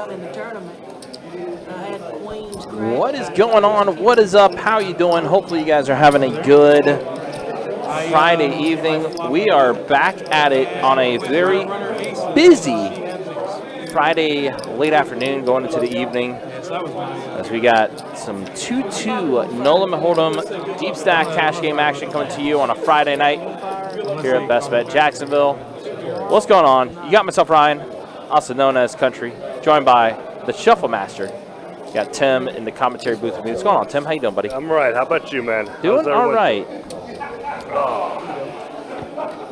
down in the tournament. I had queens. What is going on? What is up? How you doing? Hopefully you guys are having a good Friday evening. We are back at it on a very busy Friday late afternoon going into the evening, as we got some 2-2 no limit hold'em deep stack cash game action coming to you on a Friday night here at Best Bet Jacksonville. What's going on? You got myself, Ryan, also known as Country, joined by the Shuffle Master. Got Tim in the commentary booth with me. What's going on, Tim? How you doing, buddy? I'm right. How about you, man? Doing all right.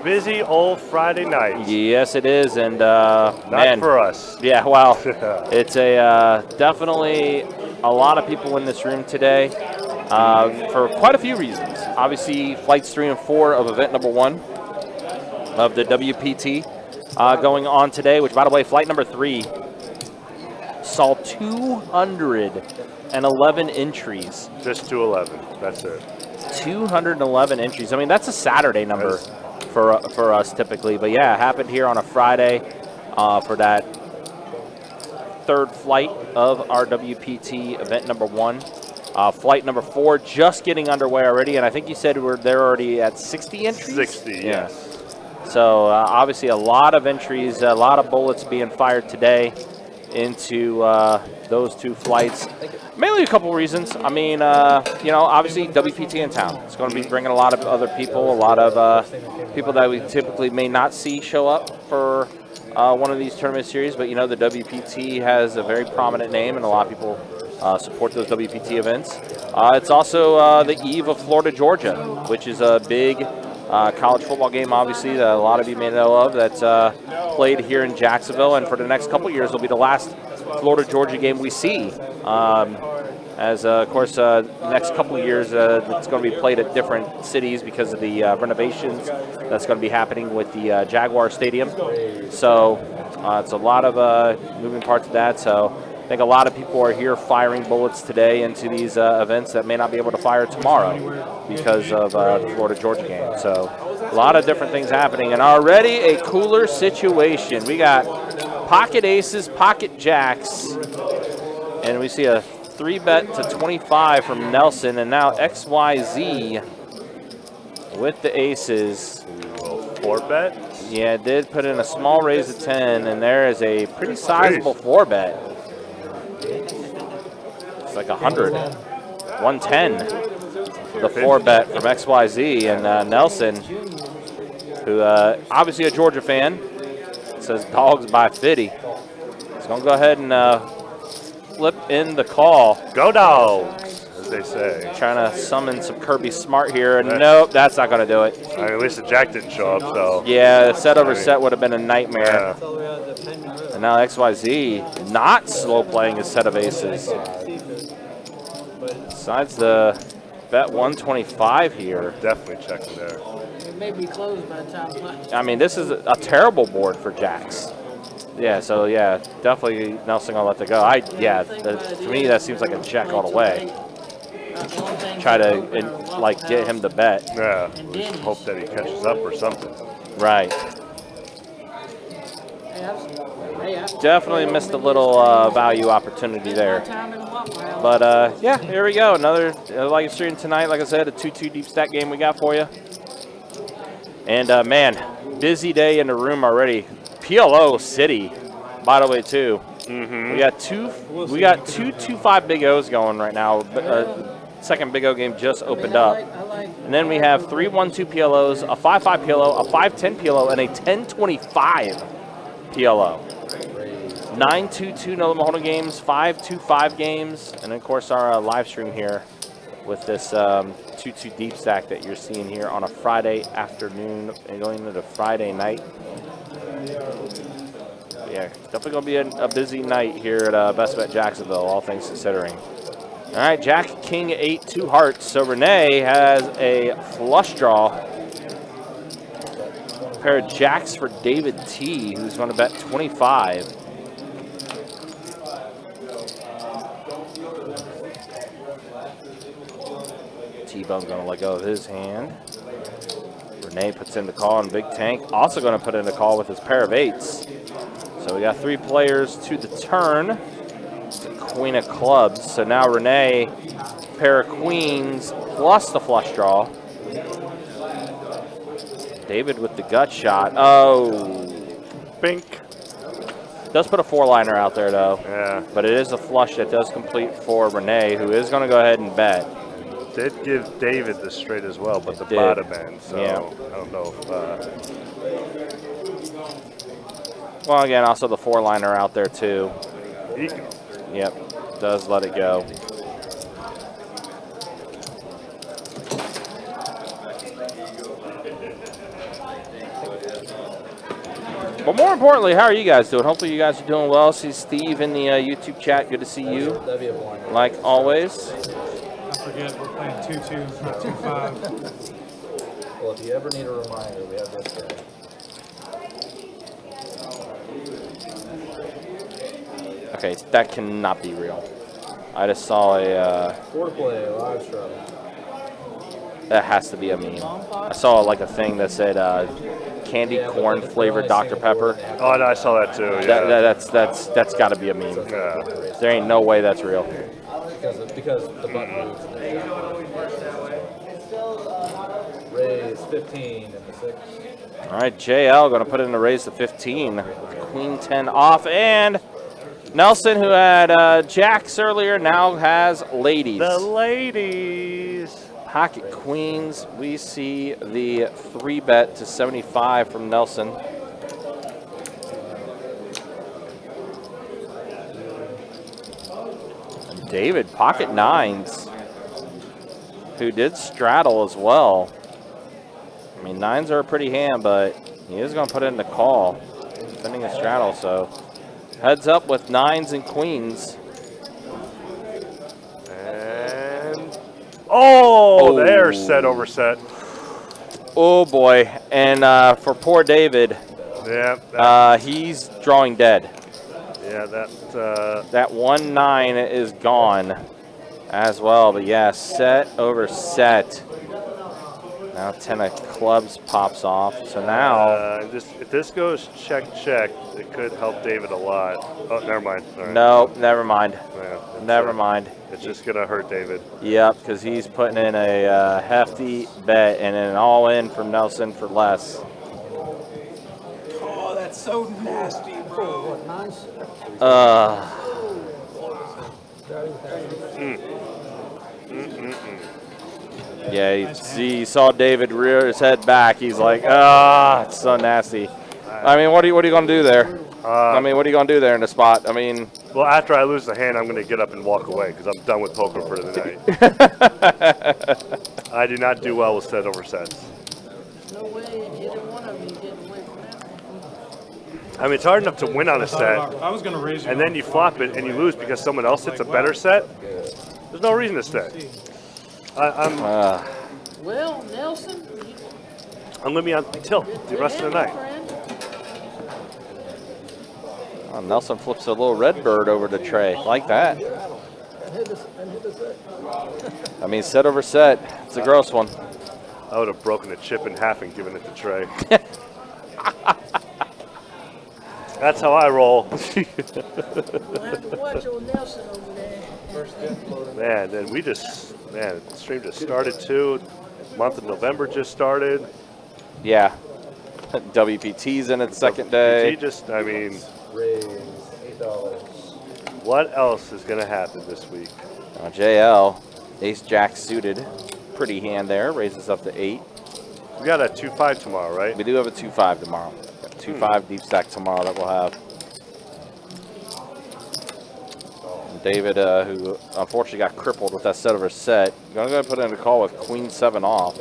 Busy old Friday night. Yes, it is, and Not man, for us. Yeah, well, it's a definitely a lot of people in this room today for quite a few reasons. Obviously, flights 3 and 4 of event number 1 of the WPT going on today. Which, by the way, flight number 3 saw 211 entries. Just 211. That's it. 211 entries. I mean, that's a Saturday number for us typically, but yeah, it happened here on a Friday for that third flight of our WPT event number 1. Flight number 4 just getting underway already, and I think you said they're already at 60 entries? 60, yeah. yes. So obviously a lot of entries, a lot of bullets being fired today into those 2 flights. Mainly a couple reasons. I mean, you know, obviously WPT in town. It's going to be bringing a lot of other people, a lot of people that we typically may not see show up for one of these tournament series. But, you know, the WPT has a very prominent name, and a lot of people support those WPT events. It's also the eve of Florida, Georgia, which is a big college football game, obviously, that a lot of you may know of, that's played here in Jacksonville. And for the next couple years, will be the last Florida, Georgia game we see. As, of course, next couple of years, it's going to be played at different cities because of the renovations that's going to be happening with the Jaguar Stadium. So it's a lot of moving parts of that. So I think a lot of people are here firing bullets today into these events that may not be able to fire tomorrow because of the Florida, Georgia game. So a lot of different things happening, and already a cooler situation. We got pocket aces, pocket jacks, and we see a 3-bet to 25 from Nelson, and now XYZ with the aces. 4-bet? Yeah, did put in a small raise of 10, and there is a pretty sizable 4-bet. It's like 100, 110. The 4-bet from XYZ, and Nelson, who obviously a Georgia fan, says dogs by 50. He's going to go ahead and flip in the call. Go Dogs, as they say. Trying to summon some Kirby Smart here, and nope, that's not going to do it. I mean, at least the jack didn't show up, so. Yeah, set over set would have been a nightmare. Yeah. And now XYZ not slow playing his set of aces. Besides the bet 125 here. Definitely checking there. It may be closed by the time. I mean, this is a terrible board for jacks. Yeah, so yeah, definitely Nelson gonna let it go. To me that seems like a check all the way. Try to like get him to bet. Yeah, we just hope that he catches up or something. Right. Definitely missed a little value opportunity there. But yeah, here we go. Another live stream tonight. Like I said, a 2-2 deep stack game we got for you. And man, busy day in the room already. PLO City, by the way, too. We got two 2-5 Big O's going right now. Second Big O game just opened up. And then we have 3-1-2 PLOs, a 5-5 PLO, a 5-10 PLO, and a 10-25 PLO. 9-2-2 no limit hold'em games, 5-2-5 games, and of course our live stream here with this 2-2 deep stack that you're seeing here on a Friday afternoon and going into the Friday night. Yeah, definitely going to be a busy night here at Best Bet Jacksonville, all things considering. All right, Jack, King, 8, 2 hearts. So Renee has a flush draw. A pair of jacks for David T, who's going to bet 25. T-Bone's going to let go of his hand. Renee puts in the call on Big Tank. Also going to put in the call with his pair of 8s. So we got 3 players to the turn. It's a queen of clubs. So now Renee, pair of queens plus the flush draw. David with the gut shot. Oh. Bink. Does put a 4-liner out there, though. Yeah. But it is a flush that does complete for Renee, who is going to go ahead and bet. Did give David the straight as well, but the did. bottom end. So Yeah. I don't know if. Well, again, also the 4-liner out there, too. Eco. Yep. Does let it go. But more importantly, how are you guys doing? Hopefully you guys are doing well. See Steve in the YouTube chat. Good to see you. Like always. I forget we're playing 2-2, not 2-5. Well, if you ever need a reminder, we have this guy. Okay, that cannot be real. I just saw a... 4 to play, live show. that has to be a meme. I saw like a thing that said candy corn flavored Dr. Pepper. Oh, no, I saw that too. Yeah. That's got to be a meme. Yeah. There ain't no way that's real. Because the button moves. Raise 15 in the 6. All right, JL going to put in a raise to 15 with Queen 10 off, and Nelson, who had jacks earlier, now has ladies. The ladies. Pocket queens. We see the 3-bet to 75 from Nelson. And David, pocket 9s, who did straddle as well. I mean, 9s are a pretty hand, but he is going to put in the call, defending a straddle. So heads up with 9s and queens. And oh, there's set over set. Oh boy, and for poor David, Yeah. he's drawing dead. Yeah, that. That 1-9 is gone as well. But yeah, set over set. Now 10 of clubs pops off. So now, if this goes check, check, it could help David a lot. Oh, never mind. All right. no, never mind. Yeah, Never mind. It's just gonna hurt David. Yep, because he's putting in a hefty bet and an all-in from Nelson for less. Oh, that's so nasty, bro. Yeah, he saw David rear his head back. He's like, it's so nasty. I mean, what are you going to do there? I mean, what are you going to do there in the spot? I mean, Well, after I lose the hand, I'm going to get up and walk away because I'm done with poker for the night. I do not do well with set over sets. No way, either one of you get away from that. I mean, it's hard enough to win on a set, I was going to raise you. and then you flop it and you lose because someone else hits a better set. There's no reason to stay. I'm Well, Nelson, going to be on tilt the rest of the night. Nelson flips a little red bird over to Trey. Like that. I mean, set over set. It's a gross one. I would have broken the chip in half and given it to Trey. That's how I roll. we'll have to watch old Nelson over there. Man, then the stream just started too. Month of November just started. Yeah. WPT's in its second day. He just, I mean, Raise $8. what else is going to happen this week? JL, ace jack suited. Pretty hand there. Raises up to 8. We got a 2-5 tomorrow, right? We do have a 2-5 tomorrow. 2-5 deep stack tomorrow that we'll have. David, who unfortunately got crippled with that set over set, going to go ahead and put in a call with Queen 7 off.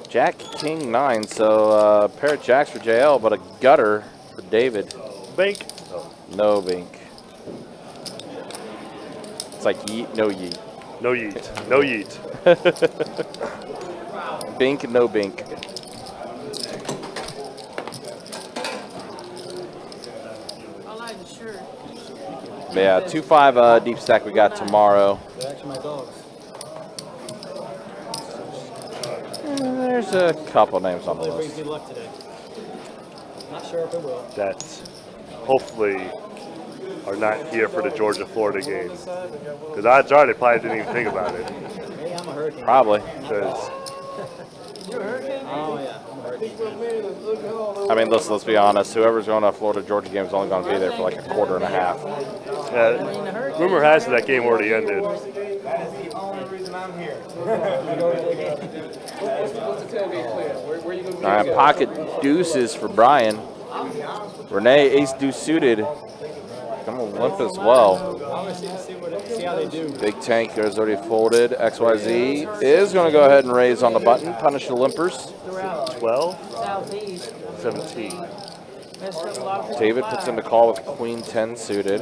Jack, King 9, so pair of jacks for JL, but a gutter for David. Bank. No bink. It's like yeet, no yeet. No yeet. No yeet. Bink, no bink. I like the shirt. But yeah, 2-5 deep stack we got tomorrow. They're actually my dogs. There's a couple names on the list. Good luck today. Not sure if it will. That's hopefully are not here for the Georgia-Florida game. Because odds are they probably didn't even think about it. Hey, I'm a hurricane. Probably. Because Oh, yeah. I'm a hurricane. I mean, let's be honest. Whoever's going to Florida Georgia game is only going to be there for like a quarter and a half. rumor has it that game already ended. That is the only reason I'm here. All right, pocket deuces for Brian. Renee, ace deuce suited. Come on, limp as well. See how they do. Big tank is already folded. XYZ is going to go ahead and raise on the button. Punish the limpers. 12, Southeast. 17. Messed up a lot of David puts in the call with queen 10 suited.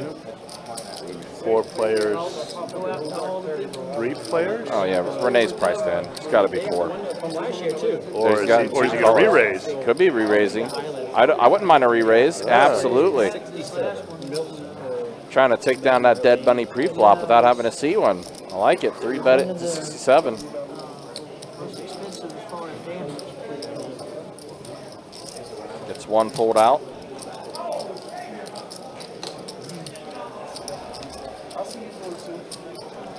4 players, go out to all the people. 3 players? Oh yeah, Renee's priced in. It's got to be 4. From last year, too. Or He's is got he going two to colors. re-raise? Could be re-raising. I wouldn't mind a re-raise. Absolutely. Trying to take down that dead bunny pre-flop without having to see one. I like it. 3-bet it to 67. Most expensive as far as damage. Gets one pulled out.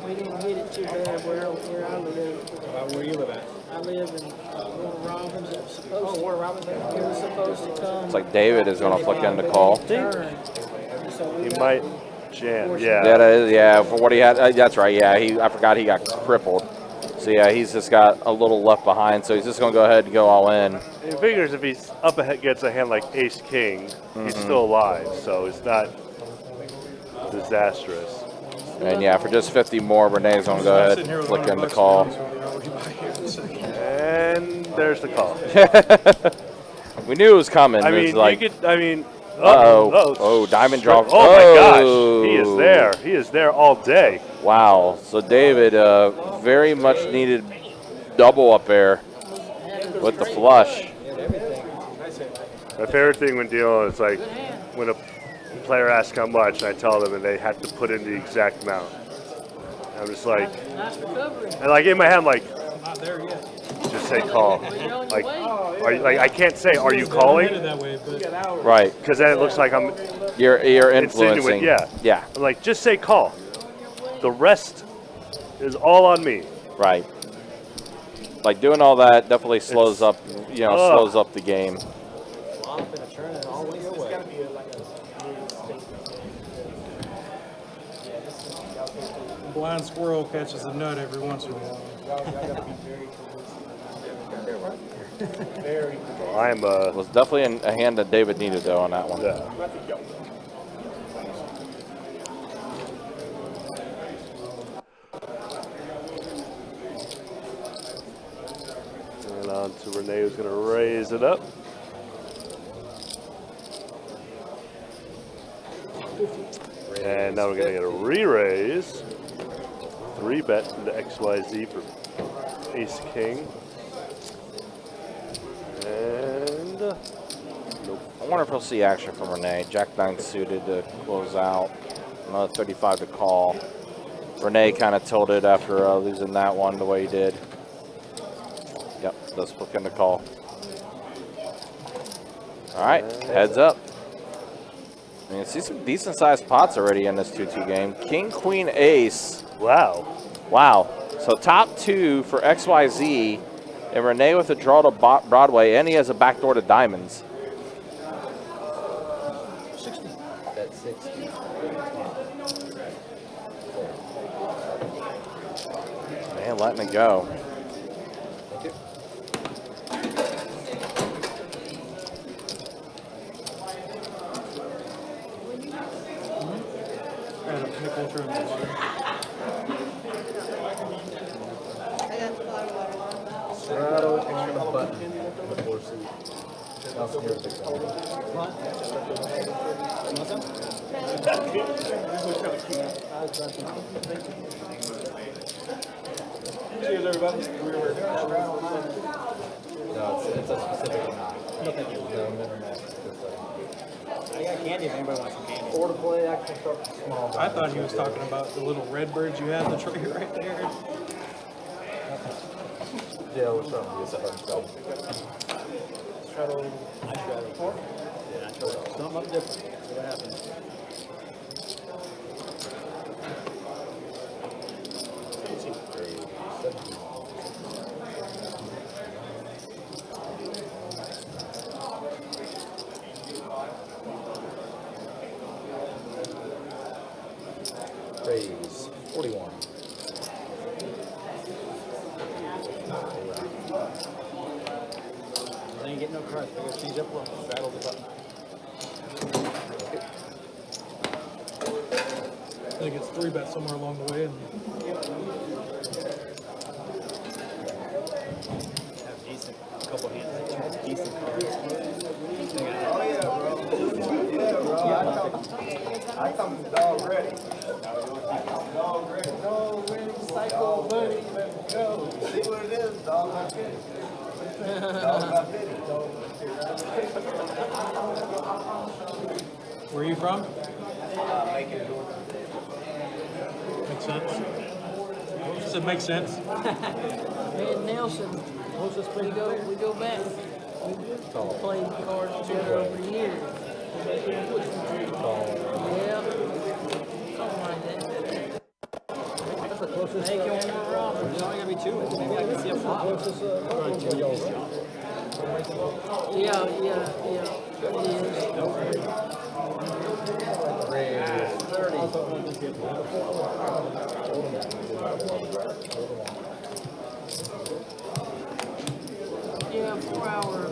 We didn't hit it too bad where I live. Where you live at? I live in Warner Robins. It was supposed to. Warner Robins. It was supposed to come. It's like David is going to flick in the call. Turn. So we He got- might jam, Yeah, yeah. that is, yeah, for what he had. That's right. Yeah, I forgot he got crippled. So yeah, he's just got a little left behind. So he's just going to go ahead and go all in. He figures if he's up ahead, gets a hand like ace-king, he's still alive, so it's not disastrous. And yeah, for just 50 more, Renee's going to go ahead and flick in the call. And there's the call. We knew it was coming. I It was mean, like, you could, I mean, oh, diamond draw. Oh my gosh, he is Oh. there. He is there all day. Wow. So David very much needed double up there with the flush. My favorite thing when dealing is like when a player asks how much, and I tell them, and they have to put in the exact amount. I'm just like, Nice recovery. and like in my head, I'm like, Not there yet. just say call. Well, you're on Like, your way. are you, like I can't say, are you calling? Headed that way, but Right. Because then it looks like I'm You're insinuating. influencing. Yeah. Yeah. I'm like, just say call. The rest is all on me. Right. Like doing all that definitely slows up, slows up the game. blind squirrel catches a nut every once in a while. I'm It was definitely a hand that David needed though on that one. yeah. And on to Renee, who's going to raise it up. And now we're going to get a re-raise. 3-bet into XYZ for Ace King. And nope. I wonder if he'll see action from Renee. Jack 9 suited to close out. Another 35 to call. Renee kind of tilted after losing that one the way he did. Yep, does flick in the call. All right, heads up. You can see some decent sized pots already in this 2-2 game. King, Queen, Ace. Wow. Wow. So top 2 for XYZ, and Renee with a draw to Broadway, and he has a backdoor to diamonds. That's 60. Man, letting it go. Thank you. Got a nickel through the water. Straddle on the button. The 4 suit. Nelson, you're the big one. Cheers, everybody. No, it's a specific amount. No, thank you. No, internet. I got candy if anybody wants some candy. Or to play, I can start with small. I thought he was talking about the little red birds you had in the tray right there. Yeah, we're starting to get stuff. Yeah, I tried something up different. See what happens. Raise 41. I ain't getting no cards. I gotta change up one. Battle the button. I think it's 3-bet somewhere along the way. And Have decent, a couple hands, decent cards. I come dog ready. Dog ready. Dog ready. Psycho buddy. Let's go. See what it is, dog. Not ready. Dog not ready. where are you from? Macon, Georgia. Makes sense. Does it make sense? Me and Nelson, we go back. We played cards together over the years. Yeah. Something like that. That's the closest. Make it one Robert. There's only gonna be two. Maybe I can see a flop. Yeah. It is. Raise 30. Yeah, 4 hour.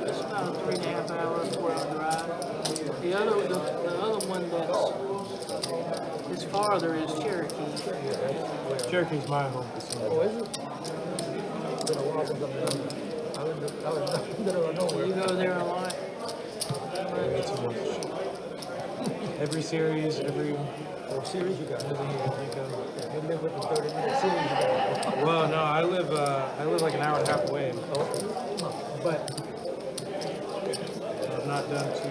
It's about a 3.5 hour, 4 hour drive. The other one that's is farther is Cherokee. Cherokee's my home casino. Oh, is it? You go there a lot. Way too much. Every series, every Series you got. everything you can think of. You live with the 30-minute series you got. Well, no, I live like an hour and a half away, but I've not done too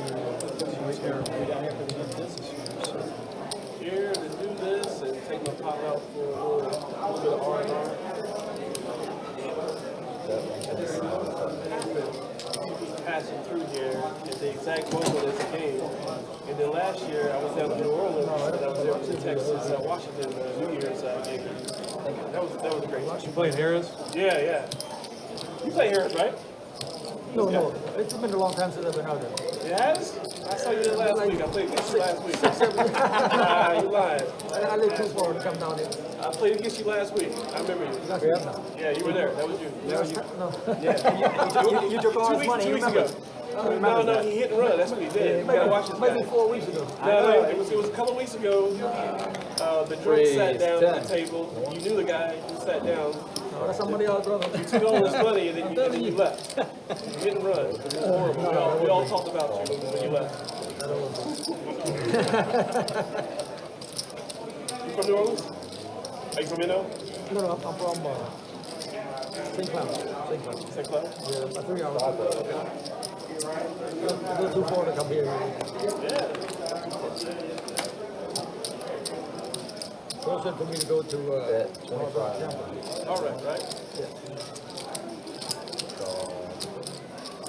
terribly. Here to do this and take my pop out for a little bit of R&R. Passing through here at the exact moment as it came. And then last year I was down in New Orleans and I was there to Texas, Washington, New Year's game. That was great. You played Harris? Yeah. You play Harris, right? No. It's been a long time since I've been out there. It has? I saw you there last week. I played against you last week. Nah, you lying. I live too far to come down here. I played against you last week. I remember you. Yeah, you were there. That was you. No. You took all his money. 2 You weeks remember? ago. No, he hit and run. That's what he did. You gotta watch this guy. Maybe 4 weeks ago. No, it was a couple of weeks ago. The drunk sat down at the table. You knew the guy. You sat down. Oh, that's somebody else, brother. You took all his money and then you left. You hit and run. It was horrible. We all talked about you when you left. You from New Orleans? Are you from Minnow? No, I'm from St. Cloud. St. Cloud? Yeah, about 3 hours. A little too far to come here. Yeah. Closer for me to go to 25. All right? Yeah.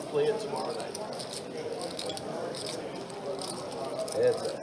Play it tomorrow night. It's it.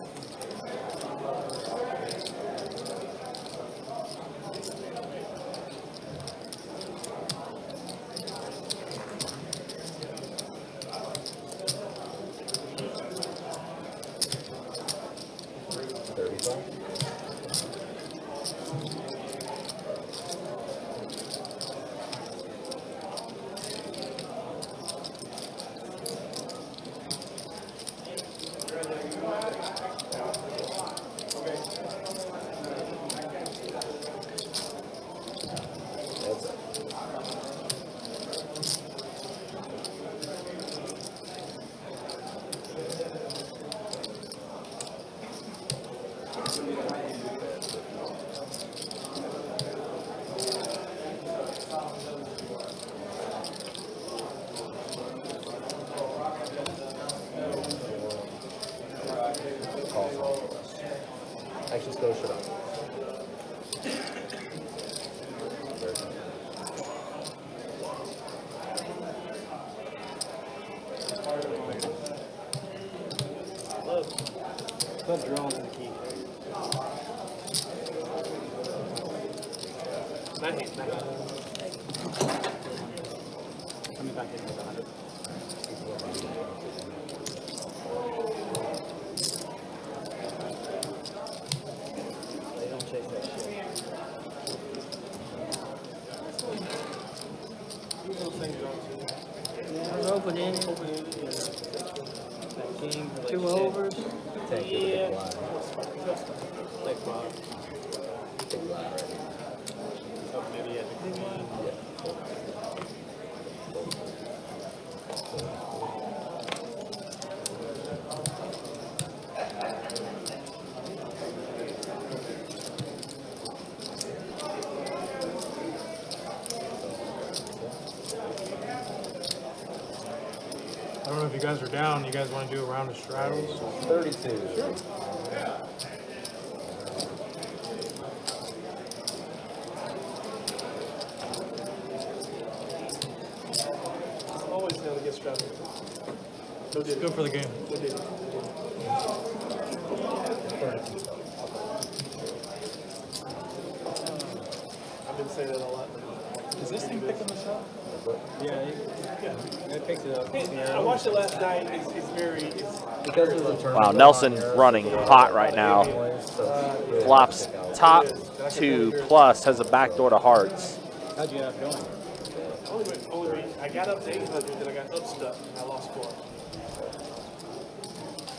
Not hand, not hand. Coming back in with 100. They don't chase that shit. I was open in That king, like, 2 overs. Take it Yeah. with a Like five. big blind right Oh, maybe at the queen. I don't know if you guys are down. You guys want to do a round of straddles? 32. Sure. Always down to get strapped. No It's did good it. for the game. No did it. I've been saying that a lot. Is this thing picking this up? Yeah, it picks it up. I watched it last night. It's very. Because of the turn. Wow, Nelson running hot right now. Flops top 2 plus, has a backdoor to hearts. How'd you end up going? Only I got up to 800, then I got up stuck, and I lost 4.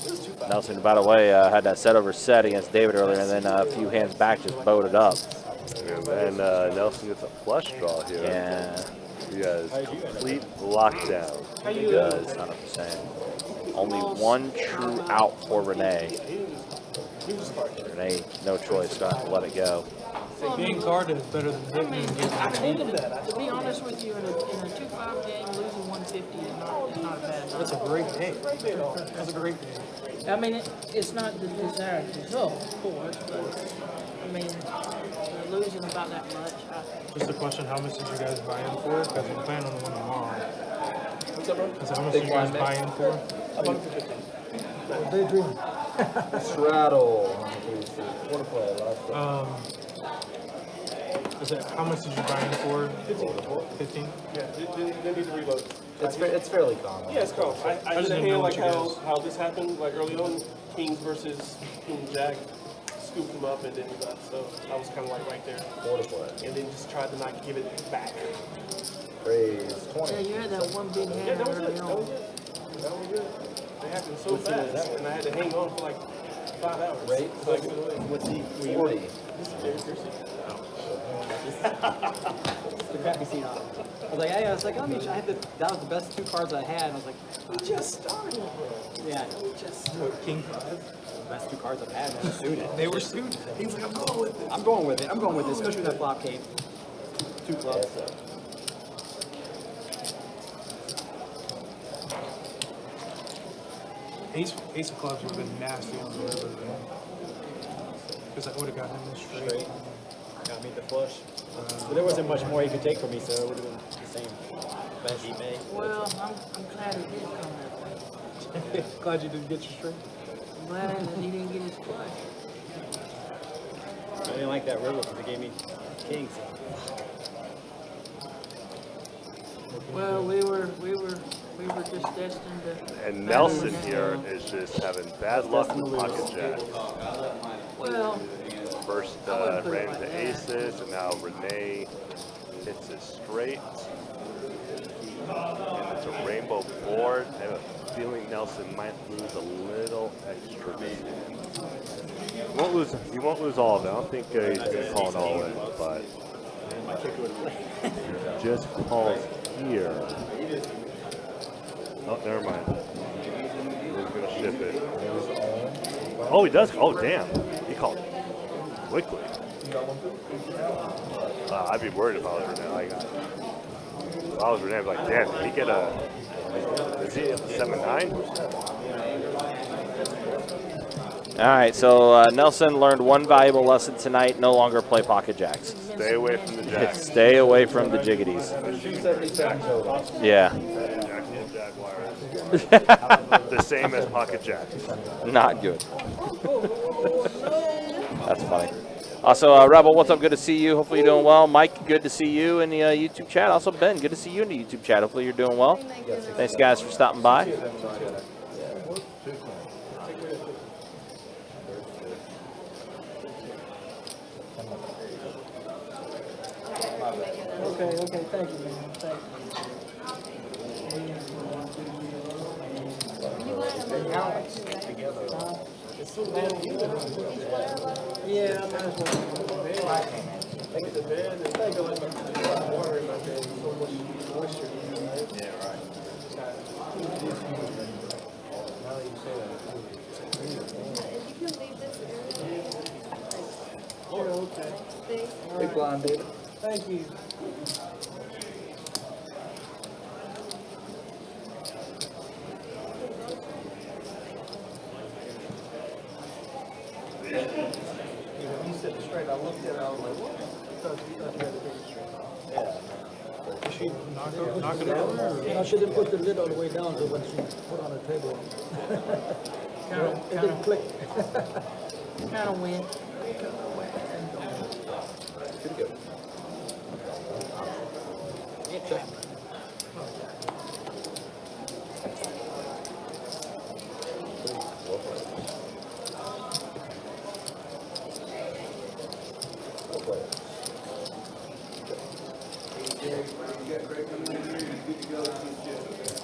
It was 2-5. Nelson, by the way, had that set over set against David earlier, and then a few hands back just bowed it up. And then Nelson gets a flush draw here. Yeah, He has complete lockdown. he does, 100%. Only one true out for Renee. Renee, no choice, gonna have to let it go. Well, I Being mean, guarded is better than I mean, hitting. to be honest with you, in a 2-5 game, losing 150 is not a bad That's number. a great game. That's a great game. I mean, it's not the desired result, of course, but I mean, losing about that much. Just a question, how much did you guys buy in for? Because I'm planning on the one tomorrow. What's up, bro? I said, how much did you guys buy in for? I'm up to 50. Straddle. Quarter play. I said, how much did you buy in for? 15? Yeah, they need to reload. It's fairly common. Yeah, it's cool. I just did a didn't know hand what like you guys- how this happened, like early on, Kings versus King Jack, scooped him up and then he left. So I was kind of like right there, Quarter play. and then just tried to not give it back. Raise Yeah, 20. you had that one big Yeah, hand that was early it. That on. was it. That was good. It happened so fast, and I had to hang on for like 5 hours. Rate. So I could do it. What's he? 40. This is Jerry Piercy. The crappy scene on it. I was like, hey, let me. That was the best 2 cards I had. And I was like, We just started, bro. yeah, I know, we just King 5? best 2 cards I've had. And I suited. They were suited. He's like, I'm going with it. I'm going with it. I'm going with it, especially with that flop came. 2 clubs. Ace of clubs would have been nasty on the river. Because I would have gotten him this straight. Got me the flush. But there wasn't much more he could take from me, so it would have been the same. Bet he made. Well, I'm glad it did come that way. Glad you didn't get your straight. I'm glad that he didn't get his flush. I didn't like that river because it gave me kings. Well, we were just destined to. And Nelson here is just having bad luck with pocket jack. Well, First I wouldn't put it ran like into that. aces, and now Renee hits it straight. And it's a rainbow board. I have a feeling Nelson might lose a little extra this hand. He won't lose all of it. I don't think he's going to call it all in, but just calls here. Oh, never mind. He's going to ship it. Oh, he does. Oh, damn. He called quickly. I'd be worried if I was Renee. Like, if I was Renee, I'd be like, damn, did he get a... Is he at 7-9? All right, so Nelson learned one valuable lesson tonight: no longer play pocket jacks. Stay away from the jacks. Stay away from the jiggities. 277 total. Yeah, Jaguars. The same as pocket jacks. not good. That's funny. Also, Rebel, what's up? Good to see you. Hopefully you're doing well. Mike, good to see you in the YouTube chat. Also, Ben, good to see you in the YouTube chat. Hopefully you're doing well. Thanks, guys, for stopping by. Okay, thank you, man. Thank you. Yeah, I might as well. With the band, and I feel like I'm water in my bed, so much moisture. Yeah, right. Okay. Big blind, David. Thank you. You said it straight, I looked at it, I was like, what? I thought you had to take it straight. Is she knock it over? You know, she didn't put the lid all the way down, so when she put on the table, it didn't click. Kind of win.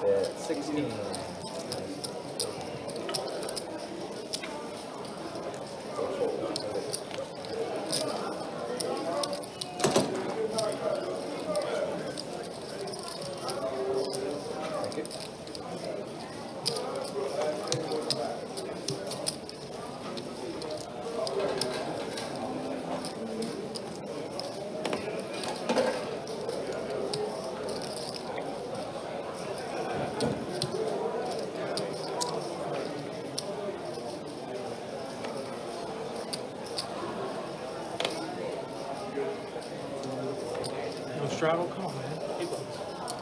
At 16. No straddle? Come on, man.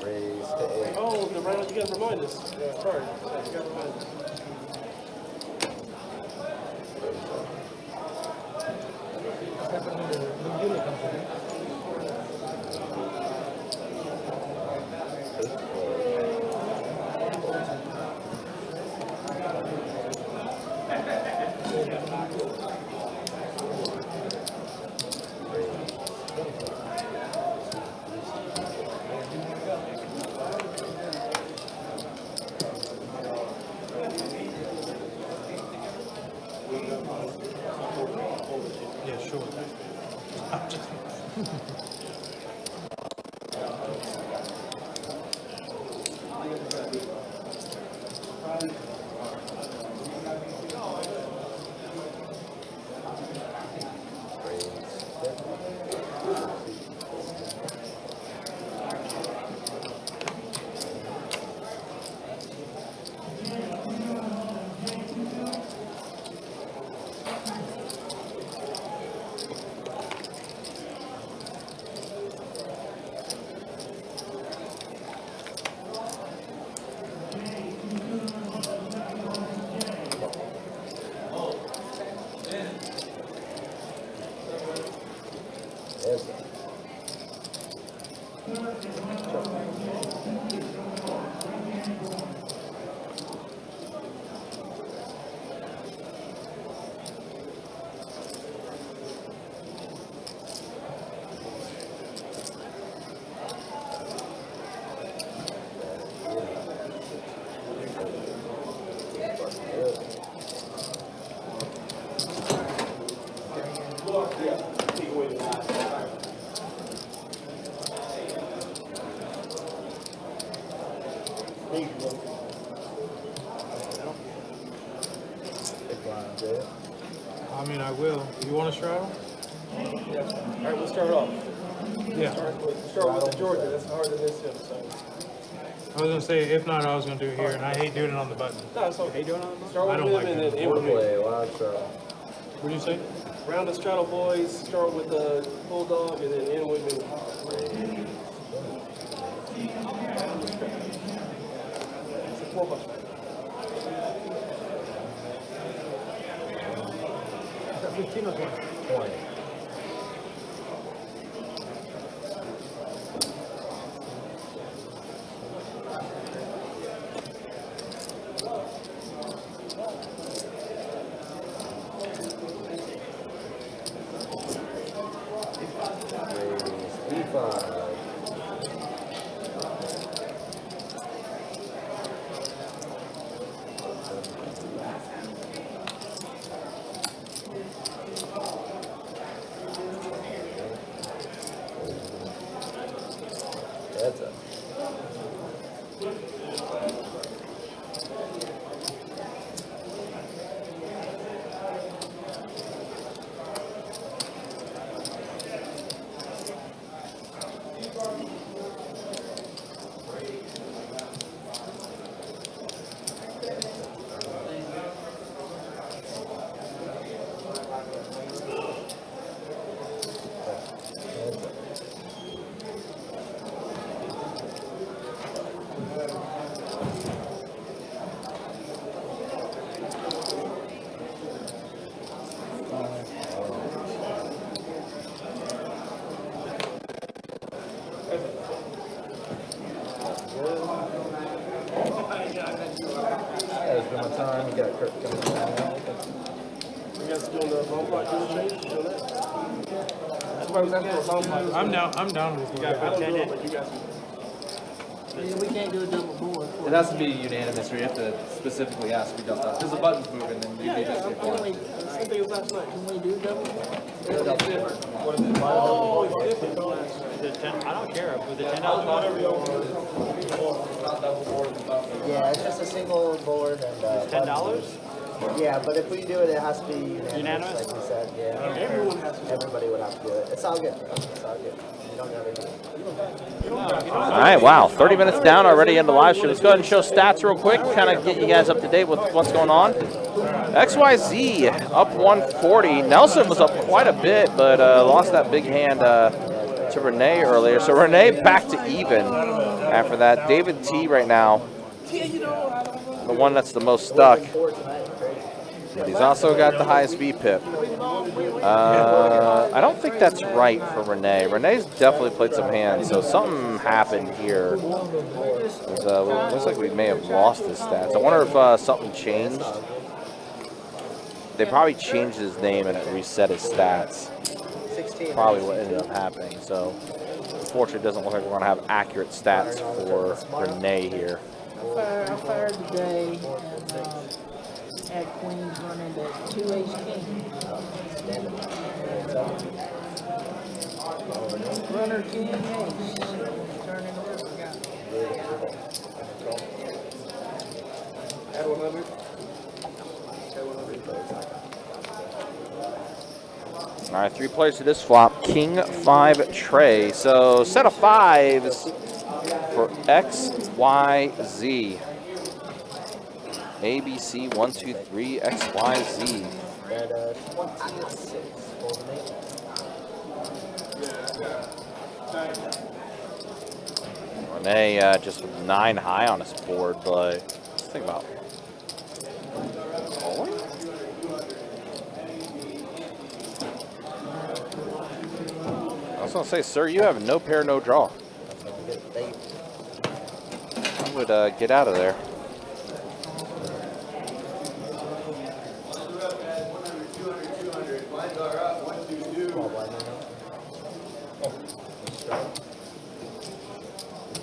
Raise to 8. Oh, the round, you gotta remind us. Yeah, sorry, you gotta remind us. What happened when the new unit comes in? Yeah, sure. Big blind, David. I mean, I will. You want to straddle? All right, we'll start off. Yeah. Start with the Georgia, that's hard to miss him, so. I was going to say, if not, I was going to do it here, and I hate doing it on the button. No, it's okay. Start I don't with like him and that. then end with me. Play, wild straddle. What do you say? Round the straddle boys, start with the bulldog and then end with me. It's a 4-buck. 15 or 20? 20. That's it. That's been my time. You got Kirk coming down. You guys doing the bone block doing change? You doing that? That's why I was asking for a bone block. I'm down with I don't do it, but you guys. Yeah, we can't do a double board. It has to be unanimous, or you have to specifically ask who does that. Because the button's moving, then you need to say Can we, Same thing as last night. can we do double board? What is it? Oh, it's different from last night. Is it 10? I don't care. Was it $10? Yeah, it's just a single board and $10? yeah, but if we do it, it has to be unanimous, Unanimous? like we said. Yeah, Everyone has to. everybody would have to do it. It's all good. It's all good. You don't gotta do it. All right, wow, 30 minutes down already into live stream. Let's go ahead and show stats real quick, kind of get you guys up to date with what's going on. XYZ up 140. Nelson was up quite a bit, but lost that big hand to Renee earlier. So Renee back to even after that. David T right now, the one that's the most stuck. But he's also got the highest VPIP. I don't think that's right for Renee. Renee's definitely played some hands, so something happened here. Looks like we may have lost his stats. I wonder if something changed. They probably changed his name and it reset his stats. 16. Probably what ended up happening. So, unfortunately, it doesn't look like we're going to have accurate stats for Renee here. I fired today and had queens running to 2 ace king. Runner king ace. Turning the river, got it. Add 100. All right, 3 players to this flop. King 5 tray. So set of 5s for XYZ. ABC 1, 2, 3 XYZ. At 26. Renee just with 9 high on his board, but let's think about calling. I was gonna say, sir, you have no pair, no draw. I would get out of there.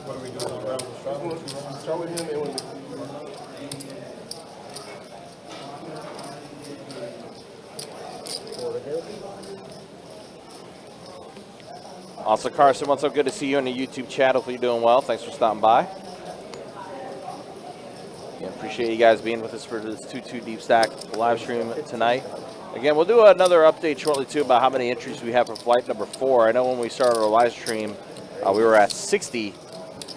What are we doing on Rebel Strong? Start with him and with Also, Carson, what's up? Good to see you in the YouTube chat. Hopefully you're doing well. Thanks for stopping by. Yeah, appreciate you guys being with us for this 2-2 deep stack live stream tonight. Again, we'll do another update shortly, too, about how many entries we have for flight number 4. I know when we started our live stream, we were at 60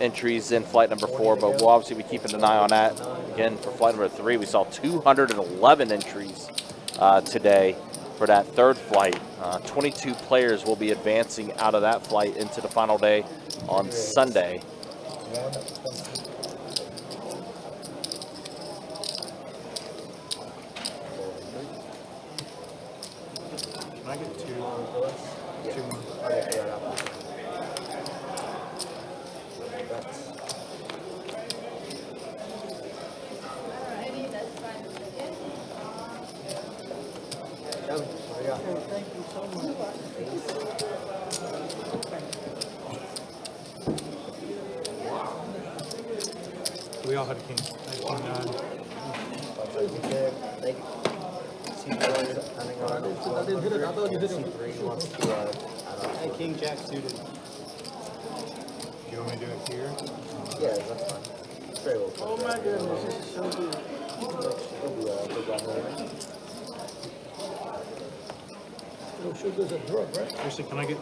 entries in flight number 4, but we'll obviously be keeping an eye on that. Again, for flight number 3, we saw 211 entries today for that 3rd flight. 22 players will be advancing out of that flight into the final day on Sunday. Can I get 2? 2 more. Thank you so much. we all had a king. I had king 9. I didn't hit it. I thought you hit it. C3 wants to, and king jack suited. You want me to do it here? Yeah, that's fine. Very well. Oh my goodness, this is so good. Actually, can I get?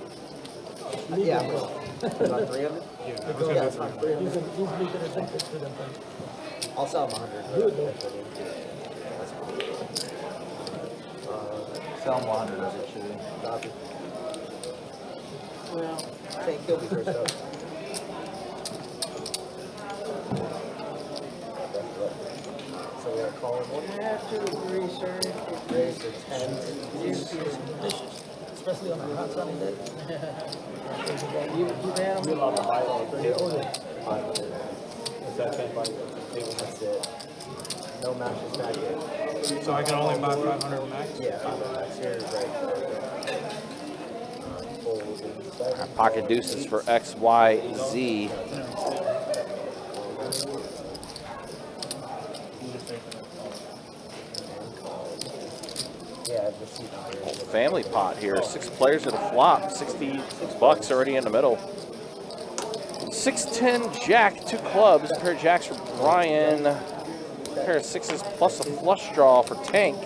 Yeah, I'm going. About 3 of it? Yeah, I was Yeah, gonna that's do fine. 3. I'll sell him 100. Sell them 100 as it should. Copy. Well, Take kill me first up. So we are calling one. I have to agree, sir. Raise to 10. Especially on a hot sunny day. You've had them. That's it. No matches back yet. So I can only buy 500 max? Yeah, 5 max. Here's right. Folds and seven. Pocket deuces for XYZ. Yeah, the seat number. Family pot here. 6 players at a flop. 60 bucks already in the middle. 6-10 jack, 2 clubs. Pair of jacks for Brian. Pair of 6s plus a flush draw for Tank.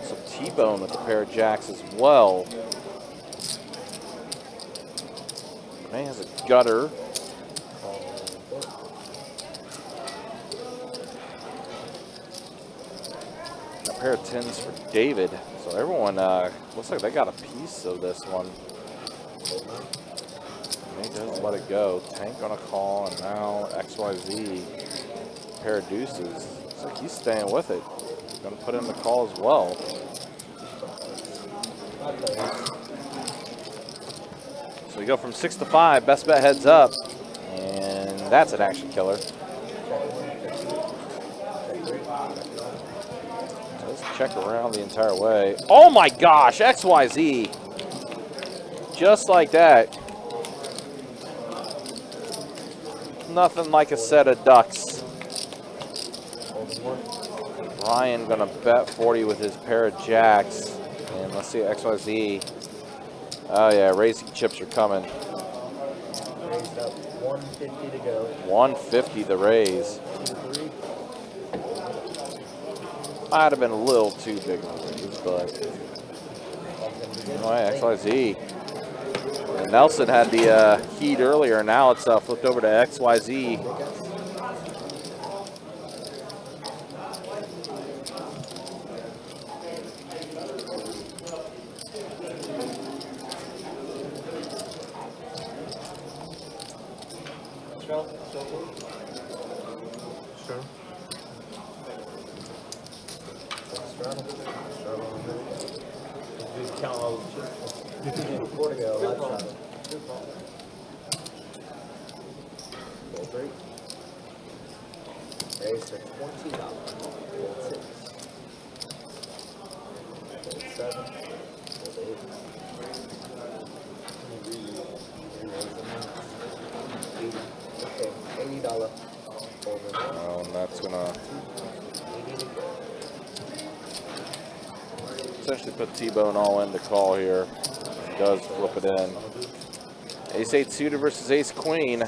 So T-bone with the pair of jacks as well. Renee has a gutter. A pair of 10s for David. So everyone looks like they got a piece of this one. He does let it go. Tank on a call, and now XYZ. Pair of deuces. Looks like he's staying with it. He's going to put in the call as well. So we go from 6 to 5. Best bet heads up. And that's an action killer. So let's check around the entire way. Oh my gosh, XYZ. Just like that. Nothing like a set of ducks. Ryan gonna bet 40 with his pair of jacks. And let's see XYZ. Oh yeah, raising chips are coming. Raised up 150 to go. 150 the raise. Might have been a little too big of a raise, but anyway, XYZ. And Nelson had the heat earlier. Now it's flipped over to XYZ. Sure. Four to go. Let's try it. Roll 3. Raise to $20. Roll 6. Roll 7. Roll 8. Okay, $80. Oh, and that's gonna essentially put T-bone all in to call here. He does flip it in. Ace-8 suited versus Ace-Queen.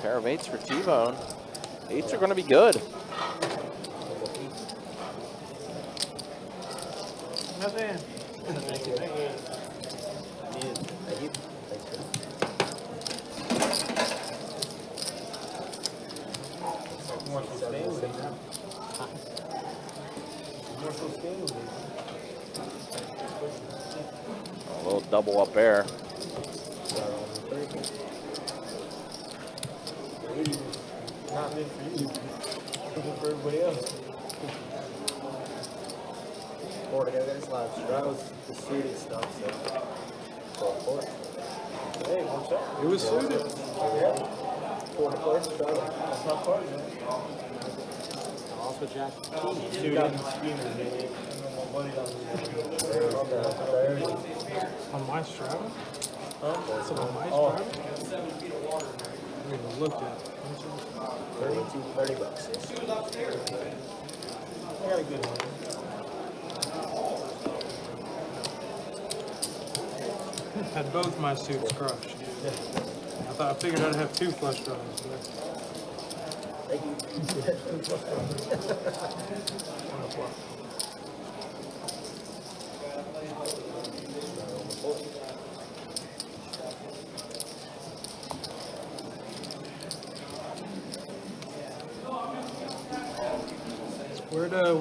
Pair of 8s for T-bone. 8s are going to be good. Nothing. Thank you. Thank you. A little double up air. Not meant for you. For everybody else. 4 to go, guys. Live. That was the suited stuff, so. 4. Hey, watch out. It was suited. Quarter place, try it. That's not part of it. Also Jack. Dude, I'm scheming, man. On my Strava? Huh? So on my Strava? I haven't even looked at it. 30 bucks. I got a good one. Had both my suits crushed. I figured I'd have 2 flush draws. Thank you.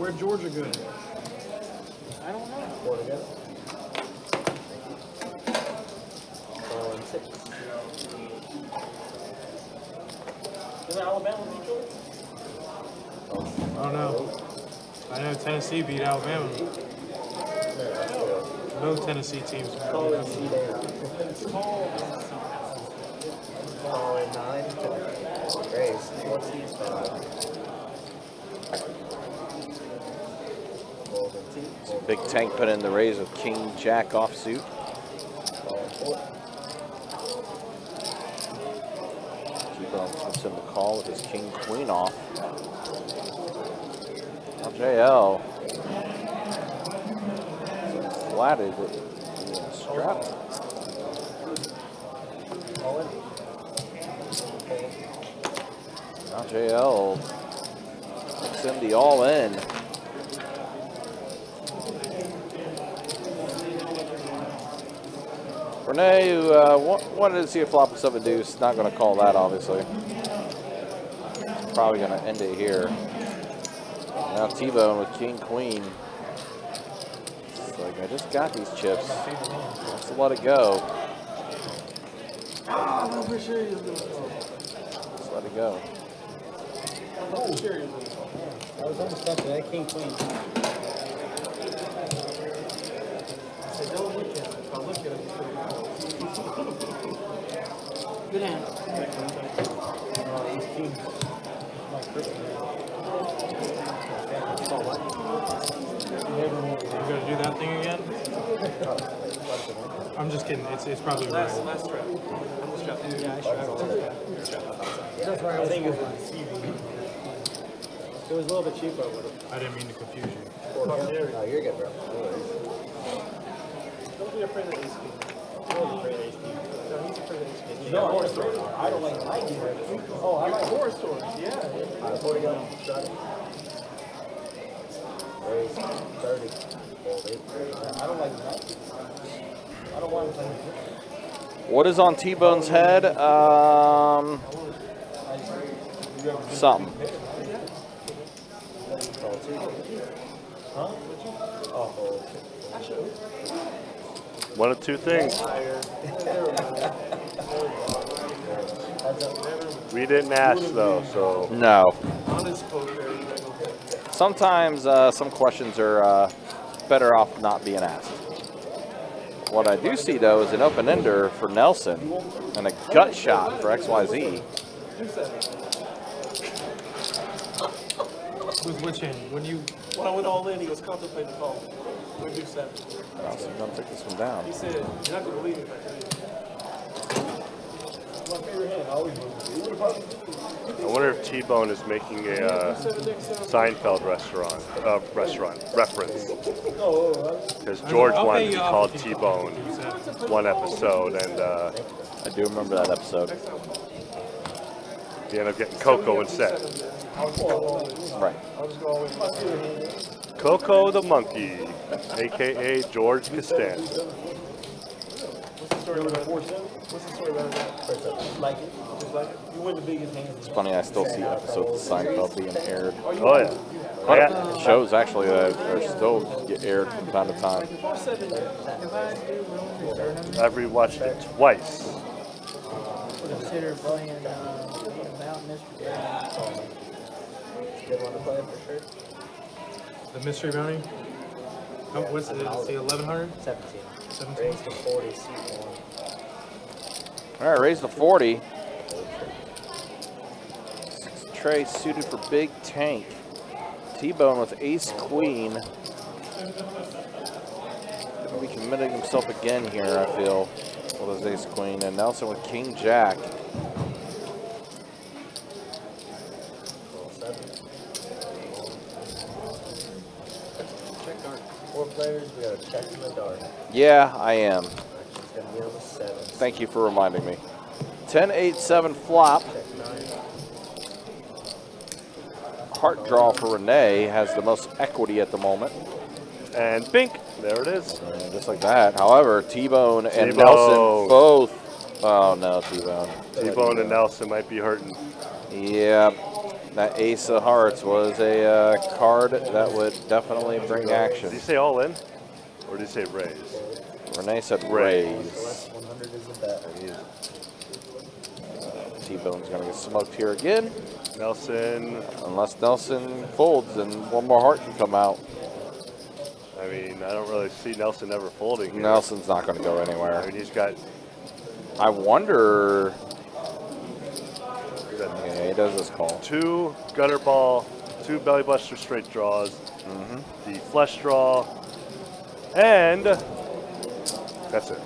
Where'd Georgia go? I don't know. Four to go. And 6. Didn't Alabama beat Georgia? Oh no. I know Tennessee beat Alabama. No Tennessee teams beat Alabama. Calling 9 to raise. 4 seeds 5. Big Tank put in the raise with King Jack offsuit. T-Bone puts in the call with his King Queen off. Now JL flatted it. Strap. Now JL puts in the all in. Renee, who wanted to see a flop with 7 deuce, not going to call that, obviously. He's probably going to end it here. Now T-Bone with King Queen. It's like, I just got these chips. Let's let it go. I'm pretty sure he was going to Let's let it go. I'm pretty sure he was going to I was unexpected. That King Queen. I said, don't look at him. If I look at him, he's going to go. Good hand. These Kings. You gotta do that thing again? I'm just kidding. It's probably right. Last trap. I'm just trapping. Yeah, I That's right. I think it was a little bit cheaper. I didn't mean to confuse you. No, you're good, bro. Don't be afraid of ace king. No, No, he's afraid of ace king. no, I don't like 90. Oh, I like Horror stories. Yeah. 4 to go. Shot it. Raise 30. Fold 8. I don't like 90. I don't want to play. What is on T-Bone's head? Something. Huh? Oh, One of two things. We didn't ask though, so No. Honest poker. Sometimes some questions are better off not being asked. What I do see, though, is an open-ender for Nelson and a gut shot for XYZ. With which hand? When you When I went all in, he was contemplating the call. We do 7. Nelson gonna take this one down. He said, you're not going to believe me if I tell you. My favorite hand. I always I wonder if T-Bone is making a Seinfeld reference. Because George I'll wanted pay to be you off called if you- T-Bone one episode, and I do remember that episode. he ended up getting Coco instead. Right. I'll just go all the way. Coco the Monkey, a.k.a. George Costanza. What's the story about it? What's the story about it? like it. Just like it? You win the biggest hands. It's funny, I still see episodes of Seinfeld being aired. Oh yeah. Yeah. Shows, actually, that are still get aired from time to time. 4-7. If I do wrong tournament, I've rewatched it twice. consider playing about Mr. Brown. Good one to play for sure. the mystery bounty. What's it? It's the 1100? 17. 17. Raise to 40, seat 1. All right, raise the 40. Tray suited for big tank. T-Bone with ace queen. Gonna be committing himself again here, I feel, with his ace queen. And Nelson with king jack. Check dark. 4 players, we got to check in the dark. Yeah, I am. Action's going to be on the 7. Thank you for reminding me. 10-8-7 flop. Check 9. Heart draw for Renee has the most equity at the moment. And bink, there it is. And just like that. However, T-Bone and T-Bone. Nelson both. Oh no, T-Bone. T-Bone and Nelson might be hurting. Yeah, that ace of hearts was a card that would definitely bring action. Did he say all in? Or did he say raise? Renee said Raise. raise. 100 is a bet. T-Bone's gonna get smoked here again. Nelson, Unless Nelson folds, then one more heart can come out. I mean, I don't really see Nelson ever folding here. Nelson's not gonna go I anywhere. mean, he's got I wonder. Yeah, he does this call. 2 gutter ball, 2 belly buster straight draws, the flush draw, and that's it.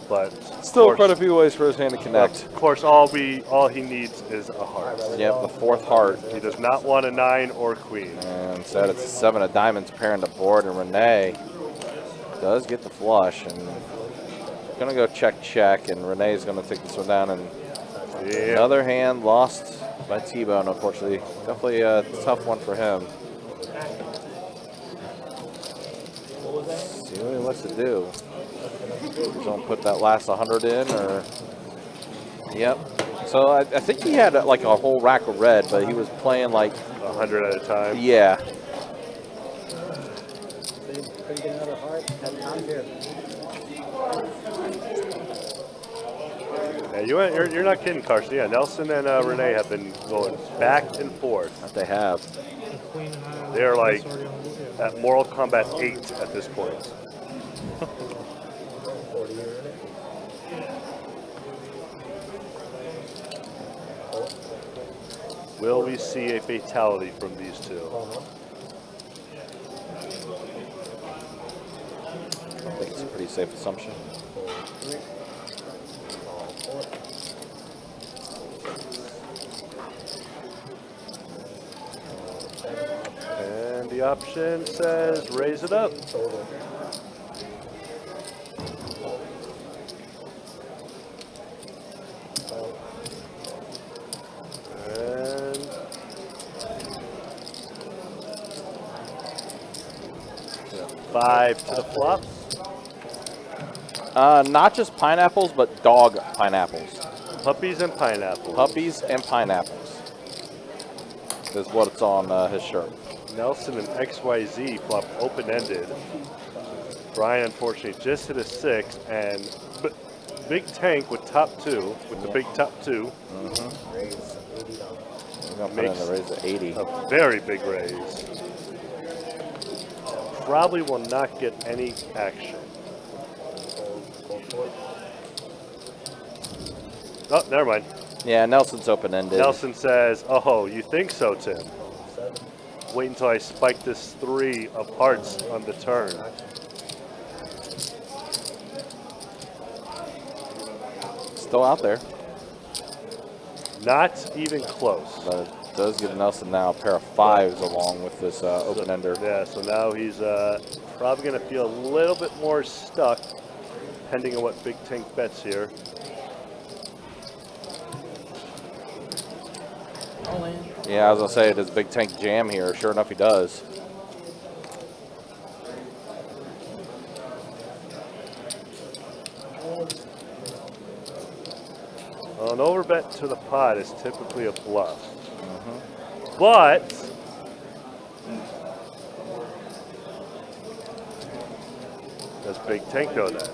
But Still of quite a course, few ways for his hand to connect. of course, all he needs is a heart. Yep, the 4th heart. He does not want a 9 or queen. And instead it's a 7 of diamonds pairing the board, and Renee does get the flush. And gonna go check, and Renee's gonna take this one down. And Yeah. another hand lost by T-Bone, unfortunately. Definitely a tough one for him. See what he wants to do. He's gonna put that last 100 in, or yep. So I think he had like a whole rack of red, but he was playing like 100 at a time. yeah. Couldn't get another heart. Had time here. Yeah, you're not kidding, Carson. Yeah, Nelson and Renee have been going back and forth. That they have. The queen and I. They are like already on the board, yeah. at Mortal Kombat 8 at this point. 40 here in it. Will we see a fatality from these two? I think it's a pretty safe assumption. And the option says raise it up. And 5 to the flop. Not just pineapples, but dog pineapples. Puppies and pineapples. Puppies and pineapples is what's on his shirt. Nelson and XYZ flop open-ended. Brian, unfortunately, just hit a 6, and big tank with top 2, with the big top 2. We're gonna put in the raise of 80. A very big raise. Probably will not get any action. Oh, never mind. Yeah, Nelson's open-ended. Nelson says, "Oh, you think so, Tim? Wait until I spike this 3 of hearts on the turn." Still out there, Not even close. but it does give Nelson now a pair of 5s along with this open-ender. Yeah, so now he's probably going to feel a little bit more stuck, depending on what Big Tank bets here. All in. Yeah, I was gonna say, does Big Tank jam here? Sure enough, he does. Well, an overbet to the pot is typically a bluff. But does Big Tank know that?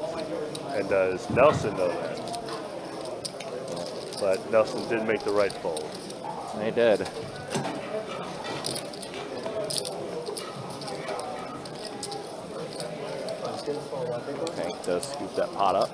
And does Nelson know that? But Nelson did make the right fold. He did. Tank does scoop that pot up.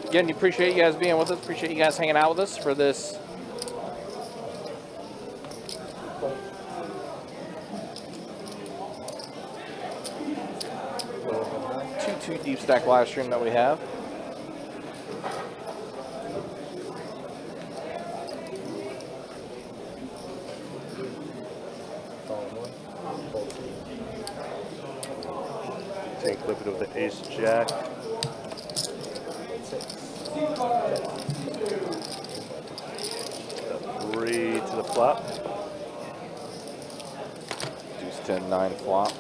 Again, appreciate you guys being with us. Appreciate you guys hanging out with us for this. Two deep stack live stream that we have. Take a little bit of the ace jack. Three to the flop. Deuce 10, 9 flop.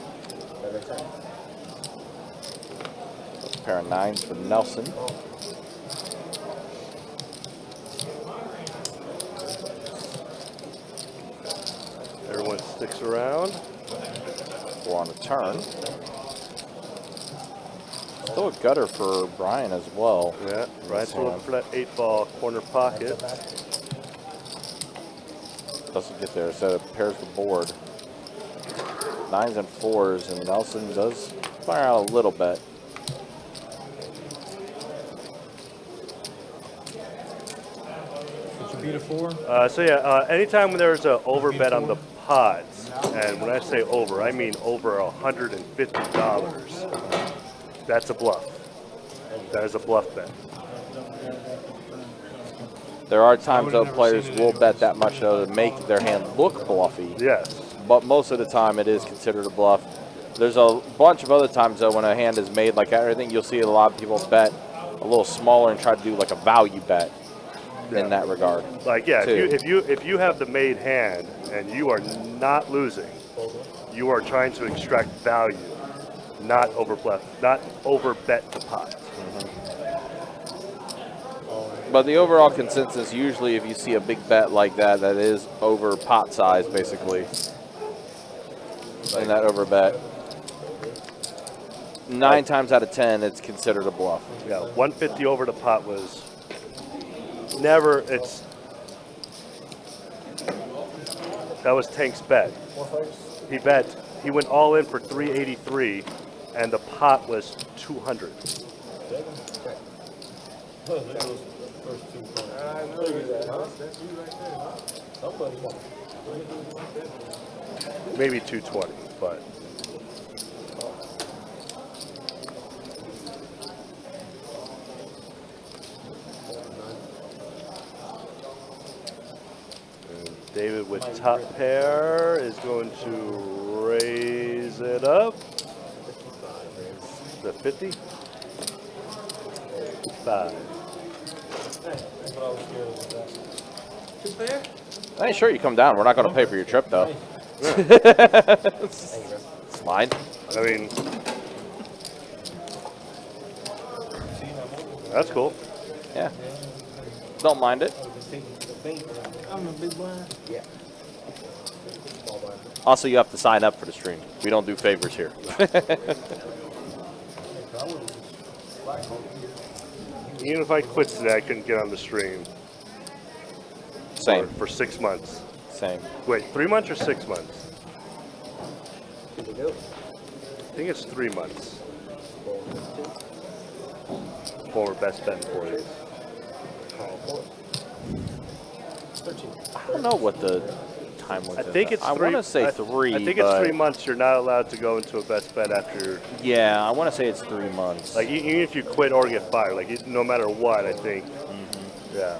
A pair of 9s for Nelson. Everyone sticks around. 4 on a turn. Still a gutter for Brian as well. Yeah, right looking for that 8-ball corner pocket. Doesn't get there, so it pairs the board. 9s and 4s, and Nelson does fire out a little bit. Did you beat a 4? So yeah, anytime when there's an overbet on the pots, and when I say over, I mean over $150. That's a bluff. That is a bluff bet. There are times though never players seen it will anyways. bet that much though to make their hand look bluffy, Yes. but most of the time it is considered a bluff. There's a bunch of other times though when a hand is made like that, I think you'll see a lot of people bet a little smaller and try to do like a value bet in that regard. Like yeah, too. if you have the made hand and you are not losing, you are trying to extract value, not over bluff, not over bet the pot. But the overall consensus, usually if you see a big bet like that, that is over pot size, basically. And that over bet. 9 times out of 10, it's considered a bluff. Yeah, 150 over the pot was never, that was Tank's bet. He went all in for 383, and the pot was 200. Maybe 220, but. And David with top pair is going to raise it up. The 50? 5. I ain't sure you come down. We're not going to pay for your trip, though. It's fine. I mean, that's cool. Yeah. Don't mind it. I'm a big blind. Also, you have to sign up for the stream. We don't do favors here. Even if I quit today, I couldn't get on the stream Same. for 6 months. Same. Wait, 3 months or 6 months? I think it's 3 months. Former best bet for you. I don't know what the time was. I think it's I three. want to say 3. I think but it's 3 months. You're not allowed to go into a best bet after. Yeah, I want to say it's 3 months. Like even if you quit or get fired, like no matter what, I think. Yeah.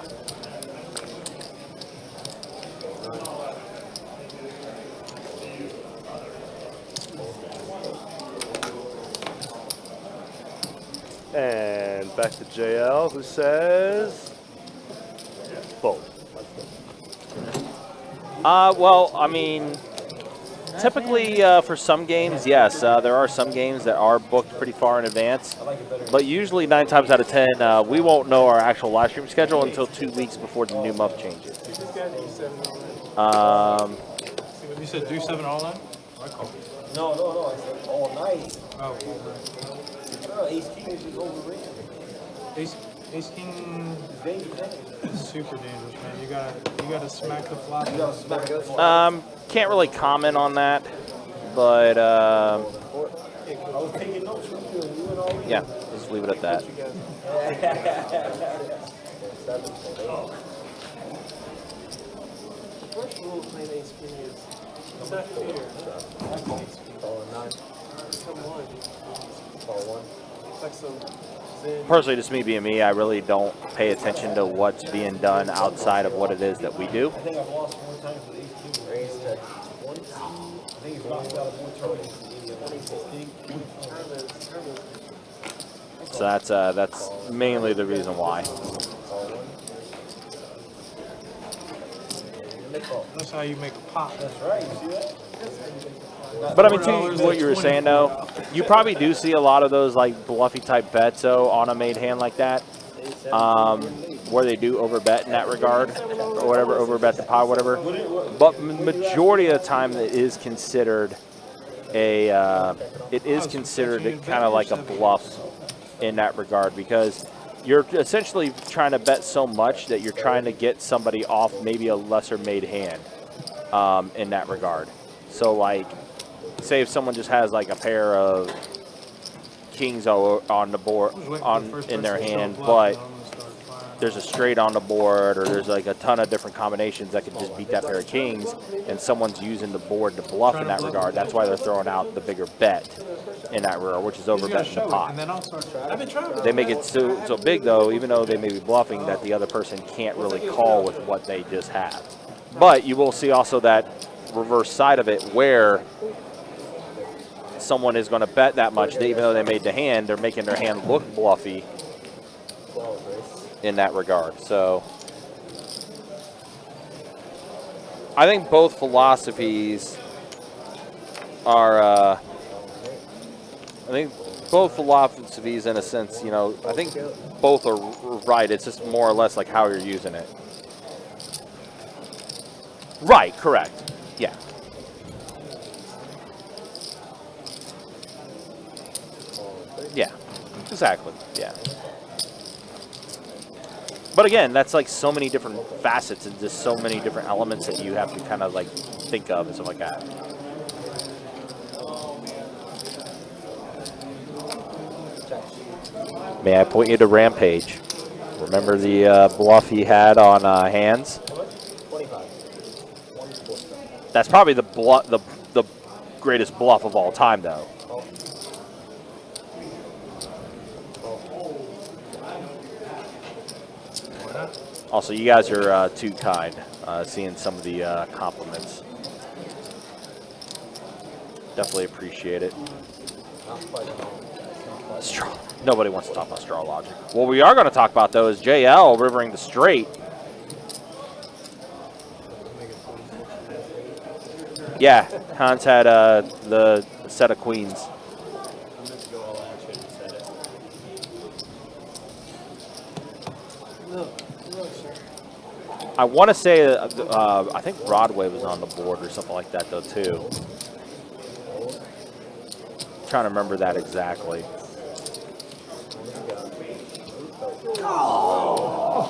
And back to JL, who says fold. Well, I mean, typically for some games, yes, there are some games that are booked pretty far in advance. But usually 9 times out of 10, we won't know our actual live stream schedule until 2 weeks before the new month changes. You said do 7 all in? I called it. No, I said all night. Oh, Ace King is just overrated. Ace King Dangerous. is super dangerous, man. You gotta smack the flop. You gotta smack it. Can't really comment on that, but I was taking notes from you and you and all. yeah, just leave it at that. You guys. The first rule of playing ace king is it's not fair. Come on. It's like some Zen. Personally, just me being me, I really don't pay attention to what's being done outside of what it is that we do. I think I've lost 4 times with ace king. Raise check. I think he's lost out of 4 tournaments. So that's mainly the reason why. That's how you make a pop. That's right. You see that? But I mean, to what you were saying though, you probably do see a lot of those like bluffy type bets though on a made hand like that, where they do overbet in that regard, or whatever, overbet the pot, whatever. But majority of the time, it is considered a kind of like a bluff in that regard, because you're essentially trying to bet so much that you're trying to get somebody off maybe a lesser made hand in that regard. So like, say if someone just has like a pair of kings on the board in their hand, but there's a straight on the board, or there's like a ton of different combinations that could just beat that pair of kings, and someone's using the board to bluff in that regard. That's why they're throwing out the bigger bet in that regard, which is overbetting the pot. I've been trying. They make it so big though, even though they may be bluffing, that the other person can't really call with what they just have. But you will see also that reverse side of it, where someone is going to bet that much, even though they made the hand, they're making their hand look bluffy in that regard. So I think both philosophies are I think both philosophies, in a sense, you know, I think both are right. It's just more or less like how you're using it. Right, correct. Yeah. Yeah, exactly. Yeah. But again, that's like so many different facets and just so many different elements that you have to kind of like think of and stuff like that. May I point you to Rampage? Remember the bluff he had on hands? That's probably the greatest bluff of all time, though. Also, you guys are too kind, seeing some of the compliments. Definitely appreciate it. Nobody wants to talk about straw logic. What we are going to talk about, though, is JL rivering the straight. Yeah, Hans had the set of queens. I want to say, I think Broadway was on the board or something like that, though, too. Trying to remember that exactly. Oh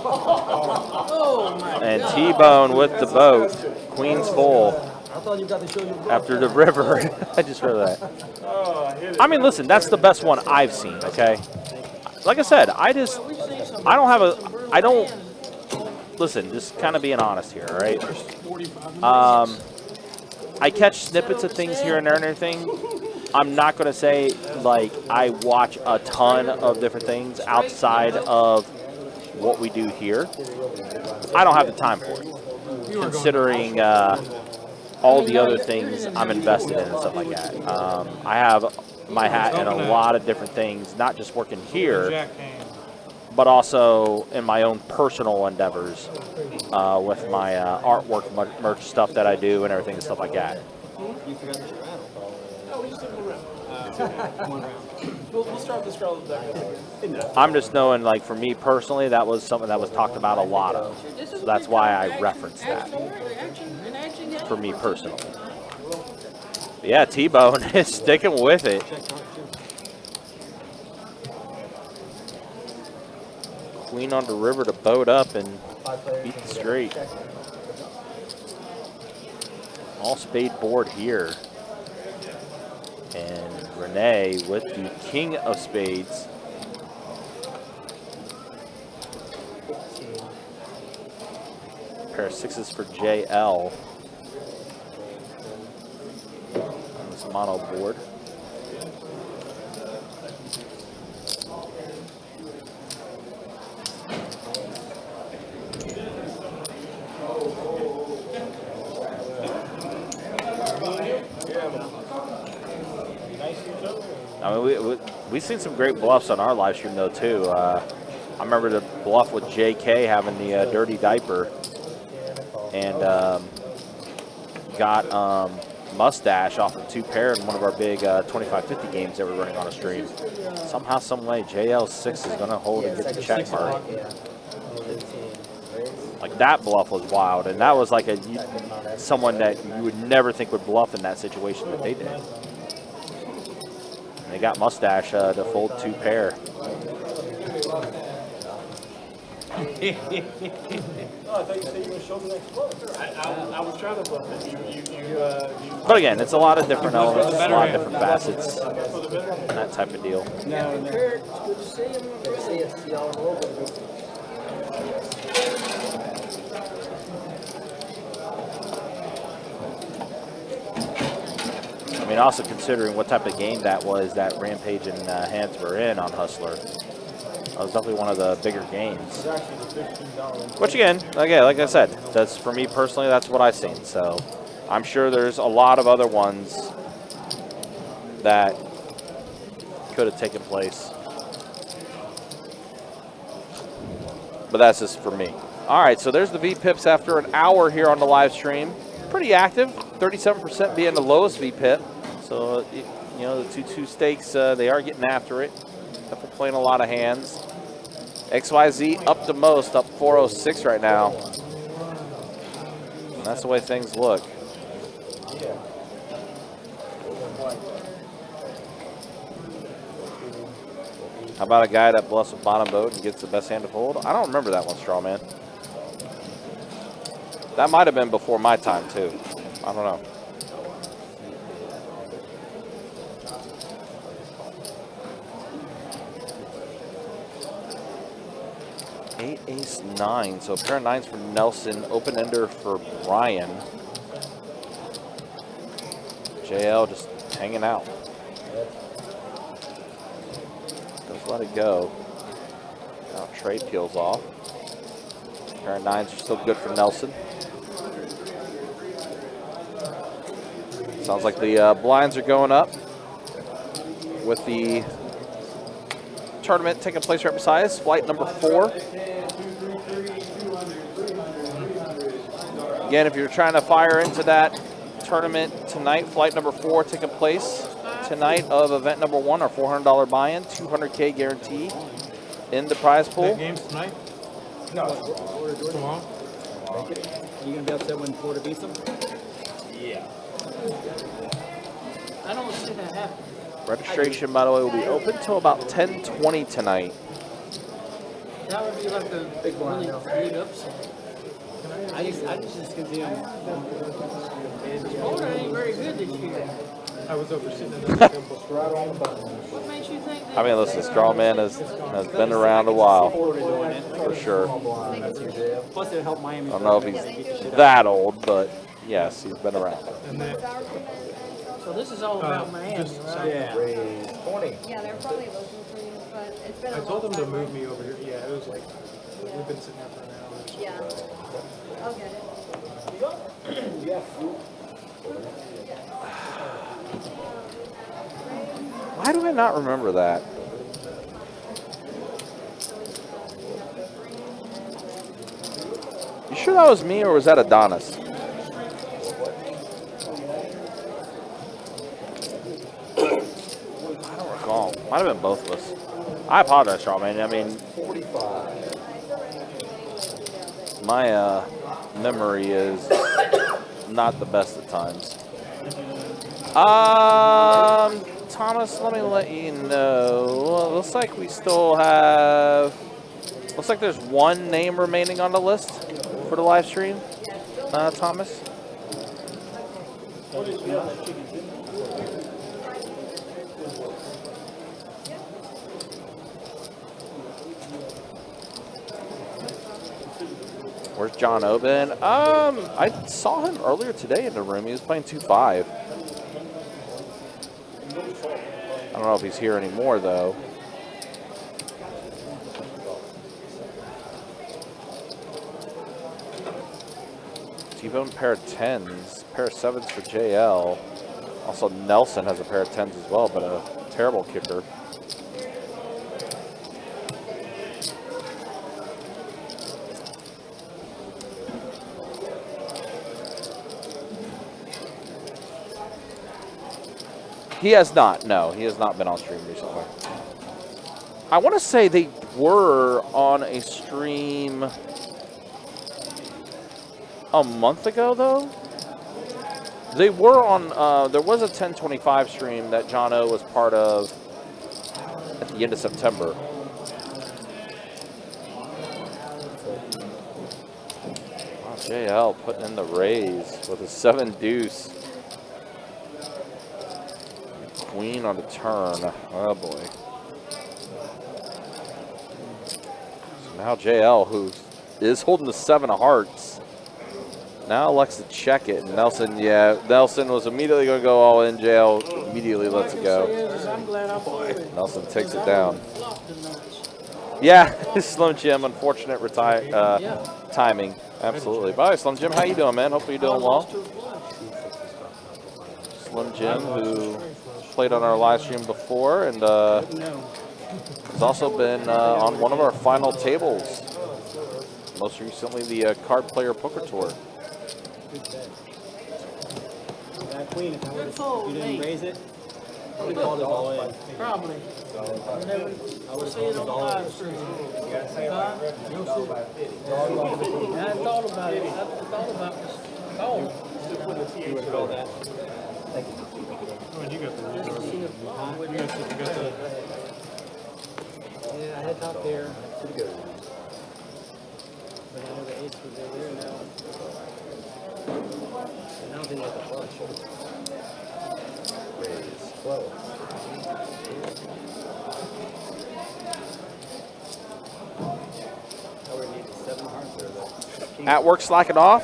my And God. T-Bone with the boat. Queen's full. I thought you got to show you. After the river. I just heard that. I mean, listen, that's the best one I've seen, okay? Like I said, I don't have a, I don't, listen, just kind of being honest here, all right? I catch snippets of things here and there and everything. I'm not going to say, like, I watch a ton of different things outside of what we do here. I don't have the time for it, considering all the other things I'm invested in and stuff like that. I have my hat in a lot of different things, not just working here, but also in my own personal endeavors with my artwork merch stuff that I do and everything and stuff like that. We'll start the scroll back up. I'm just knowing, like, for me personally, that was something that was talked about a lot of. So that's why I referenced that for me personally. But yeah, T-Bone is sticking with it. Queen on the river to boat up and beat the straight. All spade board here. And Renee with the king of spades. pair of 6s for JL on this mono board. I mean, we've seen some great bluffs on our live stream though too. I remember the bluff with JK having the dirty diaper, and got Mustache off of 2 pair in one of our big 25-50 games that we're running on a stream. Somehow, some way, JL6 is going to hold and get the check mark. Like that bluff was wild, and that was like someone that you would never think would bluff in that situation that they did. And they got Mustache to fold 2 pair. Oh, I thought you said you were showing the next bluff. I was trying to bluff it. But again, it's a lot of different elements, a lot of different facets, that type of deal. No, good to see him. See y'all in a little bit. I mean, also considering what type of game that was that Rampage and Hands were in on Hustler. That was definitely one of the bigger games. Which again, like I said, that's for me personally, that's what I've seen. So I'm sure there's a lot of other ones that could have taken place. But that's just for me. All right, so there's the VPIPs after an hour here on the live stream. Pretty active, 37% being the lowest VPIP. So, you know, the 2-2 stakes, they are getting after it. Definitely playing a lot of hands. XYZ up the most, up 406 right now. And that's the way things look. How about a guy that bluffs with bottom boat and gets the best hand to fold? I don't remember that one, Strawman. That might have been before my time, too. I don't know. Eight, ace, 9. So a pair of 9s for Nelson. Open ender for Brian. JL just hanging out. Just let it go. Now Trey peels off. Pair of 9s are still good for Nelson. Sounds like the blinds are going up with the tournament taking place right beside us. Flight number 4. Again, if you're trying to fire into that tournament tonight, flight number 4 taking place tonight of event number 1, our $400 buy-in, $200K guarantee in the prize pool. Games tonight? No. Tomorrow? Are you going to be upset when Florida beats them? I don't see that happen. Registration, by the way, will be open till about 10:20 tonight. That would be like a really big upset. I just can see them. Florida ain't very good this year. I was over sitting in the What makes you think that? I mean, listen, Strawman has been around a while, for sure. Plus, it helped Miami. I don't know if he's that old, but yes, he's been around. So this is all about Miami, right? Yeah. Yeah, they're probably looking for you, but it's been a I told them long to time. move me over here. Yeah, it was like, we've been sitting there for an hour. Yeah. I'll get it. Why do I not remember that? You sure that was me, or was that Adonis? I don't recall. Might have been both of us. I apologize, Strawman. I mean, my memory is not the best at times. Thomas, let me let you know. Looks like we still have. Looks like there's one name remaining on the list for the live stream. Thomas. Where's John Oben? I saw him earlier today in the room. He was playing 2-5. I don't know if he's here anymore, though. T-Bone pair of 10s, pair of 7s for JL. Also, Nelson has a pair of 10s as well, but a terrible kicker. He has not. No, he has not been on stream recently. I want to say they were on a stream a month ago, though. They were on, there was a 1025 stream that John O was part of at the end of September. Wow, JL putting in the raise with a 7 deuce. Queen on the turn. Oh boy. So now JL, who is holding the 7 of hearts, now elects to check it. Nelson, yeah, Nelson was immediately going to go all in. JL immediately lets it go. I'm glad I folded. Nelson takes it down. Yeah, Slim Jim, unfortunate timing. Absolutely. Bye, Slim Jim. How you doing, man? Hopefully you're doing well. Slim Jim, who played on our live stream before, and has also been on one of our final tables. Most recently, the Card Player Poker Tour. That queen, if Good fold, you didn't mate. raise it, I would have called it all in. Probably. Never see it on the live stream. Huh? You'll see it. I thought about it. I thought about this. Oh. You would have called that. Oh, and you got the Just to see if you got the Yeah, I had top there. Pretty good. But I know the ace was there now. And I don't think that's a flush. Raise. 12. I would need 7 hearts there though. At work slacking off?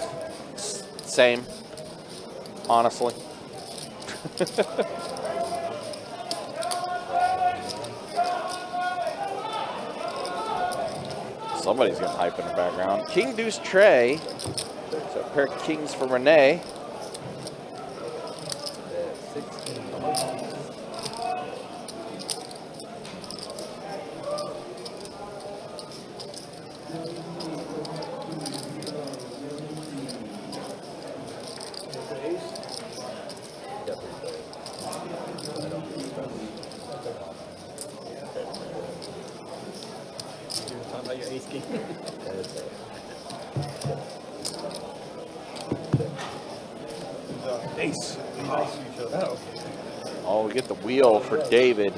Same, honestly. Somebody's getting hype in the background. King Deuce Trey. So a pair of kings for Renee. Talking about your ace king. ace. Oh, we get the wheel for David.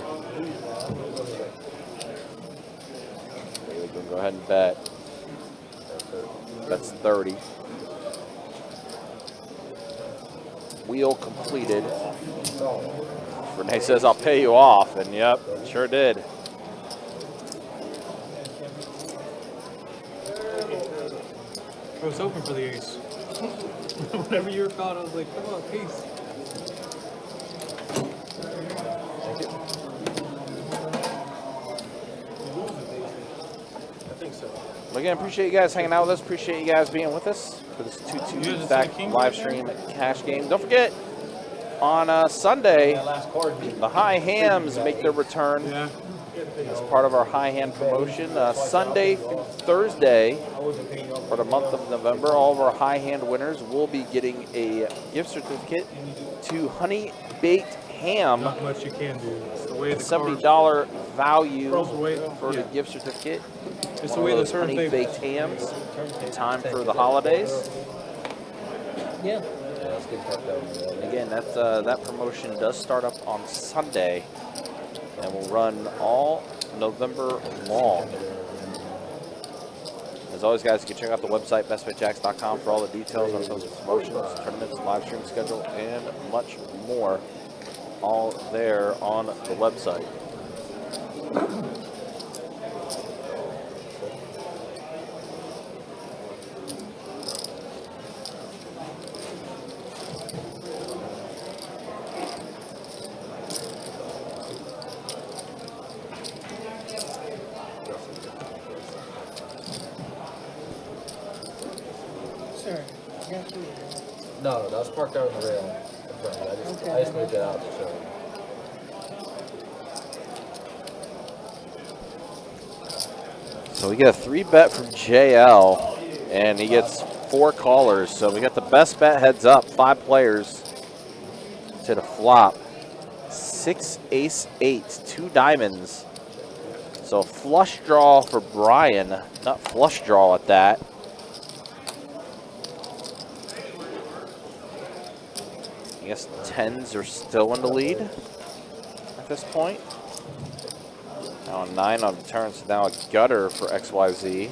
David can go ahead and bet. That's 30. Wheel completed. Renee says, I'll pay you off. And yep, sure did. I was hoping for the ace. Whenever you were caught, I was like, come on, peace. I think so. Well, again, appreciate you guys hanging out with us. Appreciate you guys being with us for this 2-2 stack live stream cash game. Don't forget, on Sunday, the high hams make their return. Yeah. As part of our high hand promotion. Sunday through Thursday for the month of November, all of our high hand winners will be getting a gift certificate to Honey Baked Ham. Not much you can do. It's the way the $70 value Cards away. for the Yeah. gift certificate. It's One the way of the those turn Honey favors. Baked Hams in time for the holidays. Yeah. And again, that promotion does start up on Sunday and will run all November long. As always, guys, you can check out the website, bestbetjacks.com, for all the details on those promotions, tournaments, live stream schedule, and much more. All there on the website. turn. I got you. No, that was parked out on the rail in front of me. I just moved it out to show you. So we get a 3-bet from JL, and he gets 4 callers. So we got the best bet heads up, 5 players to the flop. 6, ace, 8, 2 diamonds. So flush draw for Brian, not flush draw at that. I guess 10s are still in the lead at this point. Now a 9 on the turn, so now a gutter for XYZ.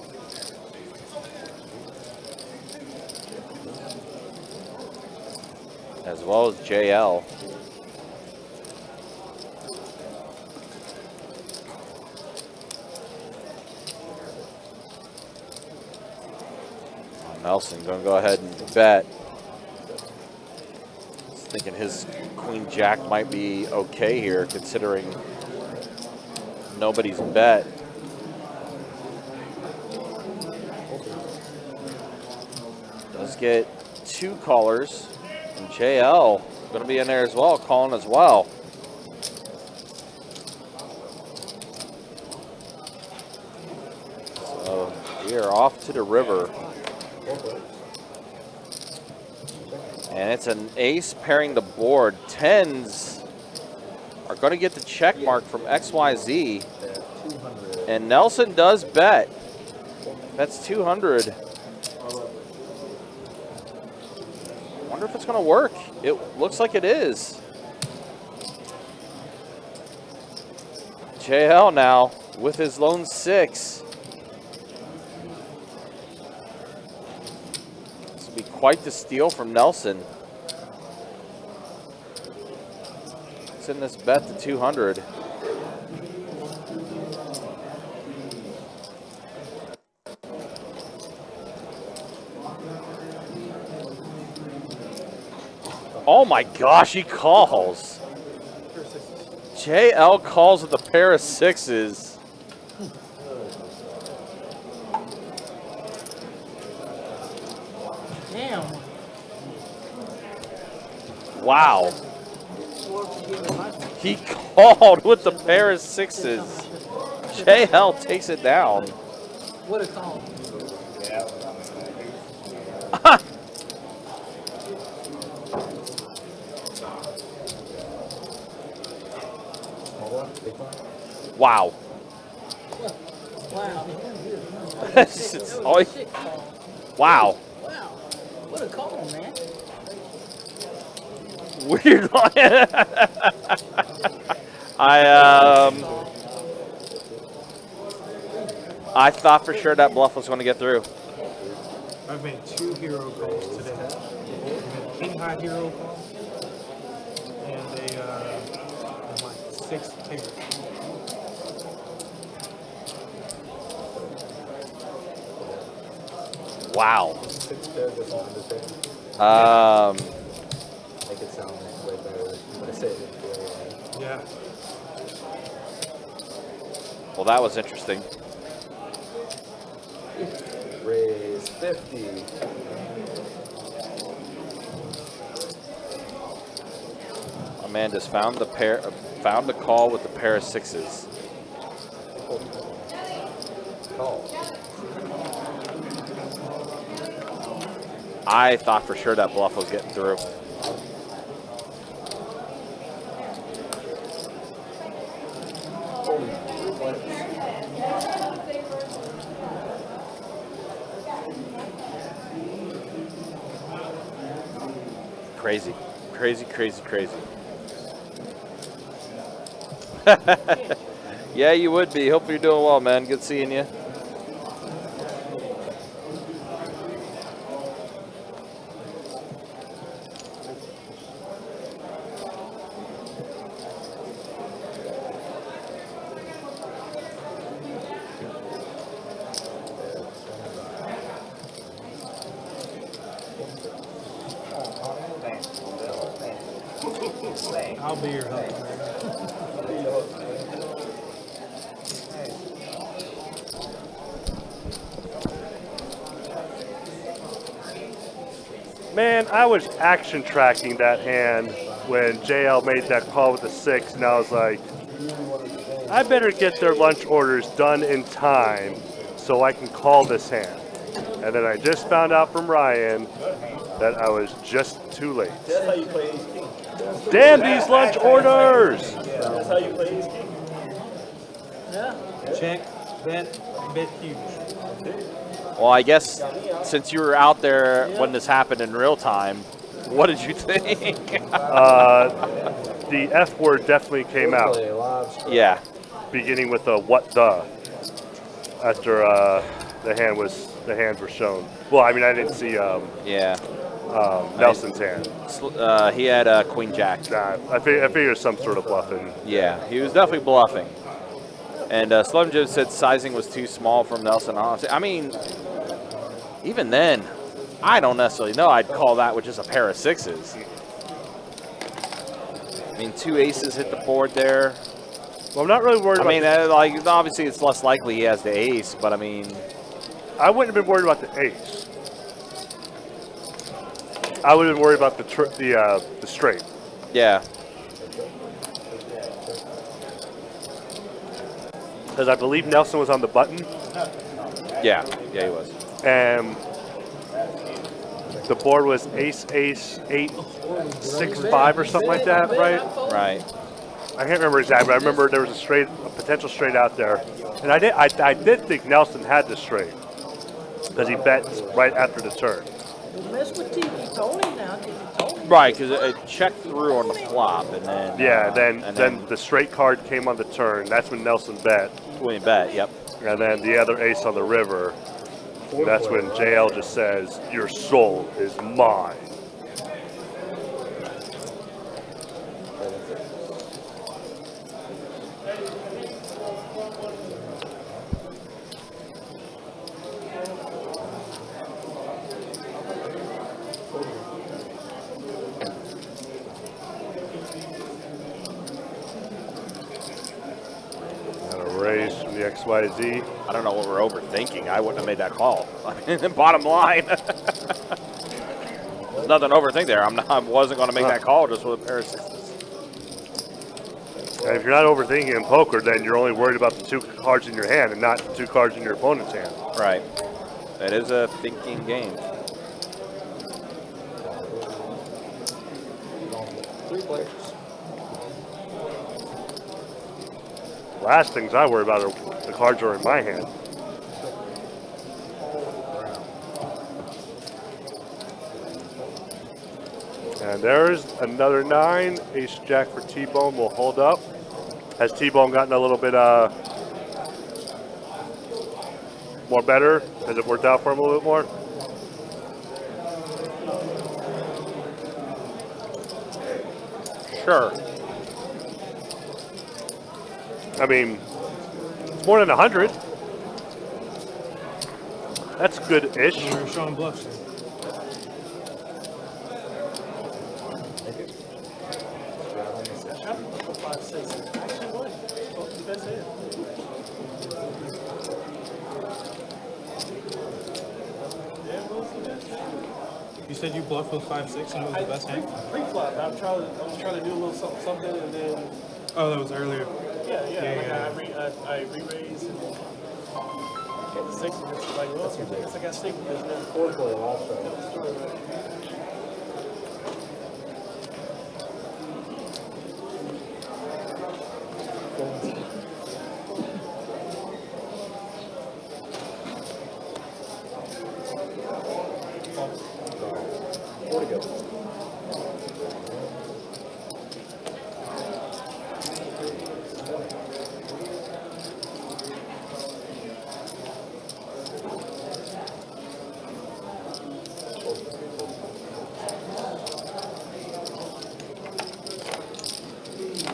As well as JL. Nelson gonna go ahead and bet. Thinking his queen jack might be okay here, considering nobody's bet. Does get 2 callers, and JL gonna be in there as well, calling as well. So we are off to the river. And it's an ace pairing the board. 10s are going to get the check mark from XYZ. And Nelson does bet. That's 200. Wonder if it's going to work. It looks like it is. JL now with his lone 6. Quite the steal from Nelson. Send this bet to 200. Oh my gosh, he calls. JL calls with a pair of 6s. Damn. Wow. He called with the pair of 6s. JL takes it down. What a call. Wow. Wow. Wow. Wow. What a call, man. Weird. I thought for sure that bluff was going to get through. I've made 2 hero calls today. I made a king high hero call and a 6 pair. Wow. 6 pairs just on the thing. Make it sound way better when I say it. Yeah. Well, that was interesting. Raise 50. Amanda's found the call with the pair of 6s. Call. I thought for sure that bluff was getting through. Crazy, crazy, crazy, crazy. Yeah, you would be. Hope you're doing well, man. Good seeing you. I'll be your husband. Man, I was action tracking that hand when JL made that call with the 6, and I was like, I better get their lunch orders done in time so I can call this hand. And then I just found out from Ryan that I was just too late. That's how you play ace king. Damn these lunch orders! That's how you play ace king. Yeah. Check, bet, bet huge. Well, I guess since you were out there when this happened in real time, what did you think? The F word definitely came out, Yeah. beginning with a what the after the hands were shown. Well, I mean, I didn't see Yeah. Nelson's hand. He had Queen Jack. Nah, I figured some sort of bluffing. Yeah, he was definitely bluffing. And Slim Jim said sizing was too small from Nelson. Honestly, I mean, even then, I don't necessarily know. I'd call that with just a pair of 6s. I mean, 2 aces hit the board there. Well, I'm not really worried I about mean, like obviously it's less likely he has the ace, but I mean, I wouldn't have been worried about the ace. I would have been worried about the straight. yeah, Because I believe Nelson was on the button, yeah, he was. and the board was ace, 8, 6, 5 or something like that, right? Right. I can't remember exactly, but I remember there was a potential straight out there. And I did think Nelson had the straight because he bet right after the turn. Don't mess with TV Tony now. TV Tony. Right, because it checked through on the flop, and then Yeah, and then the straight card came on the turn. That's when Nelson bet. when he bet. Yep. And then the other ace on the river. And that's when JL just says, "Your soul is mine." Raise from the XYZ. I don't know what we're overthinking. I wouldn't have made that call. I mean, bottom line, there's nothing to overthink there. I wasn't going to make that call just with a pair of 6s. And if you're not overthinking in poker, then you're only worried about the 2 cards in your hand and not the 2 cards in your opponent's hand. Right. That is a thinking game. 3 players. Last things I worry about are the cards are in my hand. And there's another 9. Ace Jack for T-Bone will hold up. Has T-Bone gotten a little bit more better? Has it worked out for him a little bit more? Sure. I mean, it's more than 100. That's good-ish. We're showing bluffs here. You said you bluffed with 5-6 and it was the best hand? Pre-flop, I was trying to do a little something, and then Oh, that was earlier. I re-raised and hit the 6 and it's like, well, I guess I got to stick with this now. 4 play last time.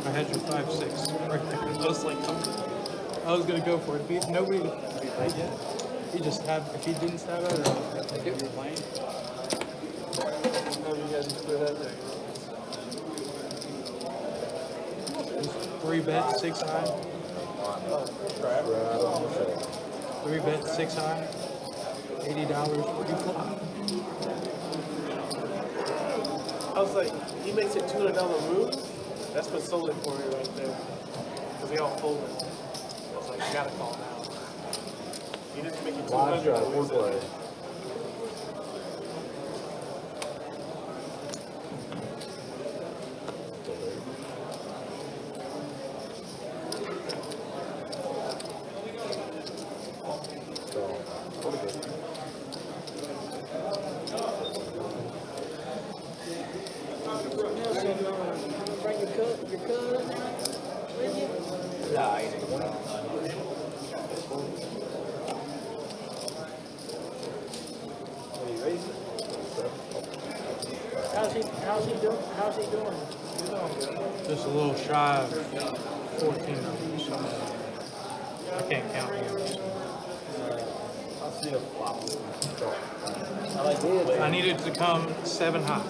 I had your 5-6 right there. I was like, I was gonna go for it. Nobody played yet. He just had. If he didn't stab it, I think you were playing. How you guys just put it out there? 3 bet 6 high. 3 bet 6 high. $80 pre-flop. I was like, he makes it $200 move. That's what sold it for me right there. Because they all folded. I was like, I gotta call now. He didn't make it Live 200. shot, but he said- foreplay. Bring your cuz with you? Nah, I ain't one. How's he doing? Just a little shy of 14 numbers. I can't count numbers. I'll see a flop. I like this. I needed to come 7 high,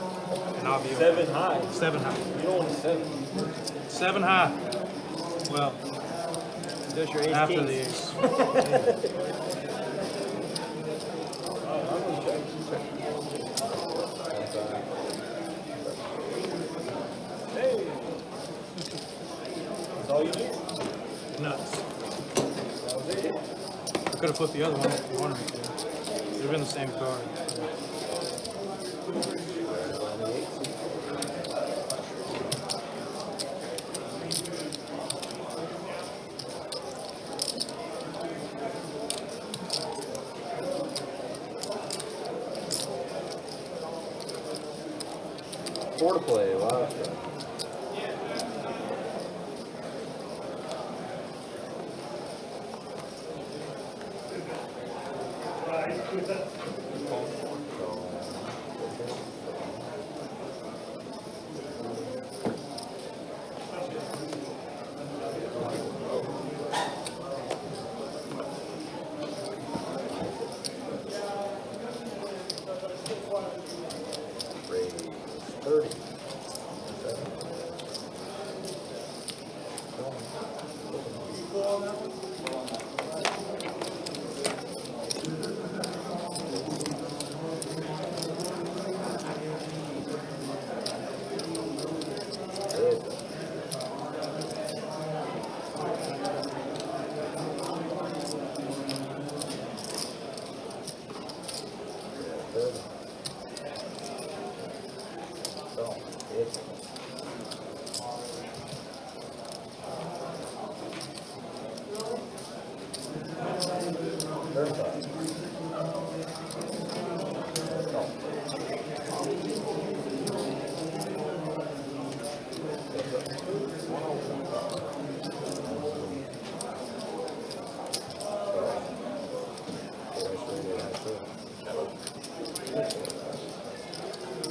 and I'll be okay. 7 high. 7 high. You don't want a 7. 7 high. Well, Just your ace after the kings. ace. That's all you do. Nuts. I could have put the other one if you wanted me to. It would have been the same card. Four to play, wow. Raise 30.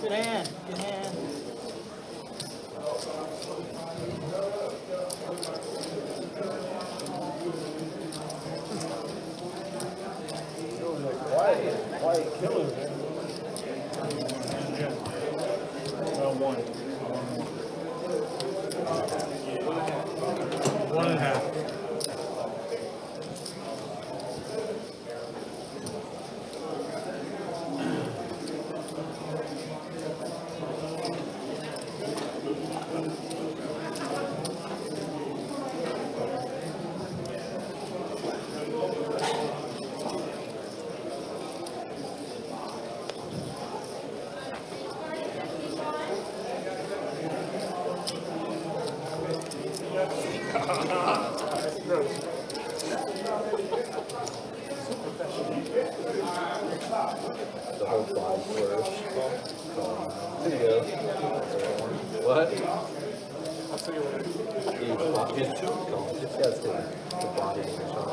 Good hand. Good hand. Quiet killer, man. One and a half. The whole five flourish. There you go. What? I'll tell you what. His two cones. It's got the body and the shot.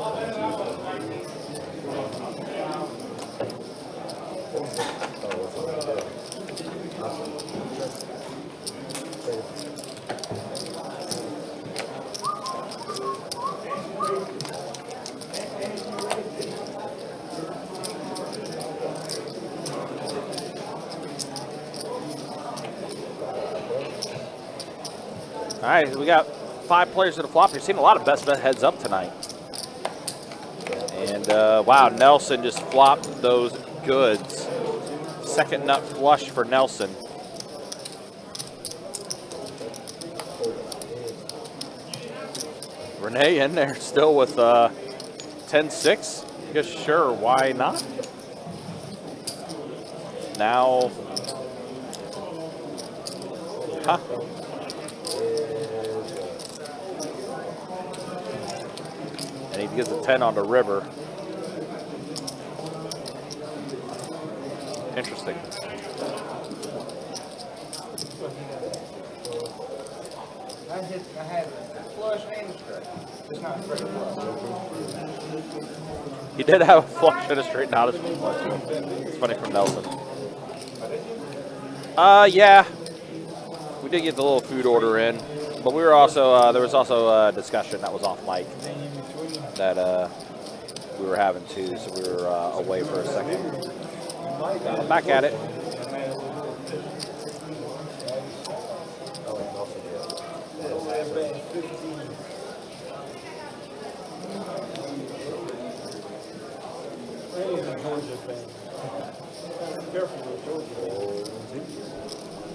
All right, we got 5 players at the flop. You're seeing a lot of best bet heads up tonight. And wow, Nelson just flopped those goods. Second nut flush for Nelson. Renee in there still with 10-6. I guess sure, why not? Now, huh? And he gets a 10 on the river. Interesting. I had flush and straight. It's not straight flush. He did have a flush and a straight, not a straight flush. It's funny from Nelson. Yeah. We did get the little food order in, but we were also, there was also a discussion that was off mic that we were having too, so we were away for a second. I'm back at it.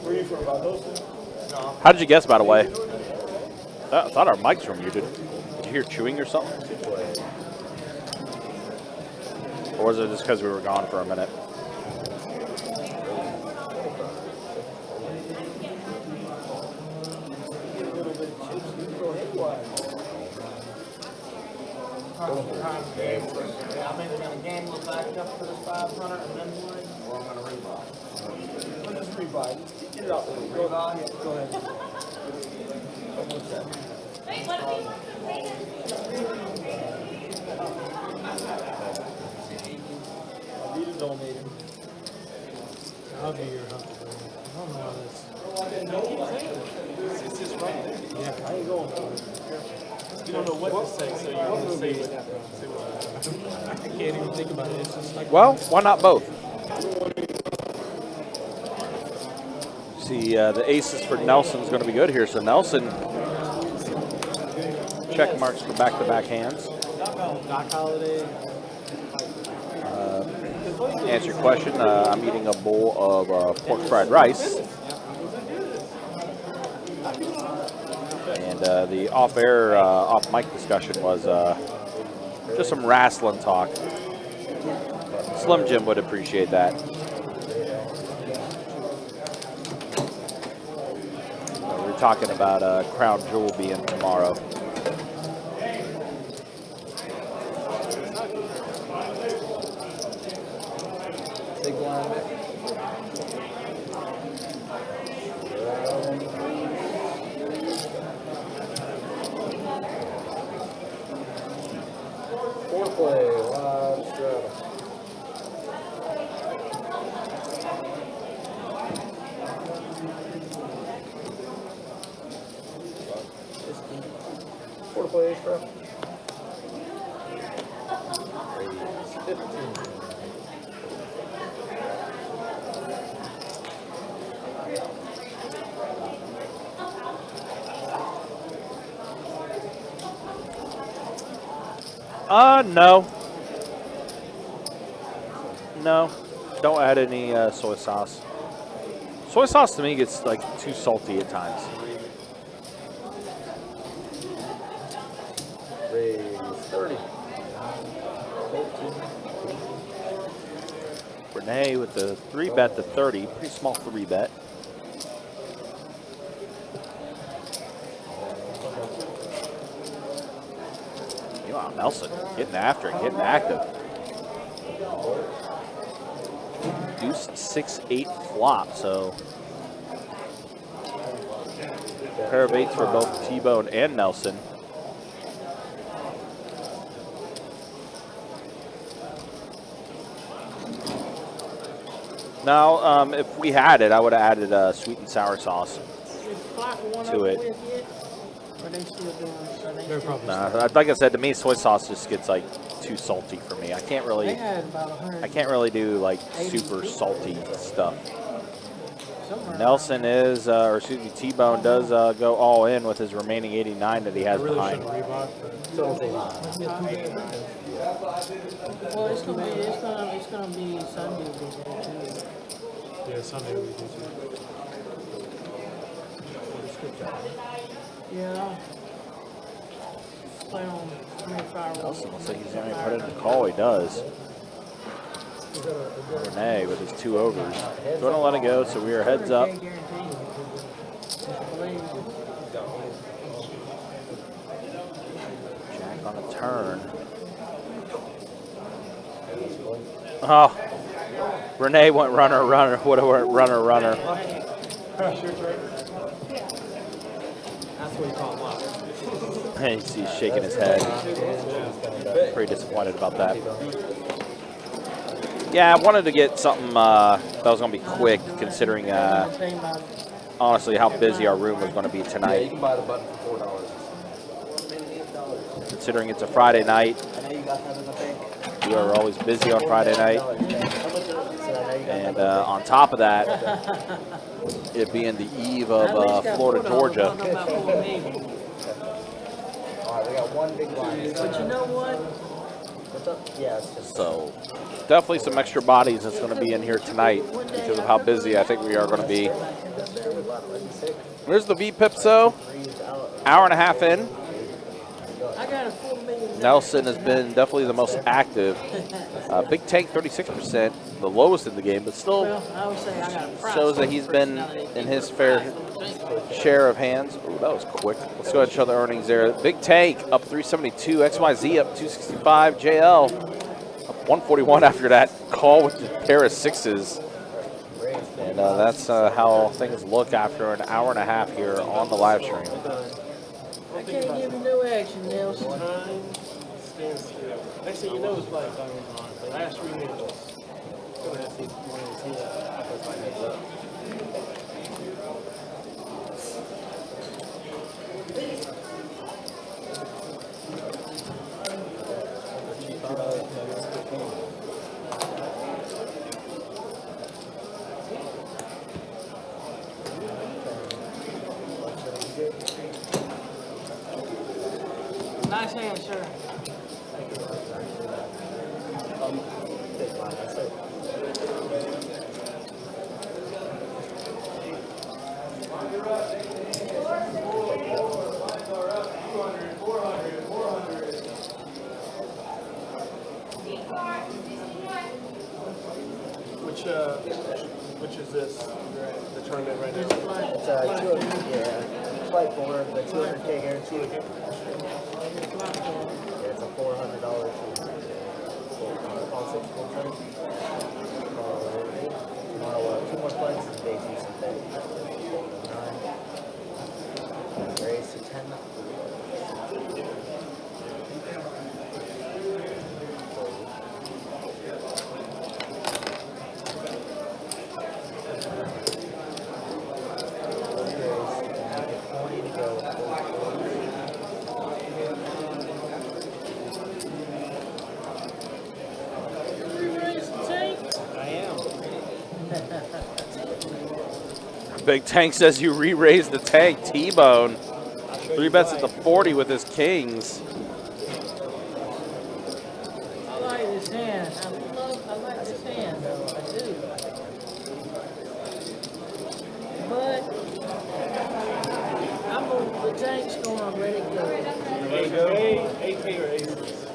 Where are you from, Valdosta? How did you guess, by the way? I thought our mics were muted. Did you hear chewing or something? Or was it just because we were gone for a minute? I think we're going to gamble it back up to the 500 and then win, or I'm going to rebuy. I'm just rebuy. Get it out there. Go ahead. Go ahead. I'll be your huckleberry. I don't know how this. It's just right there. Yeah. I ain't going for it. You don't know what to say, so you're going to say what. I can't even think about it. It's just like. Well, why not both? See, the aces for Nelson's going to be good here. So Nelson, check marks for back-to-back hands. Doc Holiday. Answer your question, I'm eating a bowl of pork fried rice. And the off-air, off-mic discussion was just some wrestling talk. Slim Jim would appreciate that. We're talking about Crown Jewel being tomorrow. Big blind. Foreplay, live strata. Foreplay, strata. 15. No. No. Don't add any soy sauce. Soy sauce to me gets like too salty at times. Raise 30. Renee with the 3-bet to 30. Pretty small 3-bet. Wow, Nelson getting after it, getting active. Deuce 6-8 flop, so pair of eights for both T-Bone and Nelson. Now, if we had it, I would have added sweet and sour sauce to it. They're probably. Like I said, to me, soy sauce just gets like too salty for me. I can't really do like super salty stuff. Nelson is, or excuse me, T-Bone does go all in with his remaining 89 that he has behind. Well, it's gonna be Sunday will be there too. Yeah, Sunday we do too. Yeah. play on, I mean, fireworks. Nelson looks like he's going to put in the call. He does. Renee with his 2 overs. Going to let it go, so we are heads up. Guaranteed. Jack on a turn. Oh, Renee went runner, runner. Would have went runner, runner. That's what you call luck. He's shaking his head. Pretty disappointed about that. Yeah, I wanted to get something that was going to be quick, considering honestly how busy our room was going to be Yeah, you tonight. can buy the button for $4. Considering it's a Friday night, I know you got that in the bank. we are always busy on Friday night. And on top of that, it being the eve of Florida, Georgia. All right, we got one big line. But you know what? What's up? Yeah, it's just So definitely some extra bodies that's going to be in here tonight because of how busy I think we are going to be. Where's the V-Pipso? Hour and a half in. I got a $4 million. Nelson has been definitely the most active. Big Tank, 36%, the lowest in the game, but still Well, I would say I got a price. shows that he's been in his fair share of hands. Ooh, that was quick. Let's go ahead and show the earnings there. Big Tank up 372, XYZ up 265, JL up 141 after that call with the pair of 6s. And that's how things look after an hour and a half here on the live stream. I can't give you no action, Nelson. Time stands still. Next thing you know, it's like the last 3 minutes. Go ahead, see. Nice hand, sir. Which is this? The tournament right now. it's flight 4, the 200K guarantee. Yeah, it's a $400 all 6 full time. Tomorrow, 2 more flights and day 2 Sunday. 9. Race to 10. Big Tank says you re-raised the tank. T-Bone. 3 bets at the 40 with his kings. I like this hand. I like this hand, though. I do. But the tank's going ready to go. AK or aces?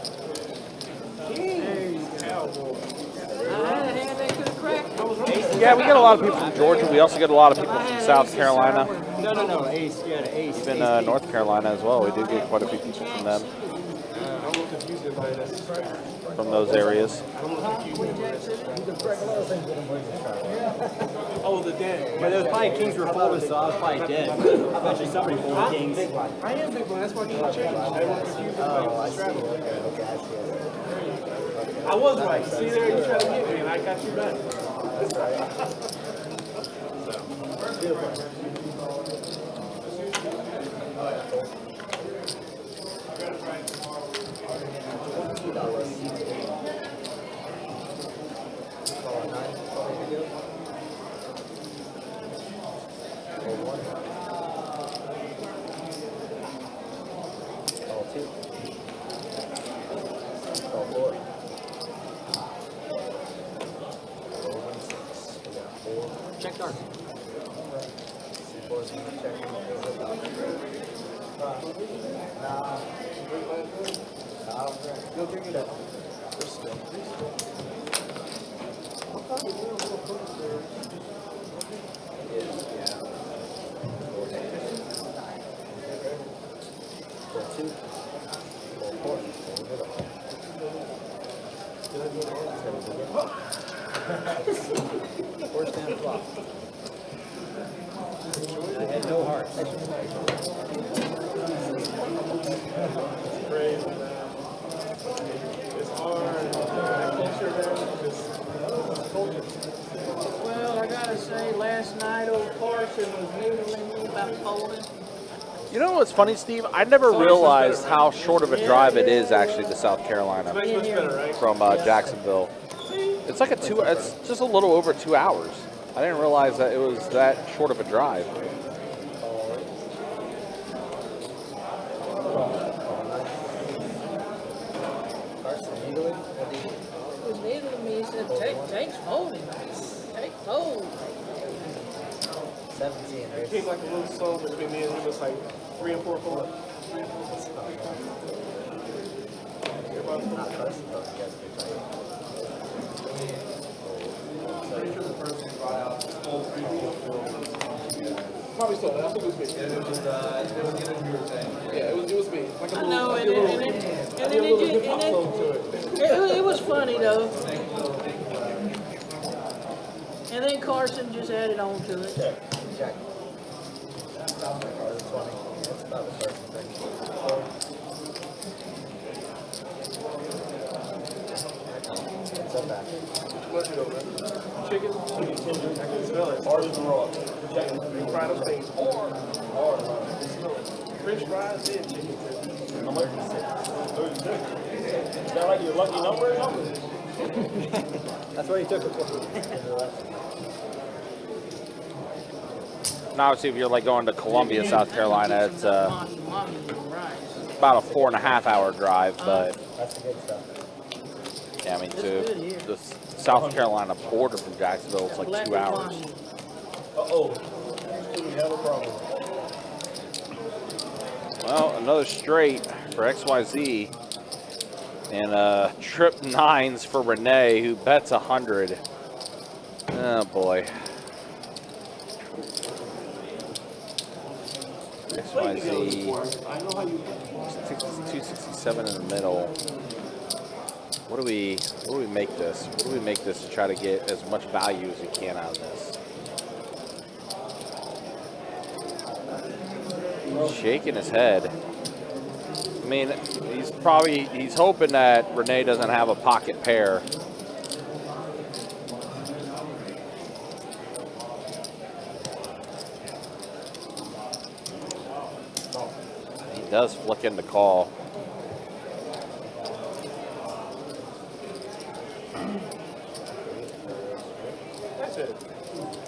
There you go. I had a hand that could have cracked. Yeah, we get a lot of people from Georgia. We also get a lot of people from South Carolina, No, ace. Yeah, the ace. even North Carolina as well. We do get quite a few people from them, I'm confused by this. from those areas. Oh, the dead. But there was probably kings were folded, so I was probably dead. Eventually somebody folded kings. I am big one. That's why I keep checking. Everyone confused Oh, I by see. straddle. Okay, I see. I was right. See there, you tried to get me, and I got you back. Check dark. Nah. Go bring it up. First down flop. I had no heart. Crazy, man. It's hard. That culture, man, it's culture. Well, I gotta say, last night old Carson was noodling me about folding. You know what's funny, Steve? I never realized how short of a drive it is actually to South Carolina Much better, right? from Jacksonville. It's like it's just a little over 2 hours. I didn't realize that it was that short of a drive. He was needling me. He said, "Take's folding. Take fold." 17, It right? came like a little slow between me and him. It's like 3 and 4 4. Not Carson, though. You guys are tight. Probably so. I think it was me. Yeah, it was me. Like a I little, know, like and a little, then hip hop flow to it. it was funny though. And then Carson just added on to it. Check. That's 20. That's about the first thing. What's up back? What's it over? Chicken? I can smell it. Hard as raw. Chicken. Fried up things. Hard. French fries and chicken. I'm 36. Is that like your lucky number or something? That's what he took it for. Now, obviously, if you're like going to Columbia, South Carolina, it's Mommy and rice. about a 4.5-hour drive. But That's the good stuff. yeah, I mean, It's good to here. the South Carolina border from Jacksonville, it's like Black 2 hours. Bonnie. Uh-oh. We have a problem. Well, another straight for XYZ. And trip nines for Renee, who bets 100. Oh, boy. XYZ, 267 in the middle. What do we make this? What do we make this to try to get as much value as we can out of this? He's shaking his head. I mean, he's hoping that Renee doesn't have a pocket pair. He does flick in the call. That's it.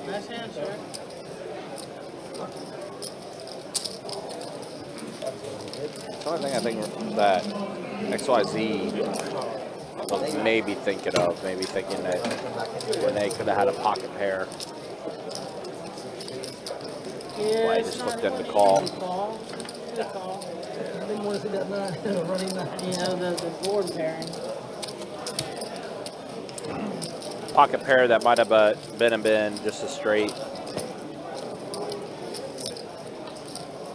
Nice hand, sir. The only thing I think that XYZ was maybe thinking of, maybe thinking that Renee could have had a pocket pair. Yeah, Why, it's just not looked in the really call. easy call. Good call. Then what if he got running nine? You know, the board pairing. Pocket pair that might have been just a straight.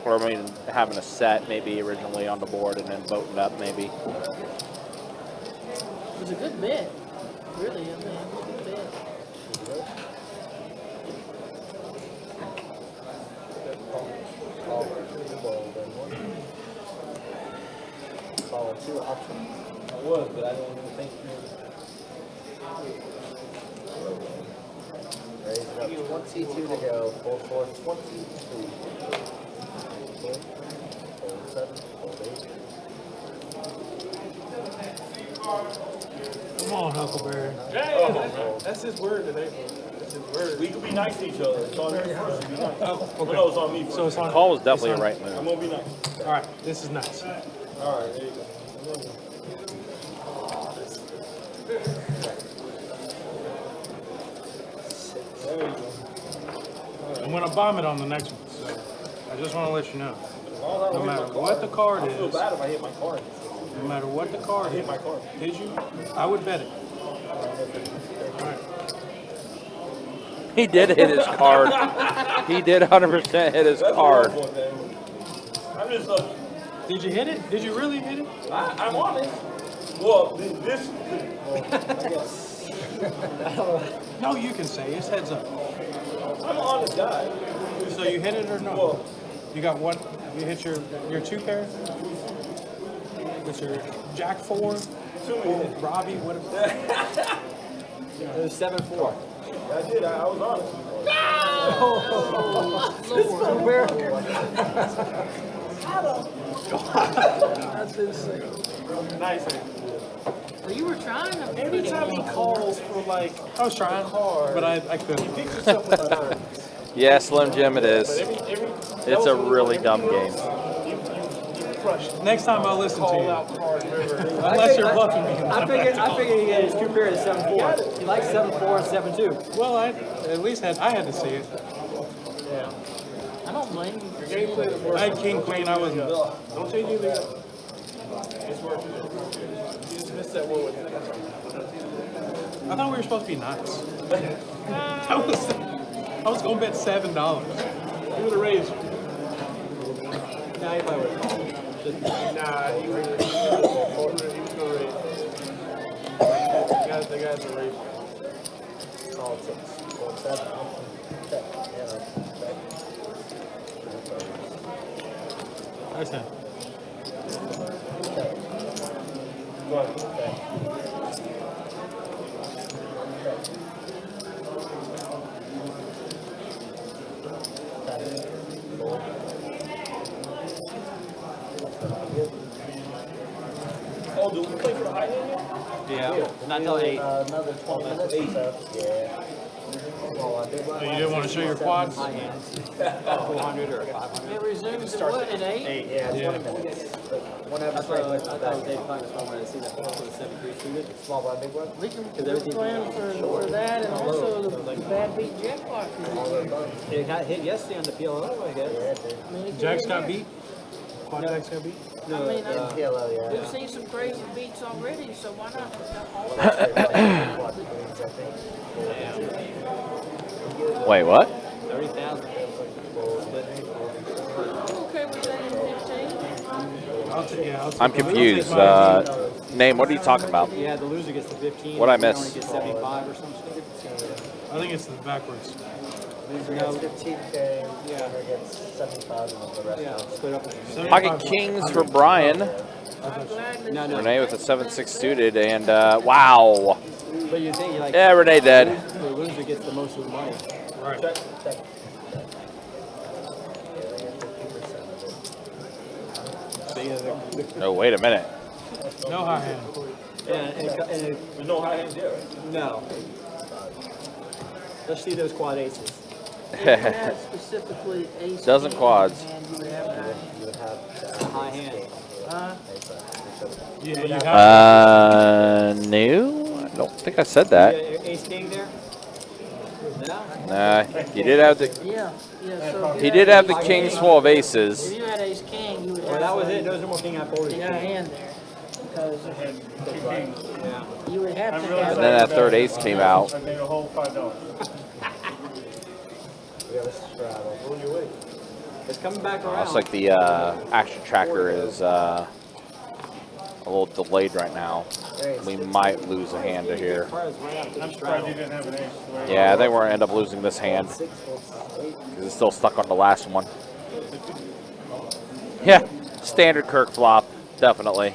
Or I mean, having a set maybe originally on the board and then boating up maybe. It was a good bet. Really, I mean, it was a good bet. Follow two options. I was, but I don't even think Raise it up. 22 to go. Full for 22. Fold 7. Fold 8. Come on, Huckleberry. That's his word today. That's his word. we could be nice to each other. It's on you first to be nice. Oh, Well, okay. no, it's on me first. So it's on. Call was definitely a it's right I'm move. gonna be nice. on- All right, this is nice. All right, there you go. There you go. I'm gonna bomb it on the next one, so I just want to let you know. No matter what the card I feel is, bad if I hit my card. no matter what the card I hit is, my card. did you? I would bet it. He did hit his card. He did 100% hit his card. I'm just Did you hit it? Did you really hit it? I'm honest. Well, this. No, you can say. It's heads up. I'm an honest guy. So you hit it or no? Well, You got what? You hit your 2 pair? With your Jack 4? Robbie, what? It was 7-4. I did. I was honest. That's insane. Nice. Well, you were trying to Every time he calls for like I was trying, but I couldn't. pick yourself with a third. Yeah, Slim Jim it is. Every It's a really dumb game. You crushed. Next time I'll listen to Call you. out card, remember? Unless you're bluffing me. I figured he had his 2 pairs at 7-4. He likes 7-4 and 7-2. Well, I at least I had to see it. Yeah. I don't blame you. Your gameplay is working. I had King Queen. I wasn't. Don't change anything up. It's working. You just missed that one with it. I thought we were supposed to be nice. I was going to bet $7. Give it a raise. Nah, he probably would. Nah, he was going to raise. They got the raise. Solid 6. Solid 7. Check. Yeah, check. That's him. Go ahead. Okay. Oh, do we play for the high hand yet? Yeah. Not until 8. Another 20 minutes. 8. Yeah. So you didn't want to show your quads? High hands. 400 or 500. It resumes at what, at 8? 8. Yeah, 20 minutes. Whenever I thought Dave Klein was when I see that for the 7-3 suited. Small blind, big blind. We can plan for that and also the bad beat jackpot. It got hit yesterday on the PLO, I guess. Yeah, it did. I mean, it Jack's could got be- beat? Quad Jack's got beat? No, I mean, PLO, yeah. We've seen some crazy beats already, so why not? Wait, what? 30,000. Okay with that in 15? I'll take I'm confused. Name, what are you talking about? Yeah, the loser gets the 15. What'd I the winner miss? only gets 75 or something. I think it's the backwards. Loser gets 15K. Yeah. Winner gets 75 and the rest. Yeah, split up. Pocket Kings for Brian. I'm glad that Renee with a 7-6 suited, and wow. But you think, like, Yeah, Renee dead. the loser gets the most of the money. Right. Check. Oh, wait a minute. No high hand. There's no high hand there, right? No. Let's see those quad aces. if you had specifically ace Doesn't king quads. in hand, you would have nine. You would have a high hand. Yeah, you have No, I don't think I said that. Ace king there? No. Nah, he did have the Yeah, so if he you did had have the ace kings king- full of If aces. you had ace king, you would have. Well, that was it. Those are more king I folded. You got a hand there. Because Yeah. you would have to have. And then that third ace came out. I made a whole $5. We have a straddle. Roll your way. It's coming back around. Looks like the action tracker is a little delayed right now. We might lose a hand to here. I'm surprised you didn't have an ace. Yeah, they were end up losing this hand because it's still stuck on the last one. Yeah, standard Kirk flop, definitely.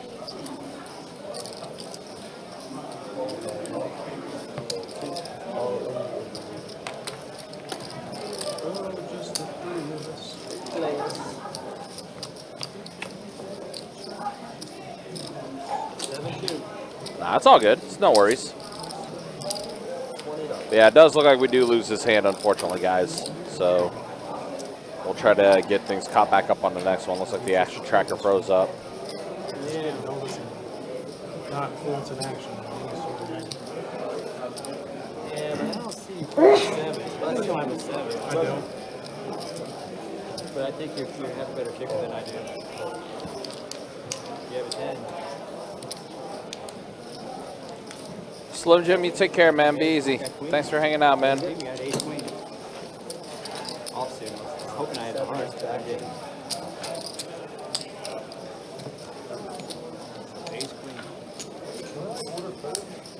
Nah, it's all good. It's no worries. But yeah, it does look like we do lose this hand, unfortunately, guys. So we'll try to get things caught back up on the next one. Looks like the action tracker froze up. Yeah, don't listen. Not fluence in action. Yeah, but I don't see 7. Last time was 7. I don't. but I think you have a better kicker than I do. You have a 10. Slim Jim, you take care, man. Be easy. Thanks for hanging out, man. You got ace queen. Offsuit. I was hoping I had a heart, but I didn't. Ace queen.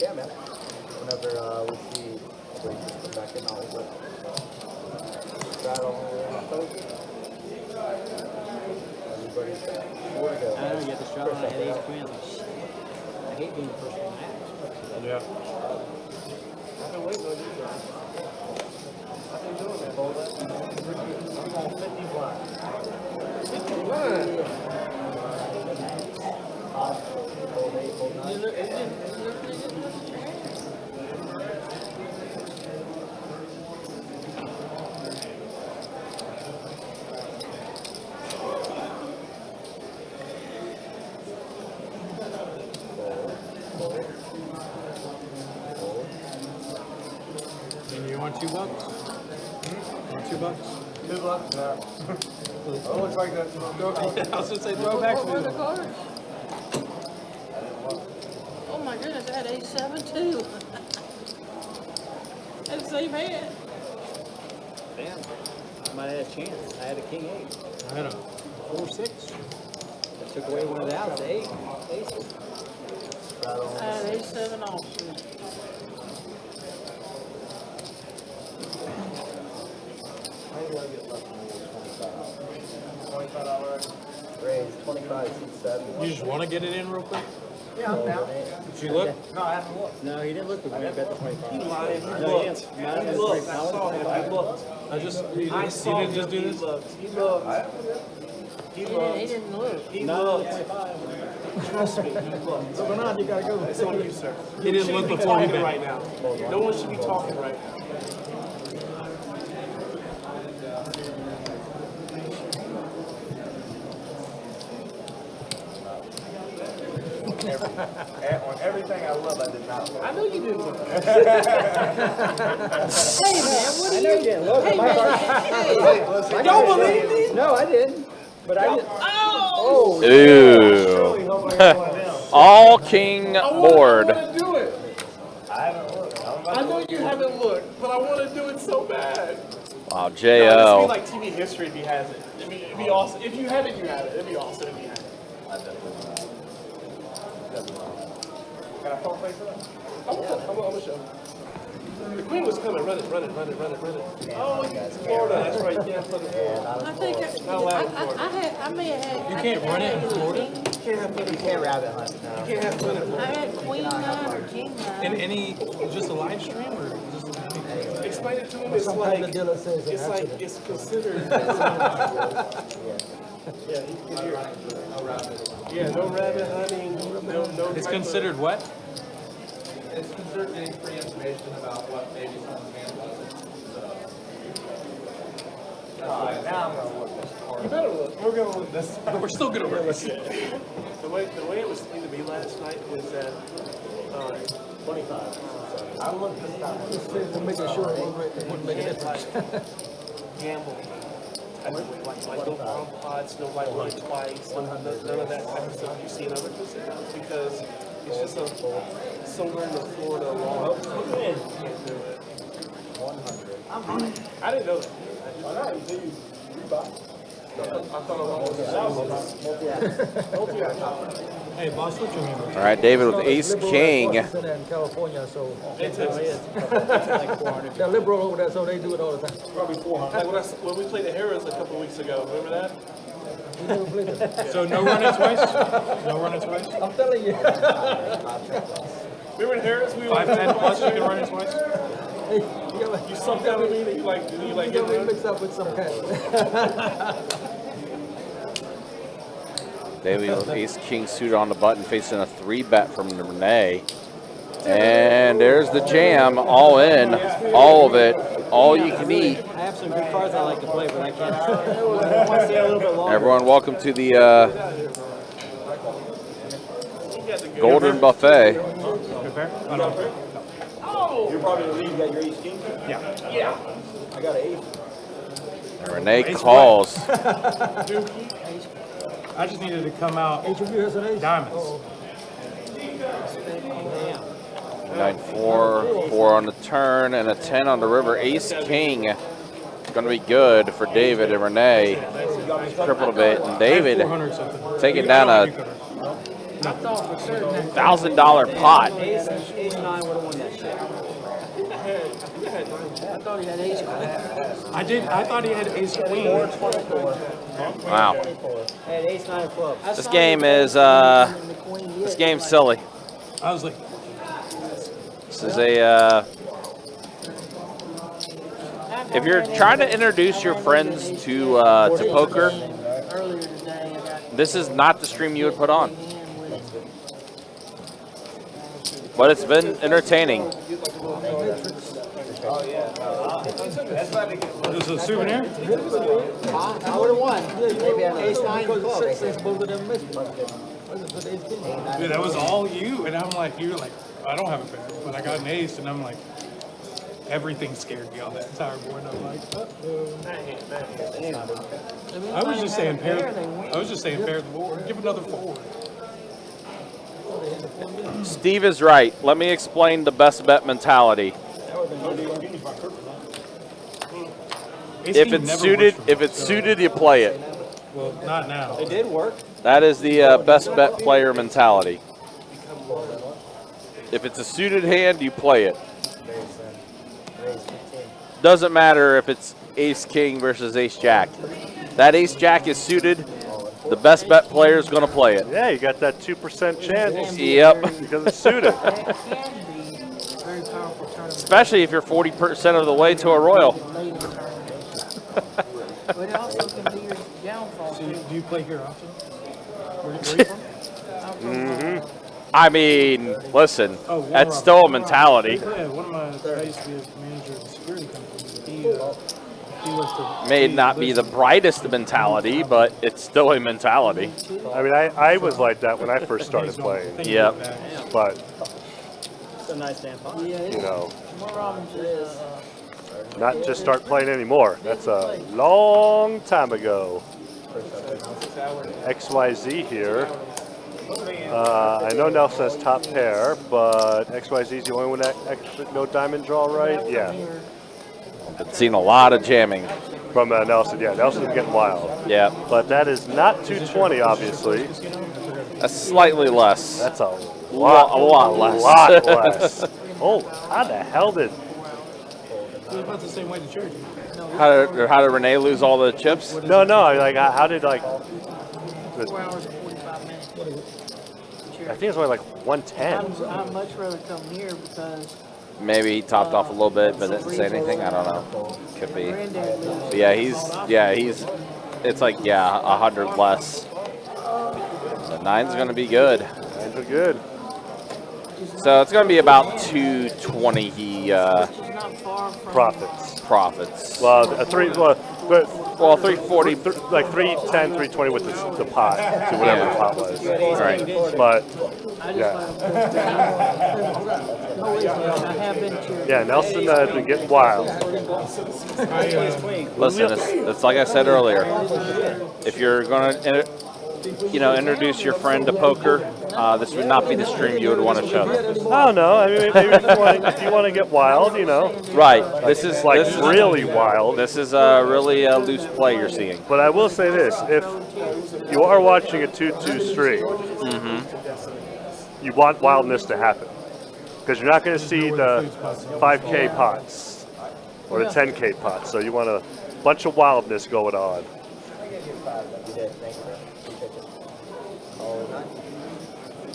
Yeah, man. Whenever we see Rangers come back in, I'll look. Battle everybody's got 4 to go. I don't know, you had the shot on, I had ace queen. I was like, shit. I hate being the first one to act. Yeah. I've been waiting on you guys. I've been doing that. I'm on 50 blind. 50 blind. Hold 8, hold 9. And you want $2? You want $2? Good luck. No. Oh, looks like that's I was gonna say throw back What were the to cards? Oh my goodness, I had A7 too. Had the same hand. Damn. I might have had a chance. I had a king 8. I had a 4-6. I took away one of the outs, 8. Aces. I had A7 also. raise 25, 7. You just want to get it in real quick? Yeah, I'm down. Did you look? No, I haven't looked. No, he didn't look the way I bet the 25. He lied. He No, he looked. didn't. He No, he looked. I didn't. saw him. He looked. I just, you I saw didn't just do him. this? He looked. He looked. He He looked. didn't look. He No, looked. Trust me, he looked. So, Bernard, you gotta go. It's on you, sir. He didn't shouldn't look be before he talking bet. right now. No one should be talking right now. On everything I love, I did not look. I know you didn't look. Hey man, what are you? didn't look. Hey man, hey. Don't believe me? No, I didn't. But I didn't. Oh! Ooh. All king board. I want to do it. I haven't looked. I know you haven't looked, but I want to do it so bad. Wow, This JL. would be like TV history if he has it. I mean, it'd be awesome. If you have it, you have it. It'd be awesome if you had it. Can I phone face it? I'm gonna show. The queen was coming. Run it. Oh, it's Florida. That's right. You can't put it Florida. I think Not allowed in Florida. I may have had. You can't run it in Florida? You can't have put it in Florida. rabbit hunt. No. You can't have put it in I Florida. had queen 9 or king 9. In any, just a live stream or just Explain it to him. It's like it's considered. Yeah, you can hear it. Yeah, no rabbit hunting. No. it's considered what? It's considered getting free information about what maybe someone's hand was. Now I'm gonna look this. You better look. We're gonna look this. We're still gonna work. The way it was supposed to be last night was that 25. I looked this time. To make sure it wouldn't make a difference. gamble. Like no bomb pods, no like run twice, none of that type of stuff you see in other casinos because it's just somewhere in the Florida law. You can't do it. 100. I didn't know that. All right, do you buy? I thought a lot was Hey, boss, what's your name? All right, David with ace king. In California, so in Texas. like 400. They're liberal over there, so they do it all the time. Probably 400. Like when we played the Harris a couple weeks ago, remember that? So no running twice? No running twice? I'm telling you. Remember in Harris? We were 5-10 plus, you can run it twice? You sucked out of me that you like You getting get mixed up with some cat. David with ace king suited on the button, facing a 3-bet from Renee. And there's the jam, all in, all of it, all you can eat. I have some good cards I like to play, but I can't. I want to stay a little bit longer. Everyone, welcome to the Golden Buffet. You're probably the lead. You got your ace king? Yeah. I got an ace. And Renee calls. I just needed to come out diamonds. 9-4, 4 on the turn, and a 10 on the river. Ace King. Going to be good for David and Renee. Tripled a bit, and David taking down a $1,000 pot. Ace 9 would have won that shit. I thought he had ace queen. I thought he had ace queen. Wow. Hey, ace 9 of clubs. This game is this game's silly. I was like, This is a if you're trying to introduce your friends to poker, Earlier today, I got this is not the stream you would put on. But it's been entertaining. this is a souvenir? I would have won. Maybe I ace 9 of clubs. Dude, that was all you. And I'm like, you were like, I don't have a pair, but I got an ace. And I'm like, everything scared me on that entire board. I'm like, I was just saying pair the board. Give another 4. Steve is right. Let me explain the best bet mentality. If it's suited, you play it. Well, not now. It did work. That is the best bet player mentality. If it's a suited hand, you play it. Doesn't matter if it's ace king versus ace jack. That ace jack is suited. The best bet player is going to play it. Yeah, you got that 2% chance. Yep. Because it's suited. can be very powerful tournament Especially if you're 40% of the way to a royal. late in tournament. But it also can be your downfall So too. do you play here often? Where you from? I mean, listen, Oh, one that's round. still a mentality. Yeah, one of my, I used to be a manager of the security company. He was the, May not be the brightest mentality, but it's still a mentality. I mean, I was like that when I first started playing. Yep. But, It's a nice damn fun. you know, More Robbins is not just start playing anymore. That's a long time ago. XYZ here. I know Nelson has top pair, but XYZ is the only one that extra no diamond draw, right? Yeah. I've seen a lot of jamming. From Nelson, yeah. Nelson's getting wild. Yeah, But that is not 220, obviously. that's slightly less. That's a A lot less. lot less. Oh, how the hell did... It was about the same way to church. How did Renee lose all the chips? No, like, how did, like... 4 hours and 45 minutes. I think it's only like 110. I'd much rather come here because Maybe he topped off a little bit, but didn't say anything. I don't know. Could be. Granddad lives. But he's. It's like 100 less. So 9's gonna be good. Things are good. So it's gonna be about 220. He Not far from Profits. profits. Well, 340. like 310, 320 with the pot, to whatever the pot was. Right. But I just yeah, I have been to yeah, Nelson has been getting wild. Listen, it's like I said earlier. If you're gonna, introduce your friend to poker, this would not be the stream you would want to show them. I don't know. I mean, maybe if you want to get wild, Right. This is like this is really wild. This is a really loose play you're seeing. But I will say this: if you are watching a 2-2 stream, you want wildness to happen, because you're not going to see the 5K pots or the 10K pots. So you want a bunch of wildness going on.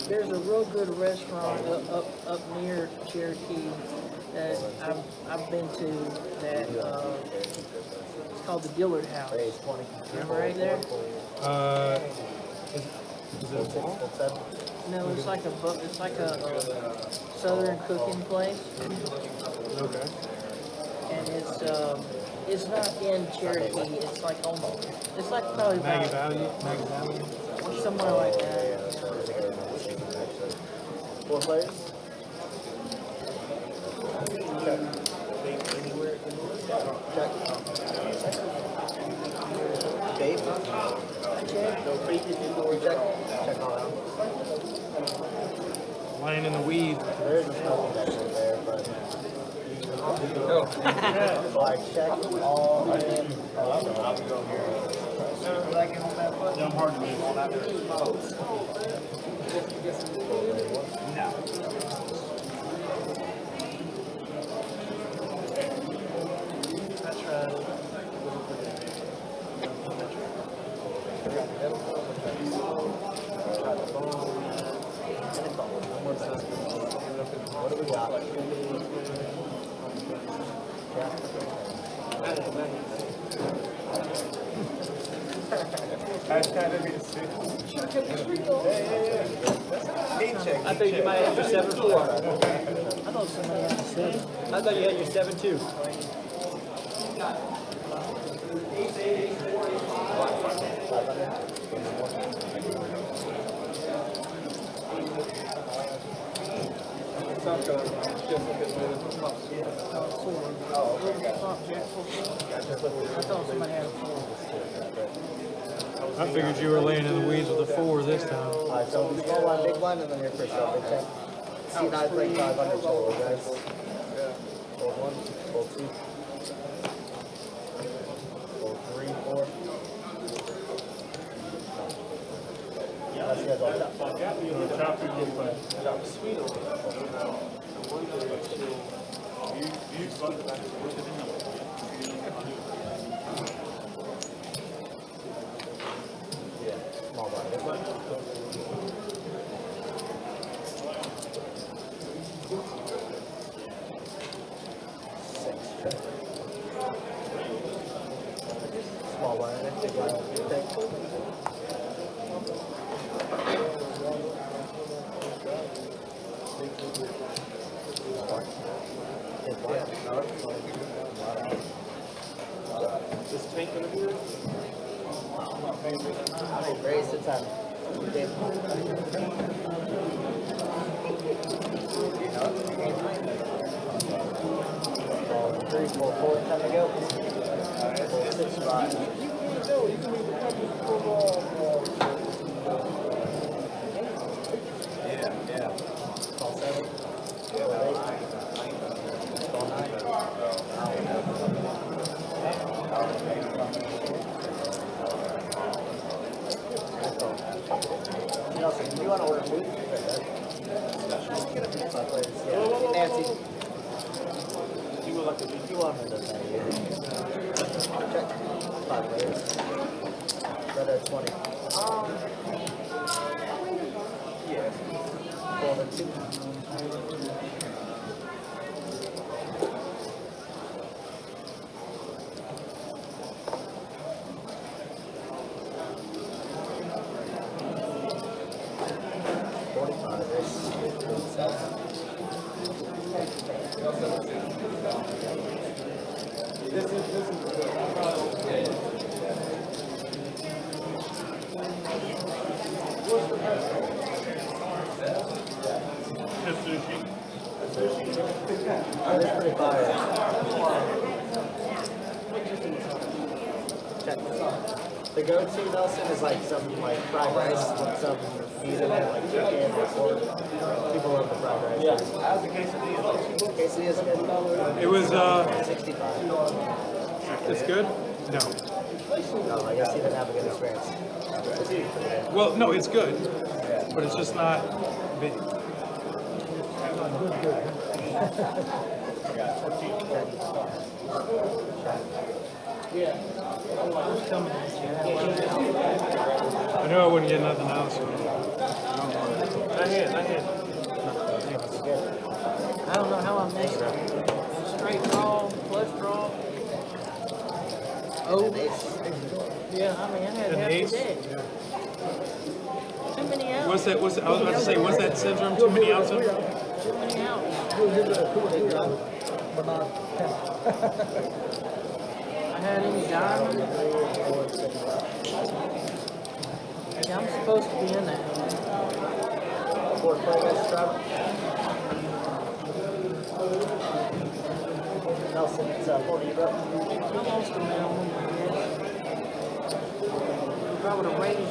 There's a real good restaurant up near Cherokee that I've been to that it's called the Dillard House. Remember right there? Is it a ball? No, it's like a southern cooking place, Okay. and it's not in Cherokee. It's like almost. It's like probably Maggie about Valley. somewhere like that. 4 players? Like check all in. Dumb hard to move on that there. What do we got? I thought you might have your 7-4. I thought somebody had to say. I thought you had your 7-2. I thought somebody had a 4. I figured you were laying in the weeds with a 4 this time. Alright, so small line, big line, and then your first shot, big check. C9 playing 500 total, guys. Fold 1, fold 2. Fold 3, 4. Unless you guys all tap. Small line, big line. Small line, big line, big. This tank gonna be there? Raise the time. Three, four, four, time to go. 6, 5. Call 7. Call 8. Call 9. Nelson, do you want to order food? Nancy. You want me to say check. 5 players. Red at 20. Yeah. 4 and 2. That's pretty fire. Check. The go-to Nelson is like some like fried rice with some meat in it, like chicken or pork. People love the fried rice. Yeah. How's the quesadilla? Quesadilla's good. It was, 65. it's good? No. No, I guess he didn't have a good experience. Well, no, it's good, but it's just not big. I knew I wouldn't get nothing else. Not here, not here. I don't know how I missed it. Straight draw, flush draw. Oh, yeah, I mean, I had An half the ace? deck. Too many outs. What's that, I was about to say, what's that syndrome? Too many outs? Too many outs. I had any diamond. Yeah, I'm supposed to be in that. Fourth play, guys, Trevor. Nelson, it's 40 you up. I lost a man one, I guess. If I would have raised you,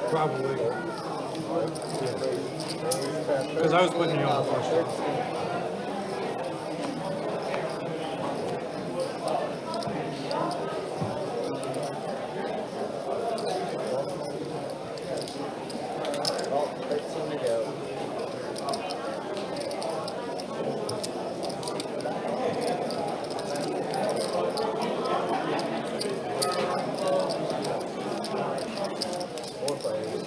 Probably. Because I was putting you on the first one. Well, 13 to go. Four players.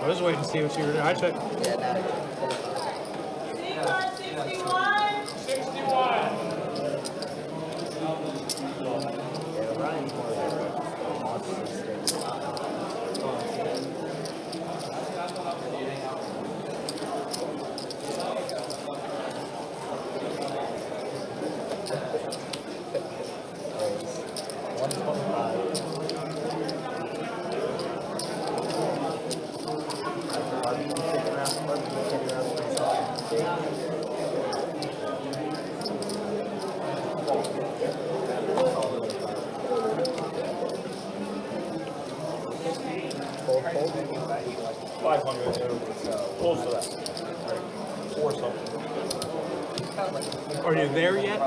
I was waiting to see what you were doing. I checked. Yeah, now. Yeah, Ryan's more of a monster stick. Are you there yet?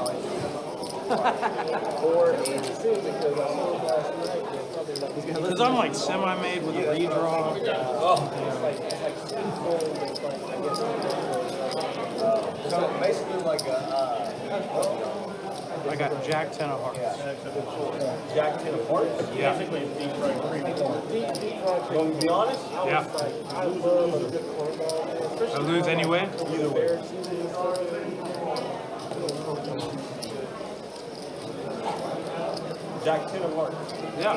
482 because I sold last night. Because I'm like semi-made with a redraw. So basically like a I got Jack 10 of hearts. Jack 10 of hearts. Yeah. Basically a deep fried cream corn. You want me to be honest? Yeah. I lose anyway. Either way. Jack 10 of hearts. Yeah.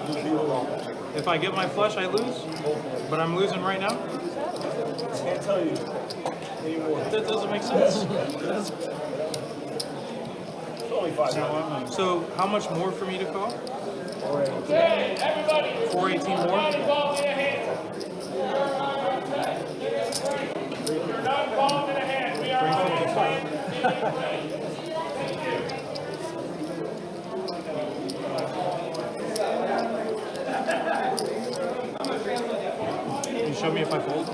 You be wrong. If I get my flush, I lose. But I'm losing right now. Can't tell you anymore. That doesn't make sense. It's only 500. So how much more for me to call? 418 more? Can you show me if I fold?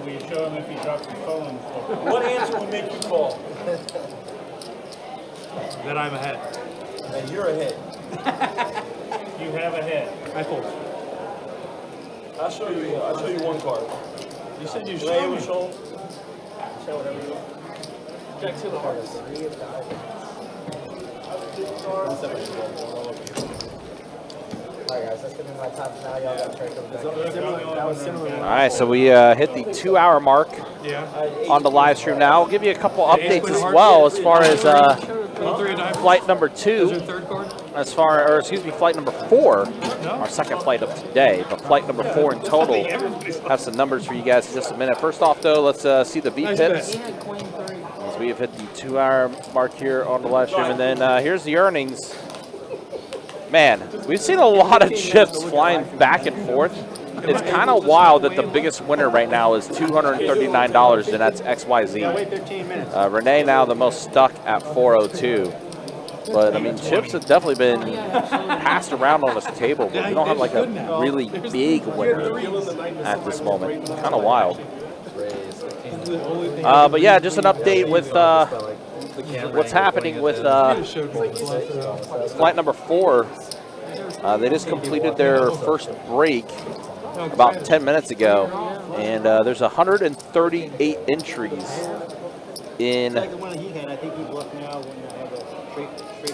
Will you show him if he drops his phone? What answer would make you call? That I'm ahead. And you're ahead. You have a head. I fold. I'll show you one card. You said you Lay showed with me. show. Show whatever you want. Jack 2 of hearts. 3 of diamonds. Alright guys, that's gonna be my time now. Y'all got to try to come back. That was similar. All right, so we hit the 2-hour mark Yeah. on the live stream now. I'll give you a couple updates as well as far as flight number 2. Is your third card? Flight number 4, No? our second flight of today, but flight number 4 in total. Have some numbers for you guys in just a minute. First off, though, let's see the V Nice pips. He had queen 3. As we have hit the 2-hour mark here on the live stream, and then here's the earnings. Man, we've seen a lot of chips flying back and forth. It's kind of wild that the biggest winner right now is $239, and that's XYZ. Wait 15 minutes. Renee now the most stuck at 402. But, I mean, chips have definitely been passed around on this table, but we don't have, like, a really big winner at this moment. Kind of wild. But, yeah, just an update with what's happening with flight number 4. They just completed their first break about 10 minutes ago, and there's 138 entries in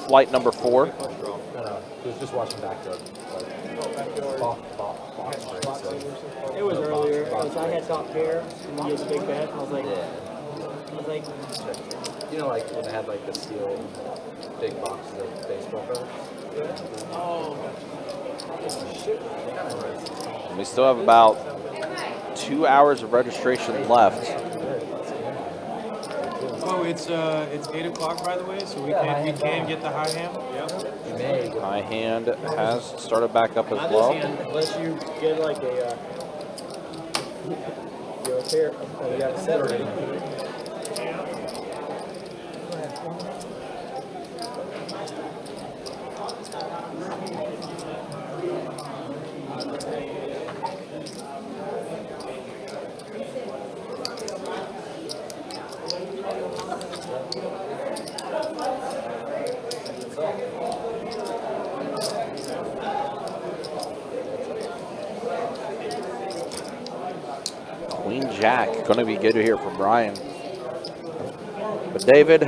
flight number 4. No, he was just watching back up. It was earlier. I had top pair, and he was a big bet. I was like, you know, like when they had like the steel big boxes of baseball cards. We still have about 2 hours of registration left. it's 8 o'clock by the way, so we can get the high hand. Maybe. High hand has started back up as Not well. this hand, unless you get like a. You're here. Oh, you got a set already. Queen Jack, going to be good to hear from Brian. But David,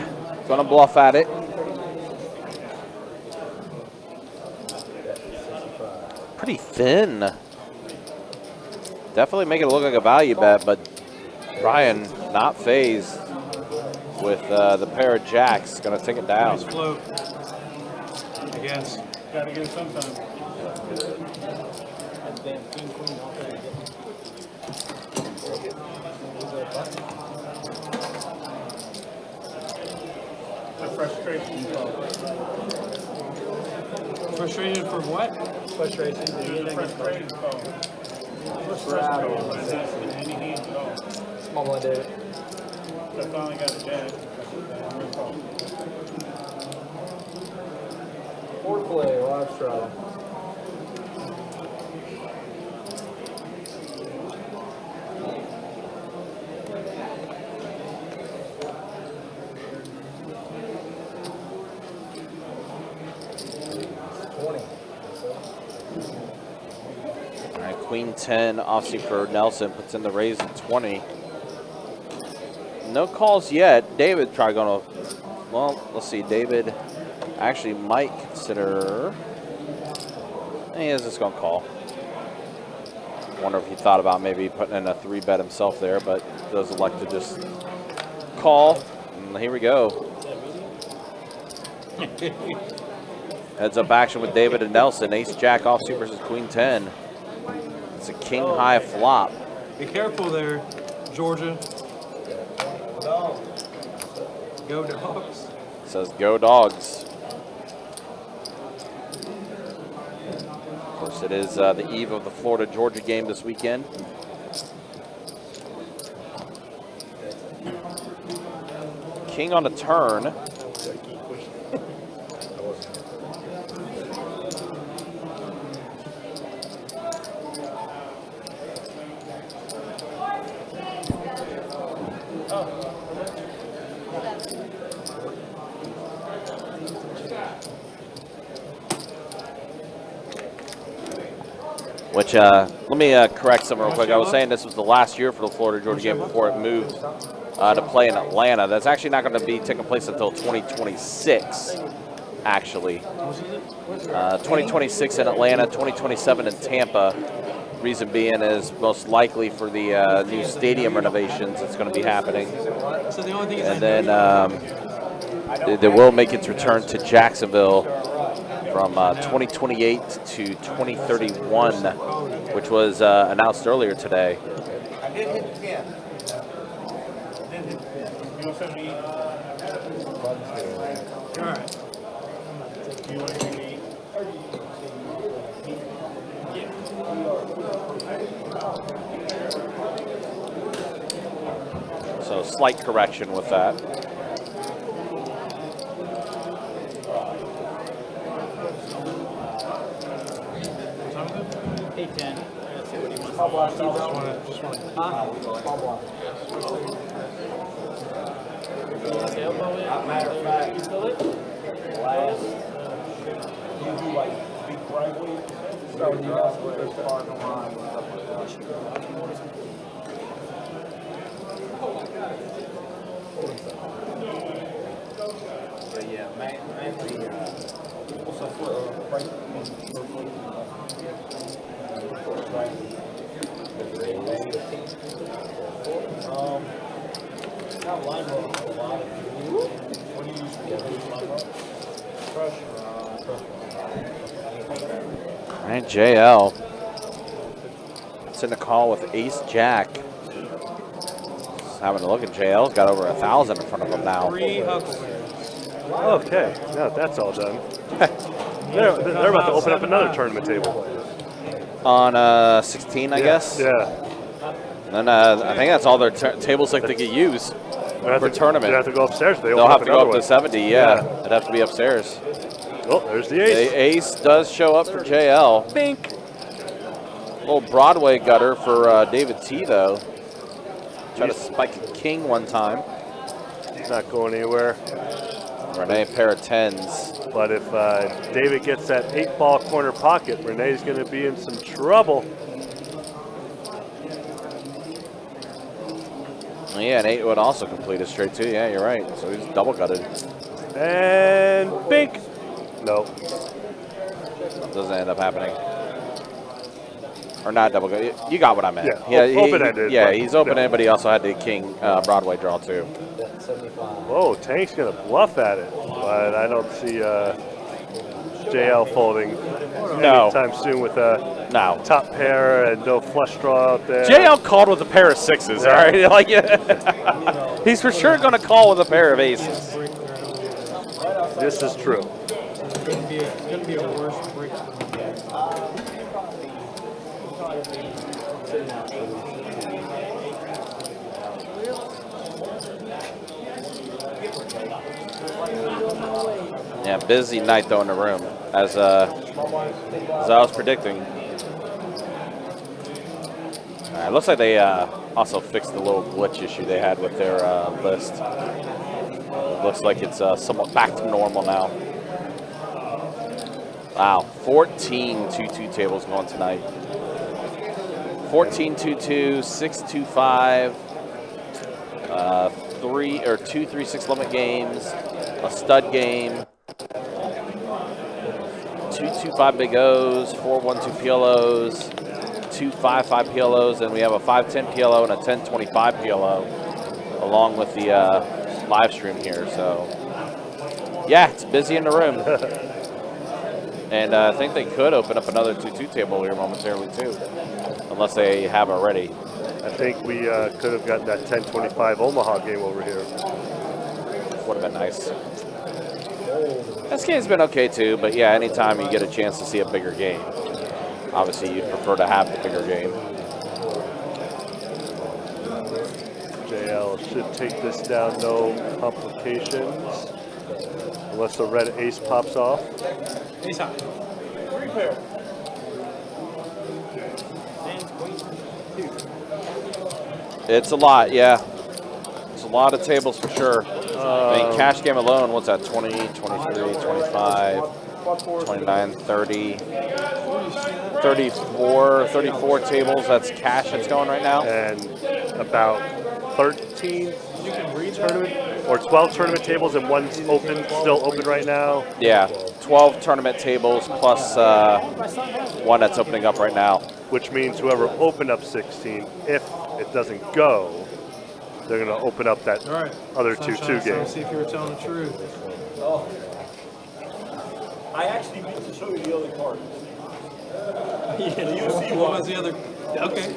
going to bluff at it. Pretty thin. Definitely make it look like a value bet, but Brian not phased with the pair of jacks. Going to take it down. Nice float. I guess. Gotta get it sometime. Damn, king, queen, all three. The frustration. Frustrated for what? Frustration. The frustration phone. Any hands at all. Small blind, David. So I finally got a jack. Four play, live straddle. All right, Queen 10, obviously for Nelson, puts in the raise at 20. No calls yet. David probably going to, well, let's see. David actually might consider, he is just going to call. Wonder if he thought about maybe putting in a 3-bet himself there, but does elect to just call. And here we go. Heads up action with David and Nelson. Ace Jack offsuit versus Queen 10. It's a king high flop. Be careful there, Georgia. Go Dogs. Says go Dogs. Of course, it is the eve of the Florida-Georgia game this weekend. King on the turn. Which, let me correct something real quick. I was saying this was the last year for the Florida-Georgia game before it moved to play in Atlanta. That's actually not going to be taking place until 2026, actually. 2026 in Atlanta, 2027 in Tampa. Reason being is most likely for the new stadium renovations that's going to be happening. So the only thing is And then they will make its return to Jacksonville from 2028 to 2031, which was announced earlier today. I did hit 10. You want something to eat? all right. You want anything to eat? So slight correction with that. Matter of fact, last, you do like big driveway, start with the driveway, parking lot, and stuff like that. But yeah, mainly, what's up for price? Not line road, a lot of people. What do you use for line road? Crush. All right, JL. It's in a call with Ace Jack. having a look at JL's got over 1,000 in front of him now. 3 huckleberries. Okay, now that that's all done. they're about to open up another tournament table. On 16, I guess. Yeah. And I think that's all their tables like they could use for a tournament. They have to go upstairs. They'll have to go up to 70, yeah. It'd have to be upstairs. Oh, there's the ace. The ace does show up for JL. Bink. Little Broadway gutter for David T, though. Tried to spike a king one time. Not going anywhere. Renee, pair of 10s. But if David gets that 8-ball corner pocket, Renee's going to be in some trouble. Yeah, an 8 would also complete a straight, too. Yeah, you're right. So he's double gutted. And bink. No. Doesn't end up happening. Or not double gutted. You got what I meant. Yeah, open-ended. Yeah, he's open-ended, but he also had the king Broadway draw, too. Whoa, Tank's going to bluff at it. But I don't see JL folding anytime soon with a top pair and no flush draw out there. JL called with a pair of 6s, all right? Like, he's for sure going to call with a pair of aces. This is true. It's going to be a worse break. Yeah, busy night though in the room, as I was predicting. It looks like they also fixed the little glitch issue they had with their list. It looks like it's somewhat back to normal now. Wow, 14 2-2 tables going tonight. 14 2-2, 6-2-5, 2 3-6 limit games, a stud game, 2-2-5 big O's, 4-1-2 PLOs, 2-5-5 PLOs, and we have a 5-10 PLO and a 10-25 PLO along with the live stream here. So yeah, it's busy in the room. And I think they could open up another 2-2 table here momentarily too, unless they have already. I think we could have gotten that 10-25 Omaha game over here. Would have been nice. This game's been okay too, but yeah, anytime you get a chance to see a bigger game, obviously you'd prefer to have the bigger game. JL should take this down, no complications, unless the red ace pops off. Ace high. 3 pair. It's a lot, yeah. It's a lot of tables for sure. I mean, cash game alone, what's that, 20, 23, 25, 29, 30, 34 tables, that's cash that's going right now. And about 13 tournament or 12 tournament tables and one's open, still open right now. Yeah, 12 tournament tables plus one that's opening up right now. Which means whoever opened up 16, if it doesn't go, they're going to open up that other 2-2 game. See if you were telling the truth. Oh. I actually meant to show you the other card. You see what was the other? Okay.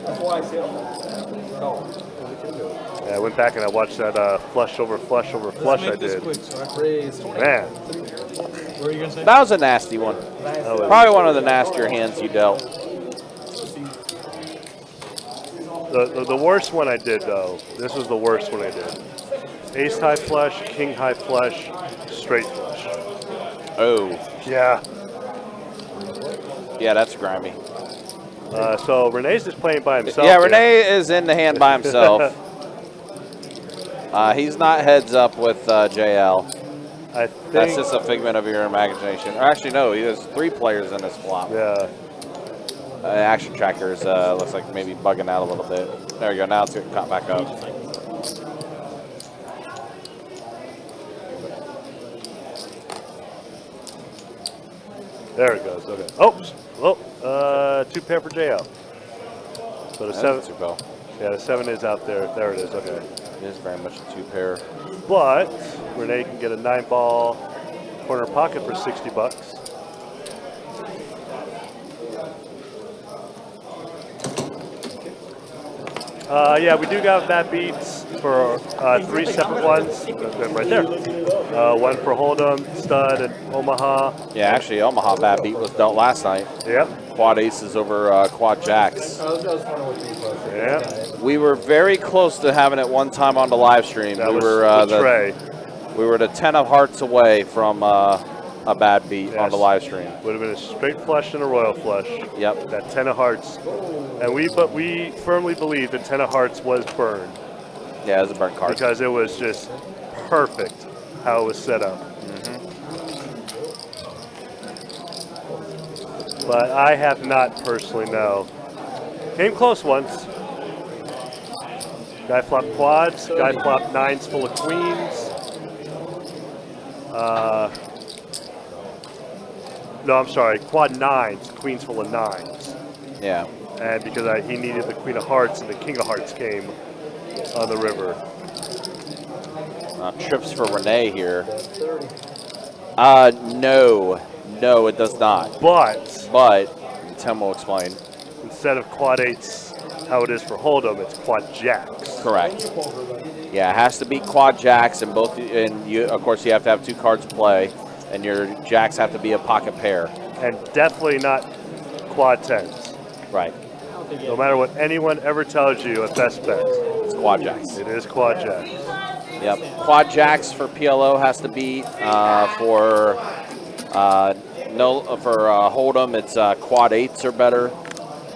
That's why I said no. Yeah, I went back and I watched that flush over flush over flush I did. Quick, so I Man. What were you going to say? That was a nasty one. Probably one of the nastier hands you dealt. The worst one I did, though, this was the worst one I did. Ace high flush, king high flush, straight flush. Oh. Yeah. Yeah, that's grimy. So Renee's just playing by himself. Yeah, Renee is in the hand by himself. He's not heads up with JL. I think that's just a figment of your imagination. Or actually, no, there's 3 players in this flop. Yeah. Action trackers looks like maybe bugging out a little bit. There you go. Now it's getting caught back up. There it goes. Okay. Oh, 2 pair for JL. So the 7. Yeah, the 7 is out there. There it is. Okay. It is very much a 2 pair. But Renee can get a 9-ball corner pocket for $60. Yeah, we do got bad beats for 3 separate ones. They're right there. One for Hold'em, Stud, and Omaha. Yeah, actually, Omaha bad beat was dealt last night. Yep. Quad aces over quad jacks. I was wondering what you posted. Yep. We were very close to having it one time on the live stream. That we was were the tray. We were the 10 of hearts away from a bad beat on the live stream. Would have been a straight flush and a royal flush. Yep. That 10 of hearts. And we firmly believe the 10 of hearts was burned. Yeah, it was a burnt card. Because it was just perfect how it was set up. But I have not personally, no. Came close once. Guy flopped quads, guy flopped nines full of queens. No, I'm sorry, quad nines, queens full of nines. Yeah. And because he needed the queen of hearts and the king of hearts came on the river. Trips for Renee here. No, it does not. But Tim will explain. Instead of quad eights, how it is for Hold'em, it's quad jacks. Correct. Yeah, it has to be quad jacks, and of course you have to have 2 cards to play, and your jacks have to be a pocket pair. And definitely not quad tens. Right. No matter what anyone ever tells you at best bet. It's quad jacks. It is quad jacks. Yep. Quad jacks for PLO has to beat. For Hold'em, it's quad eights or better,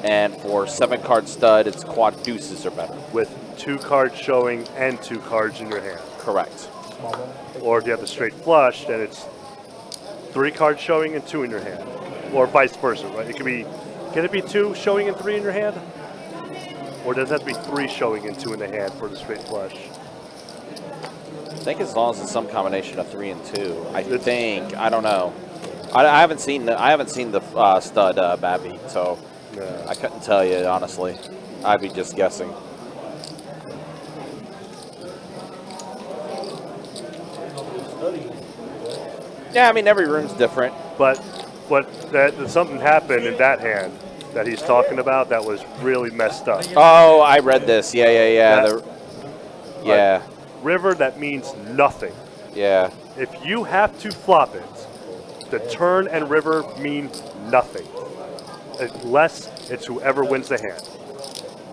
and for 7-card stud, it's quad deuces or better. With 2 cards showing and 2 cards in your hand. Correct. Or if you have the straight flush, then it's 3 cards showing and 2 in your hand, or vice versa, right? It could be. Can it be 2 showing and 3 in your hand, or does it have to be 3 showing and 2 in the hand for the straight flush? I think as long as it's some combination of 3 and 2. I think. I don't know. I haven't seen the stud bad beat, so I couldn't tell you honestly. I'd be just guessing. Yeah, I mean every room's different. But something happened in that hand that he's talking about that was really messed up. Oh, I read this. Yeah. Yeah. River, that means nothing. Yeah. If you have to flop it, the turn and river mean nothing. Unless it's whoever wins the hand.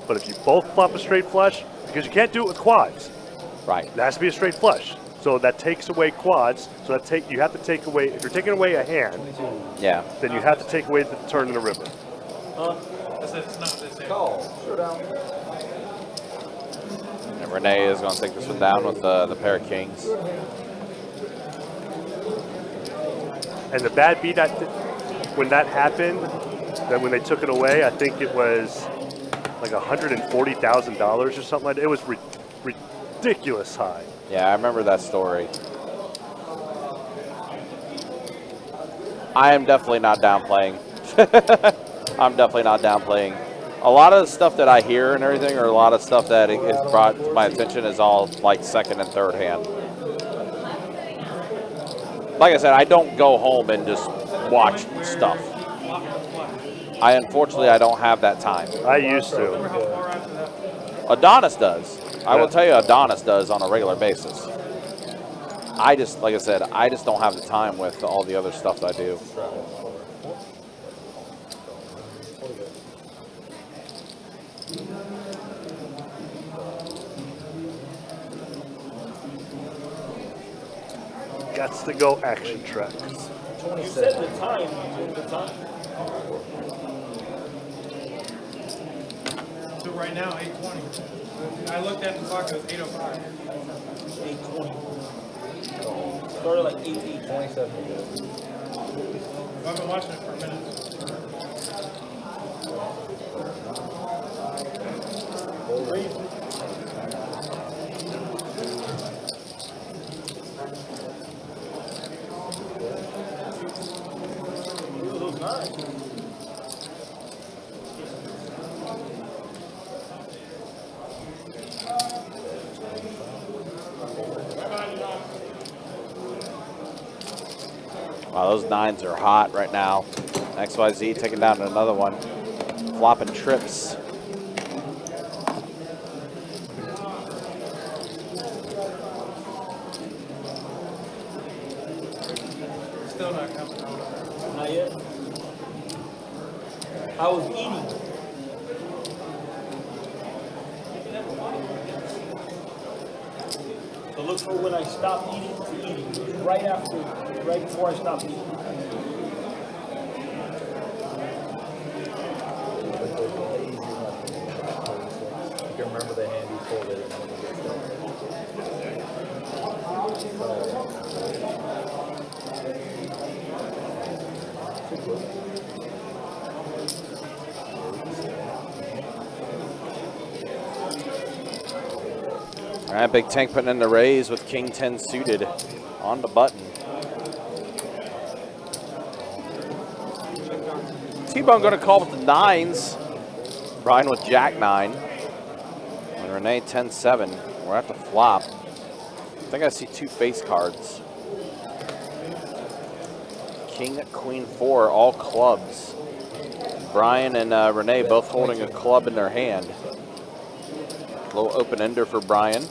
But if you both flop a straight flush, because you can't do it with quads. Right. It has to be a straight flush. So that takes away quads. So you have to take away, if you're taking away a hand, yeah, then you have to take away the turn and the river. And Renee is going to take this one down with the pair of kings. And the bad beat, when that happened, then when they took it away, I think it was like $140,000 or something like that. It was ridiculous high. Yeah, I remember that story. I am definitely not downplaying. I'm definitely not downplaying. A lot of the stuff that I hear and everything, or a lot of stuff that is brought to my attention is all like second and third hand. Like I said, I don't go home and just watch stuff. Unfortunately, I don't have that time. I used to. Adonis does. I will tell you, Adonis does on a regular basis. Like I said, I just don't have the time with all the other stuff that I do. Gots to go action track. You said the time, you did the time. So right now, 8:20. I looked at the clock, it was 8:05. 8:20. Started like 8:27. I've been watching it for a minute. Wow, those nines are hot right now. XYZ taking down another one. Flopping trips. Still not coming. Not yet. I was eating. So look for when I stopped eating to eating. Right before I stopped eating. You can remember the hand you pulled it. All right, Big Tank putting in the raise with King 10 suited on the button. T-Bone going to call with the 9s. Brian with Jack 9. And Renee 10-7. We're at the flop. I think I see 2 face cards. King, Queen 4, all clubs. Brian and Renee both holding a club in their hand. Little open ender for Brian.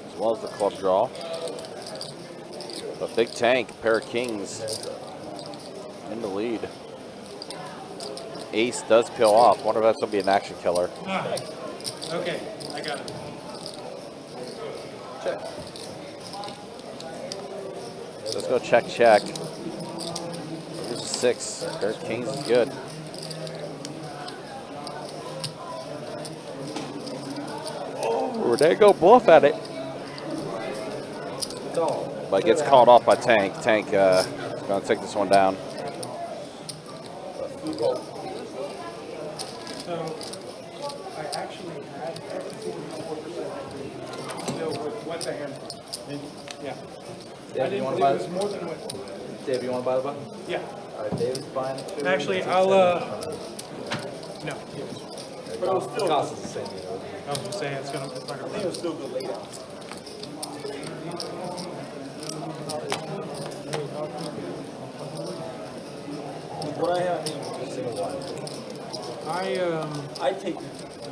As well as the club draw. But Big Tank, pair of kings in the lead. Ace does peel off. Wonder if that's gonna be an action killer. Okay, I got it. Check. Let's go check, check. Here's a 6. Pair of kings is good. Renee go bluff at it. But gets called off by Tank. Tank is going to take this one down. So I actually had 44%. So what's the hand? Yeah. Dave, you want to it buy was more than what? Dave, you want to buy the button? Yeah. All right, Dave's buying it too. Actually, I'll no. But it still costs us the same. I was just saying it's not gonna. I think it was still good layout. What I have is just single wide. I take the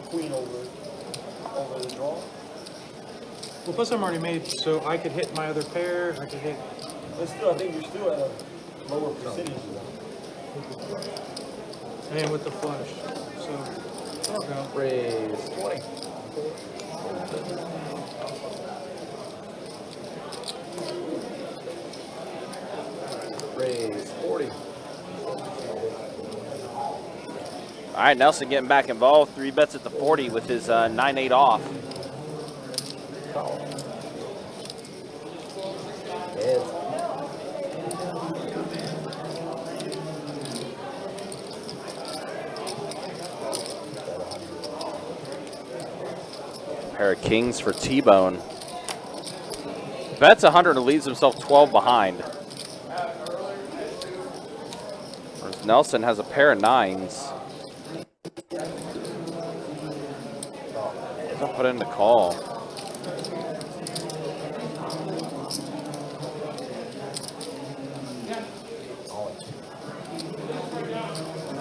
queen over the draw. Well, plus I'm already made, so I could hit my other pair. I could hit. But still, I think you're still at a lower percentage. And with the flush, so I'll go. Raise 20. Raise 40. All right, Nelson getting back involved. 3 bets at the 40 with his 9-8 off. Pair of kings for T-Bone. Bets 100 and leaves himself 12 behind. Whereas Nelson has a pair of 9s. Doesn't put in the call.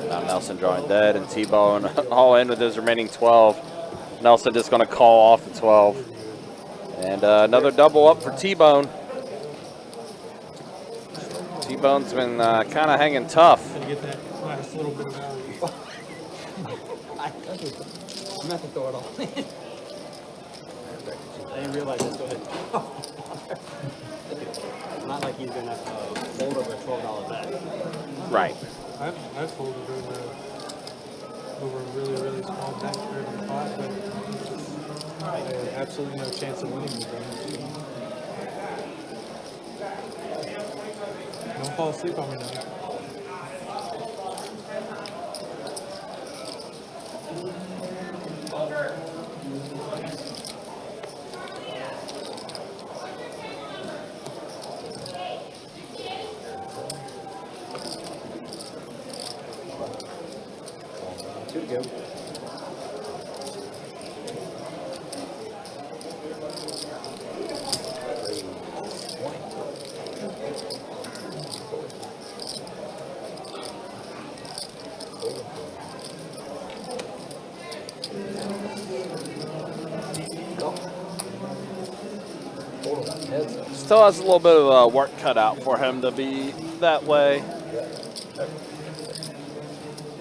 Now Nelson drawing dead and T-Bone all in with his remaining 12. Nelson just going to call off the 12. And another double up for T-Bone. T-Bone's been kind of hanging tough. Gonna get that last little bit of value. I'm gonna have to throw it all in. I didn't realize it's going to. Not like he's gonna fold over a $12 bet. Right. I've folded over a really small bet for every pot, but I had absolutely no chance of winning the game. Don't fall asleep on me now. Two to go. Still has a little bit of work cut out for him to be that way.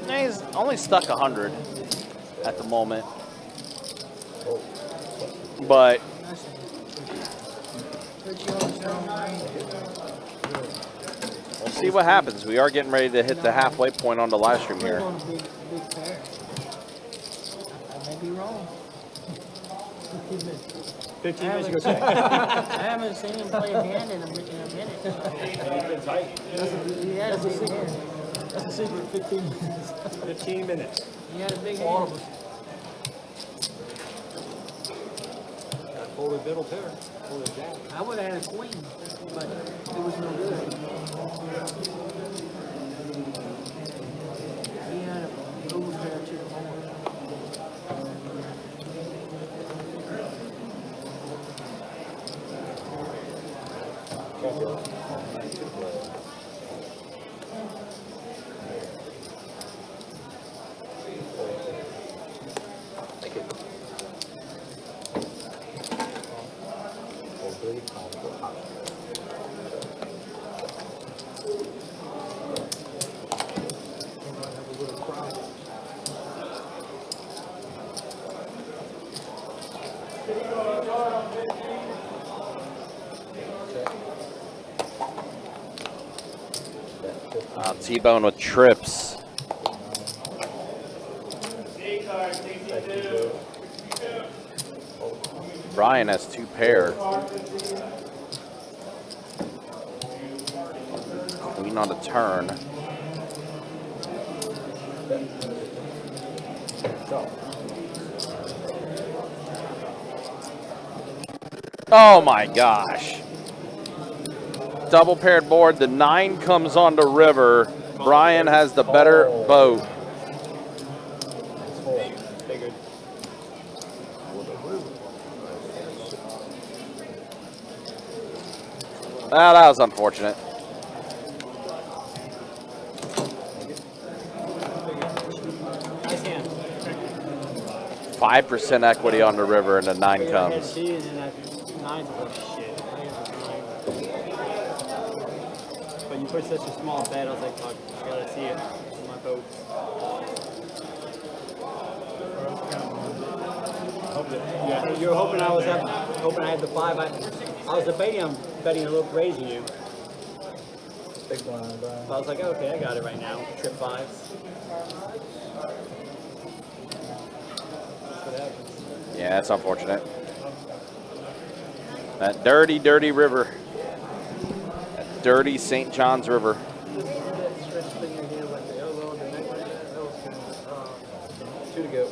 He's only stuck 100 at the moment. But we'll see what happens. We are getting ready to hit the halfway point on the live stream here. On a big pair. I may be wrong. 15 minutes ago. I haven't seen him play a hand in a minute. He had a big hand. That's the secret. 15 minutes. 15 minutes. He had a big hand. Folded middle pair. Folded jack. I would have had a queen, but it was no good. He had a overpair to the horn. T-Bone with trips. Brian has 2 pair. Queen on the turn. Oh my gosh. Double paired board. The 9 comes on the river. Brian has the better boat. Ah, that was unfortunate. Nice hand. 5% equity on the river and the 9 comes. And then that 9's like shit. But you put such a small bet, I was like, fuck, I gotta see it on my boat. Yeah, you were hoping I had the 5. I was debating on betting a little raising you. Big blind, Brian. I was like, okay, I got it right now. Trip 5s. Yeah, that's unfortunate. That dirty, dirty river. That dirty St. John's River. That stretch thing you did with the elbow and the neck like that, that was kind of, 2 to go.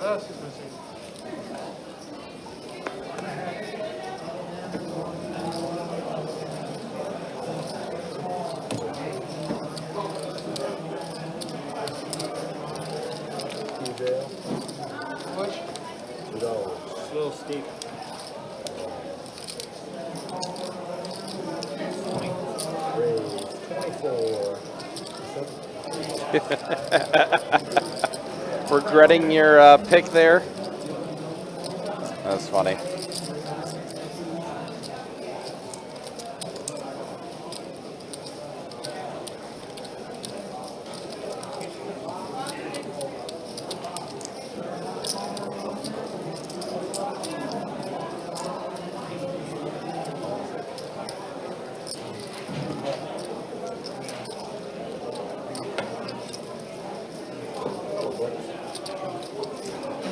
that's just missing. It's a little steep. Regretting your pick there? That's funny.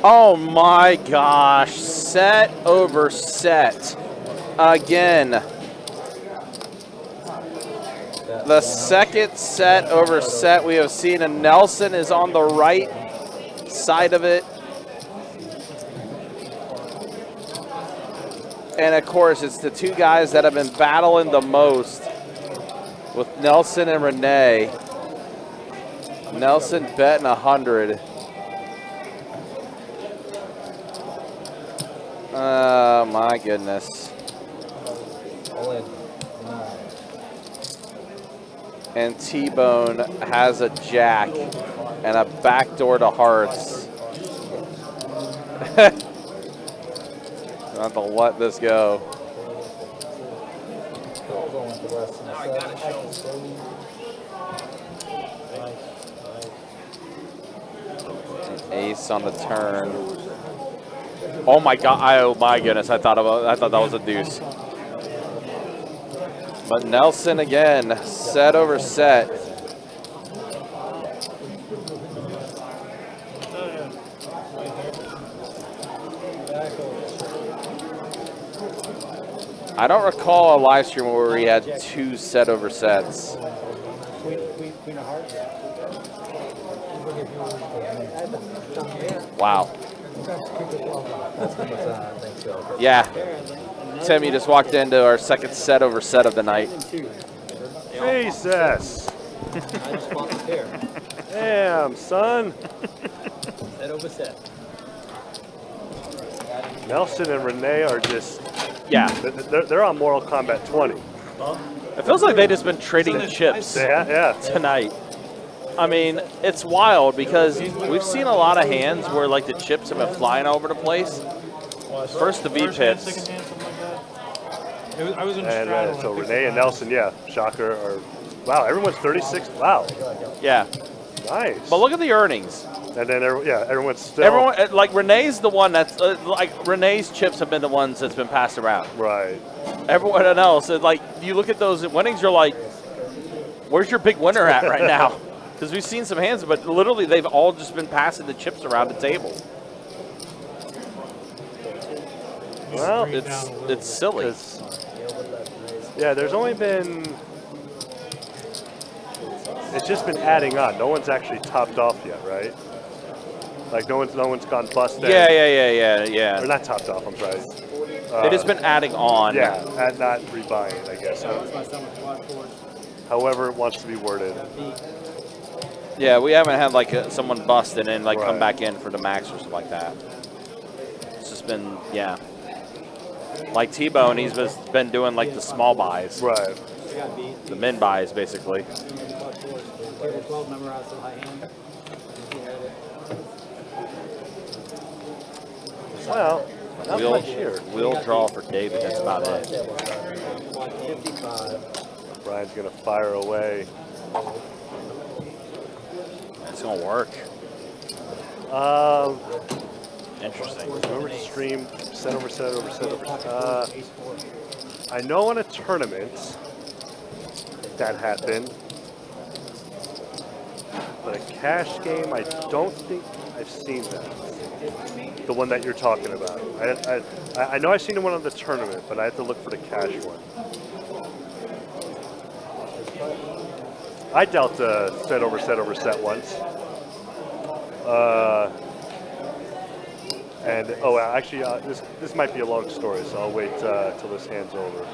Oh my gosh, set over set again. The second set over set we have seen, and Nelson is on the right side of it. And of course, it's the 2 guys that have been battling the most with Nelson and Renee. Nelson betting 100. Oh my goodness. And T-Bone has a jack and a backdoor to hearts. Not to let this go. Ace on the turn. Oh my god! Oh my goodness! I thought that was a deuce. But Nelson again, set over set. I don't recall a live stream where we had 2 set over sets. Wow. Yeah. Tim, you just walked into our second set over set of the night. Jesus. Damn, son. Set over set. Nelson and Renee are just, Yeah. they're on Mortal Kombat 20. It feels like they've just been trading chips Yeah. tonight. I mean, it's wild because we've seen a lot of hands where like the chips have been flying over the place. First the V pits. Second hand, something like that. I was in a And straddle. so Renee and Nelson, yeah, shocker. Wow, everyone's 36. Wow, Yeah. nice. But look at the earnings. And then, everyone's still. Everyone, like Renee's the one that's, like Renee's chips have been the ones that's been passed around. Right. Everyone else, like you look at those winnings, you're like, where's your big winner at right now? Because we've seen some hands, but literally they've all just been passing the chips around the table. Well, It's silly. Yeah, there's only been. It's just been adding on. No one's actually topped off yet, right? Like no one's gone busted. Yeah. Or not topped off. I'm sorry. It has been adding on. Yeah, and not rebuying, I guess. However it wants to be worded. Yeah, we haven't had like someone busted and like come Right. back in for the max or something like that. It's just been, yeah. Like T-Bone, he's just been doing like the small buys. Right. The min buys, basically. Well, not much here. We'll draw for David, that's about it. Brian's going to fire away. It's going to work. Interesting. Remember to stream set over set over set over set. I know in a tournament that happened, but a cash game, I don't think I've seen that. The one that you're talking about. I know I've seen the one on the tournament, but I have to look for the cash one. I dealt set over set once. And oh, actually, this might be a long story, so I'll wait till this hand's over.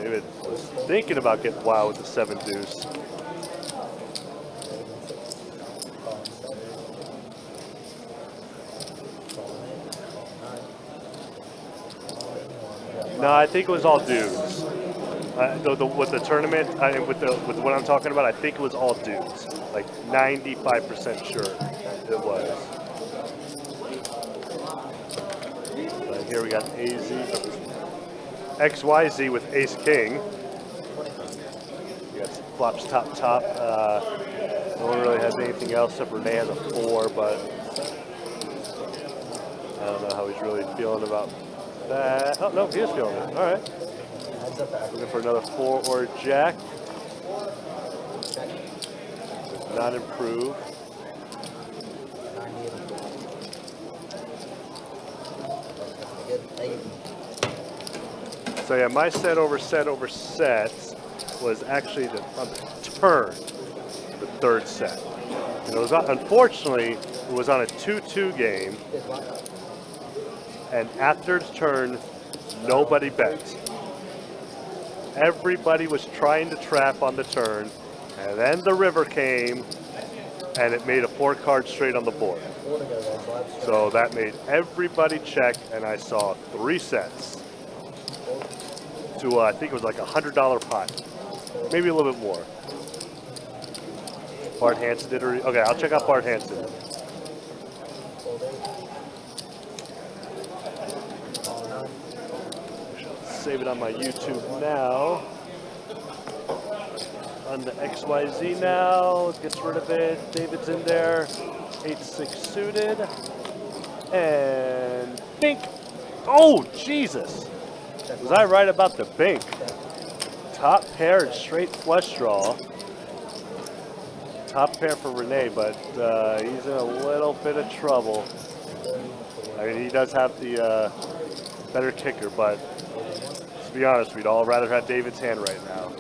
David was thinking about getting wild with the 7 deuce. No, I think it was all dudes. With the tournament, with what I'm talking about, I think it was all dudes. Like 95% sure it was. Here we got XYZ with Ace King. We got flops top. No one really has anything else except Renee has a 4, but I don't know how he's really feeling about that. Oh no, he is feeling it. All right. Looking for another 4 or jack. Does not improve. So yeah, my set over set was actually on the turn, the 3rd set. And it was unfortunately it was on a 2-2 game, and after the turn, nobody bet. Everybody was trying to trap on the turn, and then the river came, and it made a 4-card straight on the board. So that made everybody check, and I saw 3 sets to I think it was like $100 pot, maybe a little bit more. Bart Hansen did okay, I'll check out Bart Hansen. save it on my YouTube now. On the XYZ now, gets rid of it. David's in there. 8-6 suited. And bink. Oh, Jesus. Was I right about the bink? Top pair and straight flush draw. Top pair for Renee, but he's in a little bit of trouble. I mean, he does have the better kicker, but to be honest, we'd all rather have David's hand right now.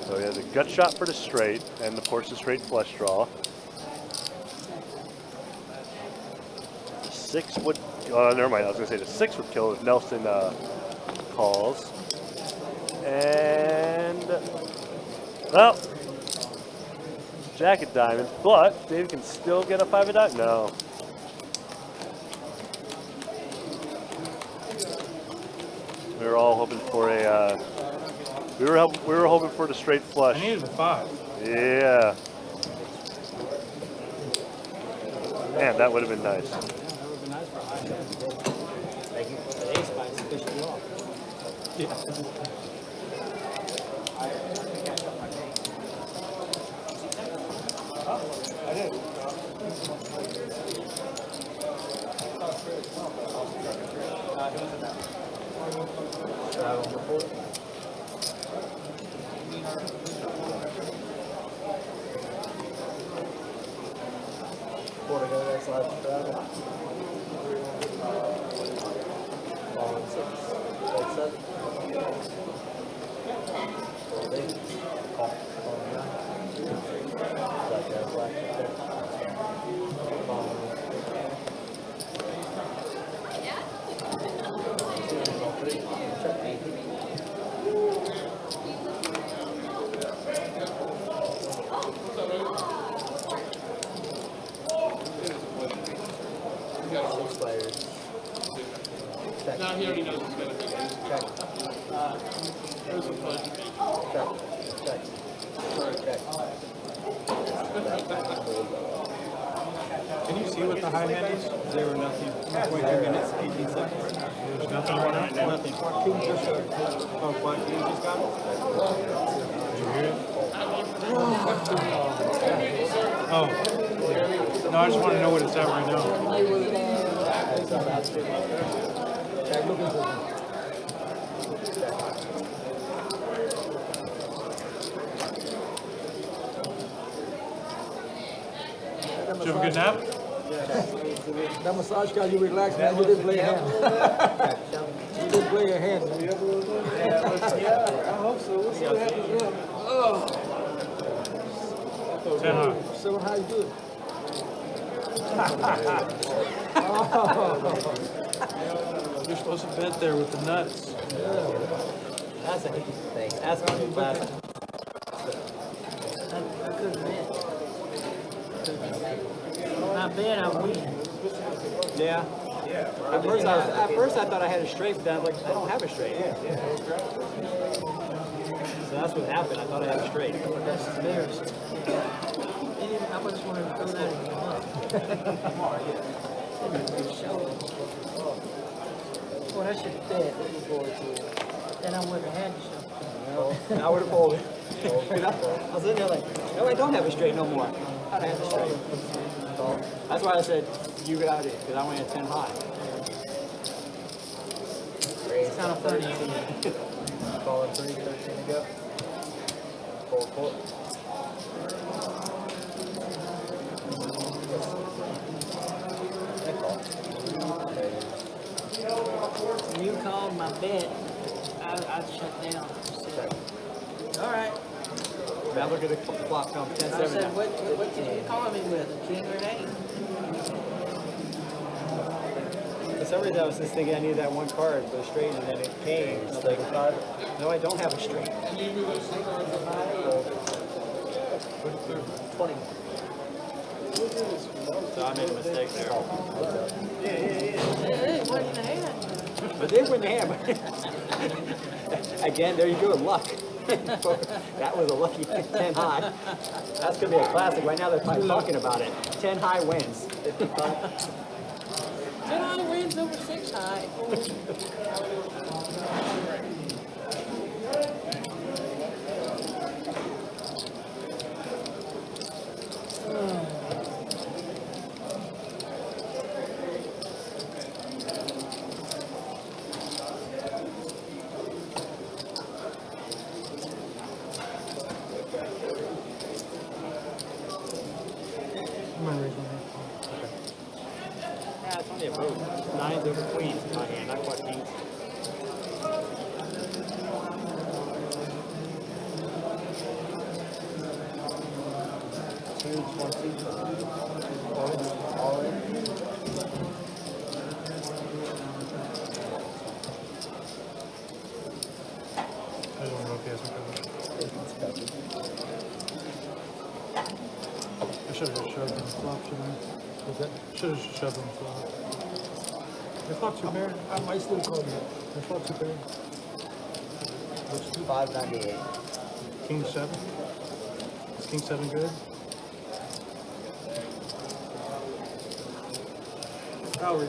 So he has a gut shot for the straight, and of course the straight flush draw. 6 would, never mind, I was going to say the 6 would kill if Nelson calls. And, well, jack of diamonds, but David can still get a 5 of diamonds. No. We were all hoping for a, we were hoping for the straight flush. I needed a 5. Yeah. Man, that would have been nice. No, he already knows it's going to be. It was a pleasure. Can you see what the high hand is? 0 nothing. 22 minutes, 18 seconds. There's nothing right now. Nothing. Oh, Joaquin just got it? Did you hear it? Oh. No, I just want to know what it's at right now. Did you have a good nap? That massage got you relaxed, man. You didn't play a hand. You didn't play a hand. Yeah, I hope so. We'll see what happens now. Oh. 10 high. So how you do? You're supposed to bet there with the nuts. That's a thing. That's a good class. I couldn't bet. If I bet, I win. Yeah. At first I thought I had a straight, but then I was like, I don't have a straight. So that's what happened. I thought I had a straight. That's embarrassing. I just wanted to throw that in your mouth. Boy, I should have bet. Then I would have had to show. I would have folded. I was sitting there like, no, I don't have a straight no more. I have a straight. So that's why I said, you get out of it, because I went at 10 high. It's kind of funny. Calling 3, 13 to go. Fold court. When you called my bet, I'd shut down. All right. Now look at the clock come 10-7 I said, now. what did you call me with? A king or an 8? For some reason I was just thinking I needed that one card for a straight, and then it came. I was like, no, I don't have a straight. 20. So I made a mistake there. Hey, what in the hand? But they win the hand. Again, there you go, luck. That was a lucky 10 high. That's going to be a classic. Right now they're probably talking about it. 10 high wins. Then I wins over 6 high. Yeah, it's only a vote. Nines over queens in my hand, not quite kings. Two, 20. All in. I don't know if he has a cover. I should have just shoved him flop, shouldn't I? What's that? Should have just shoved him flop. They flop two pair. I might still call you. They flop two pair. Which two? 598. King 7. Is King 7 good? Oh,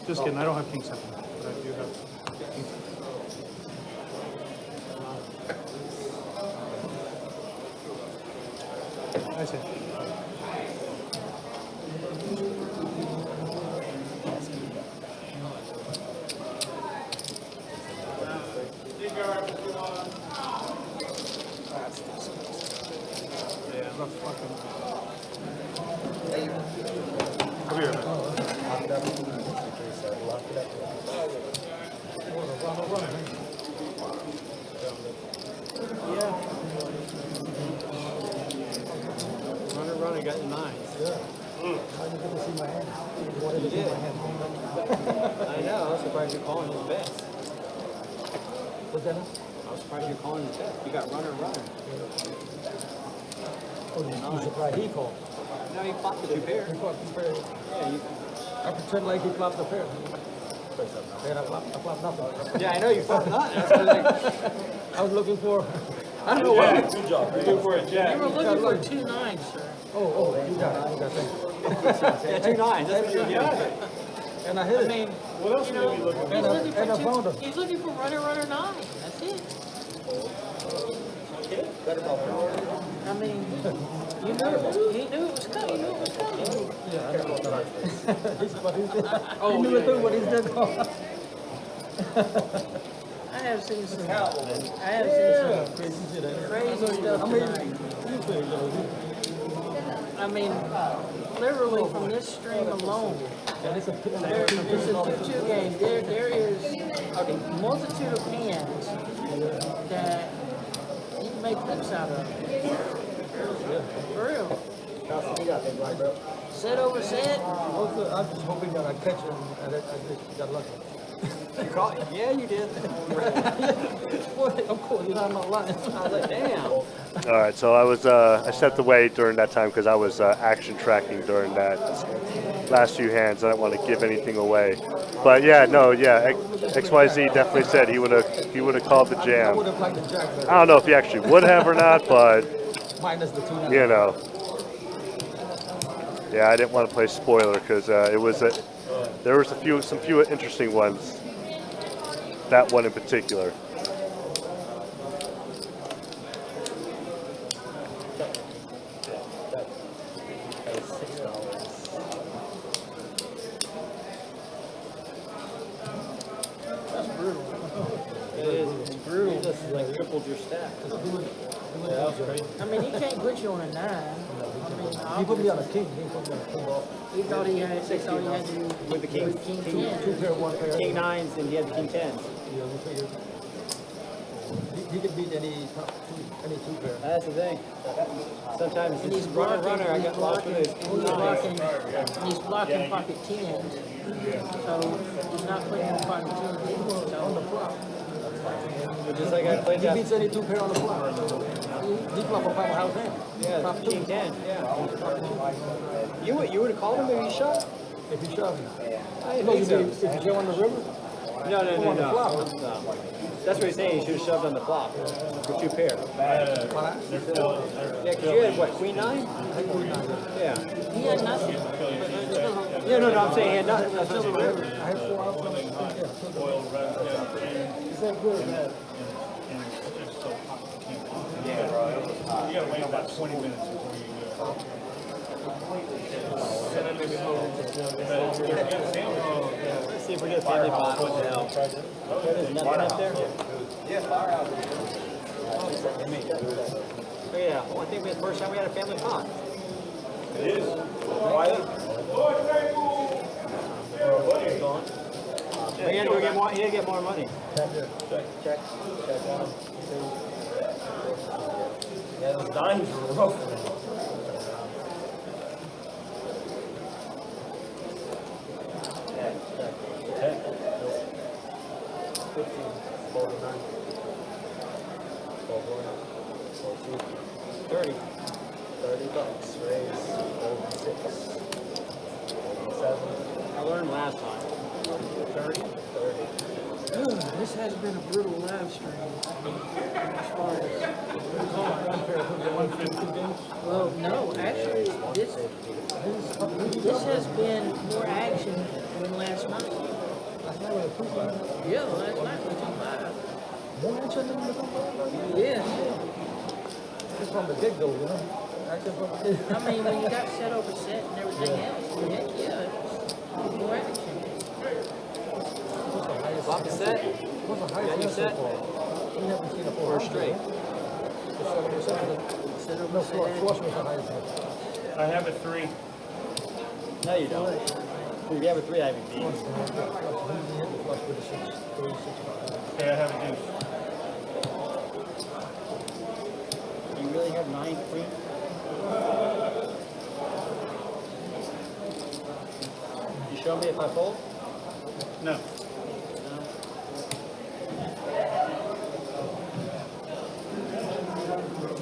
just kidding. I don't have King 7. But I do have King 7. I see. Come here, man. Runner, got your nines. I didn't get to see my hand. You wanted to see my hand. I know, I was surprised you're calling his best. What's that? I was surprised you're calling his best. You got runner. Oh, you surprised he called. No, he flopped the two pair. He called two pairs. Yeah, you, I pretend like he flopped the pair. Then I flopped nothing. yeah, I know you flopped not. That's what I was like, I was looking for. I don't know why. Good job. Good for a You jab. were looking for 2 9s, sir. Oh, you got it. Thank you. Yeah, 2 nines. That's what you're getting. And I hit I it. mean, What else you would know, we be looking he's for? looking And a for pounder. he's looking for runner 9. That's it. I mean, you knew he knew it was coming. He knew it was coming. Yeah, I know. But he knew it too, but he's still going. I have seen some Crazy shit. crazy stuff tonight. I mean, literally from this stream alone, And it's a this is a 2-2 game. There is a multitude of hands that you can make clips out of. For real. Set over set. Also, I'm just hoping that I catch him and I just got lucky. You caught it? Yeah, you did. Of course, you know I'm not lying. I was like, damn. All right, so I stepped away during that time because I was action tracking during that last few hands. I don't want to give anything away, but yeah, XYZ definitely said he would have called the I jam. would have liked the jack better. I don't know if he actually would have or not, but Minus the 2 9. you know, yeah, I didn't want to play spoiler because it was there was some few interesting ones. That one in particular. It's brutal. You just like tripled your stack. I mean, he can't put you on a 9. I mean, He put me on a king. He put me on a king. he thought he had to With the king, with king Two 10. pair, 1 pair. king nines, and he had the king tens. Yeah, we figured. He could beat any two pair. That's the thing. Sometimes And he's it's blocking, runner. I got lost with his and he's blocking pocket 10s. So he's not putting in pocket 10s. On the flop. just like I played He that. beats any 2 pair on the flop. He flop a powerhouse hand. Yeah, Top 2. king 10. Yeah. You would have called him if he shot? If he shoved. I didn't No, think so. if you go on the river, No. on the flop. No. That's what he's saying. He should have shoved on the flop for 2 pair. Yeah, because you had what, queen 9? Yeah. He had nothing. Yeah, no, I'm saying he had nothing. That's still the river. I had 4 outs. Is that good or bad? You gotta wait about 20 minutes before you go. Let's see if we get a family pot. What the hell? There's nothing up there? Yeah, fire out. Oh, yeah. Well, I think we had the first time we had a family pot. It is. Buddy's gone. He had to get more. He had to get more money. Check. Yeah, those dimes were rough. 30 bucks. Raise. 7. I learned last time. 30. This has been a brutal live stream. As far as well, no, actually, this has been more action than last night. Yeah, last night was 2-5. More action than the Yeah. It's from the get-go, you know? Action from the get-go. I mean, when you got set over set and everything else, heck yeah, it was more action. Flop the set. What's the Got your highest set? set? We haven't seen a Or straight. No, flush was the highest set. I have a 3. No, you don't. If you have a 3, I have a B. Flush with a 6, 3, 6, 5. Okay, I have a deuce. You really have 9 queen? You show me if I fold? No. No.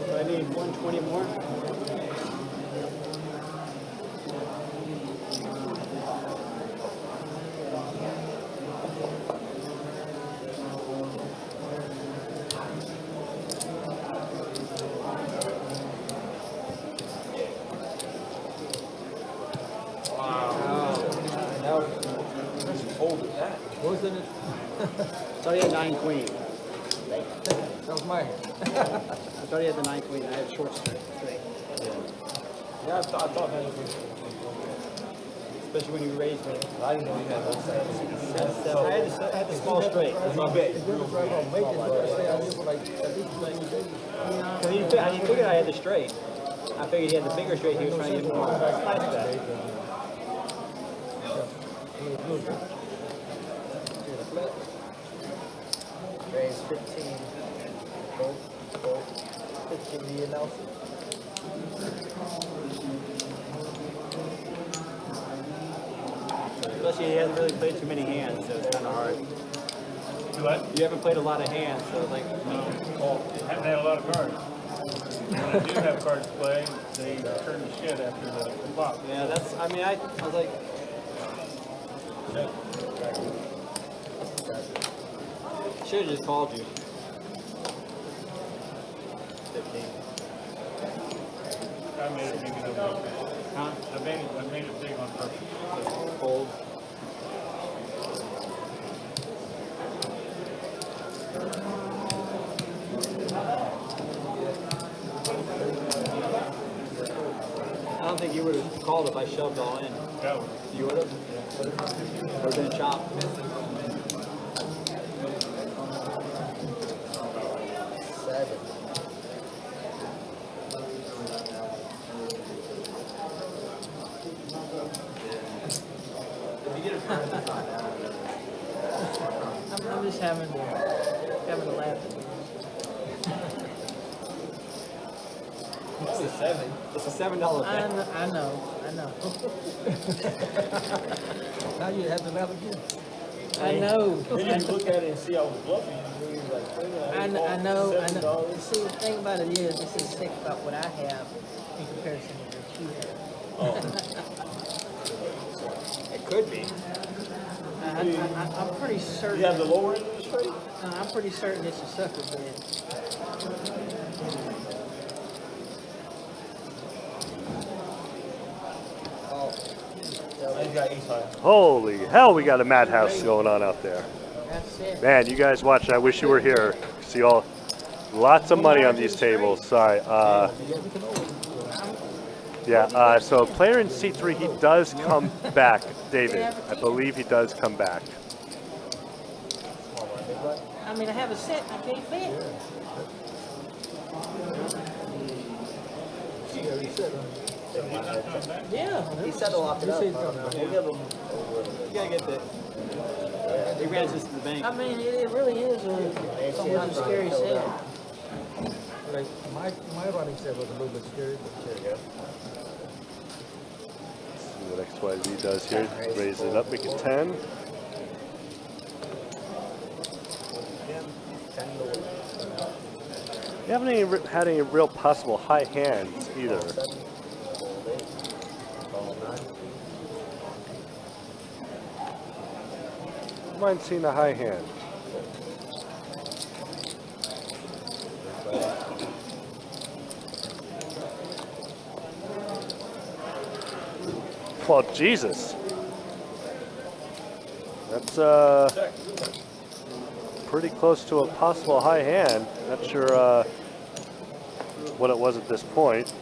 So I need 120 more. Worse than it. So he had 9 queen. That was mine. I thought he had the 9 queen. I had short straight. Yeah, I thought that was good. Especially when you raised me. I didn't know you had those sides. I had the small straight. If you ever drive on Macon, I stay out here for like at least 2 days. Because he figured I had the straight. I figured he had the bigger straight. He was trying to get more. Raise 15. Fold. 15 the analysis. Especially he hasn't really played too many hands, so it's kind of hard. Do what? You haven't played a lot of hands, so it's like, Haven't had a lot of cards. When I do have cards to play, they turn to shit after the flop. yeah, that's, I mean, I was like, should have just called you. 15. I made it big enough. Huh? I made it big on purpose. Fold. I don't think you would have called if I shoved all in. That was. You would have? Or been chopped. I'm just having a laugh at this. It's a 7. It's a $7 bet. I know. Now you have to laugh again. I know. Then you look at it and see I was bluffing. And you're like, I know. See, the thing about it is, this is sick about what I have in comparison to what you have. It could be. I'm pretty certain. You have the lower end of the straight? I'm pretty certain it's a sucker bet. Holy hell, we got a madhouse going on out there. That's it. Man, you guys watching, I wish you were here. See all, lots of money on these tables. Sorry. So player in C3, he does come back, David. I believe he does come back. I mean, I have a set. I can't bet. Yeah. He said to lock it up. We'll give him. You gotta get the. He ran this to the bank. I mean, it really is somewhat a scary set. Like my running set was a little bit scary, but See what XYZ does here. Raise it up, make it 10. You haven't had any real possible high hands either. Mind seeing a high hand. Well, Jesus. That's pretty close to a possible high hand. Not sure what it was at this point.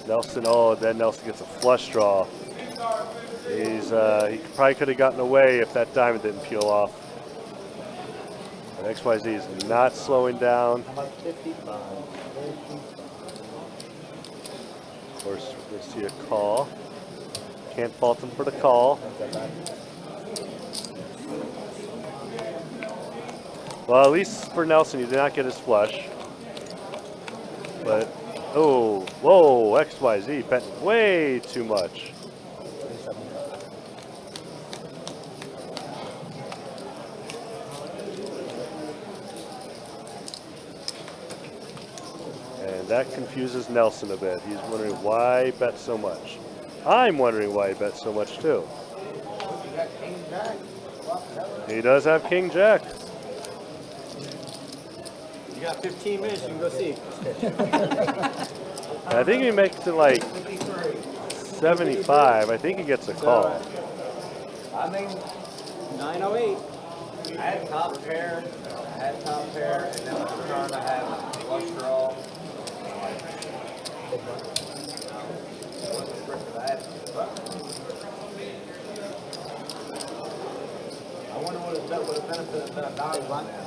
Nelson, oh, then Nelson gets a flush draw. He probably could have gotten away if that diamond didn't peel off. And XYZ is not slowing down. Of course, we see a call. Can't fault him for the call. Well, at least for Nelson, he did not get his flush. But, oh, whoa, XYZ bet way too much. And that confuses Nelson a bit. He's wondering why he bet so much. I'm wondering why he bet so much too. He does have King Jack. You got 15 minutes, you can go see. I think he makes it like 75. I think he gets a call. I mean, 908. I had top pair, and then with the turn I had flush draw. I wonder what it would have benefited that dollar right now.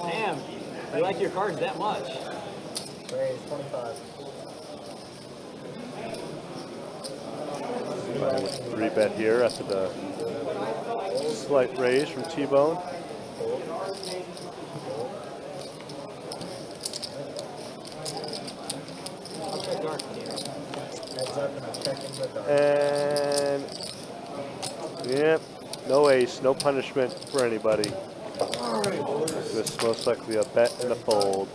Damn, you like your cards that much. Raise 25. 3-bet here after the slight raise from T-Bone. And yep, no ace, no punishment for anybody. This is most likely a bet and a fold.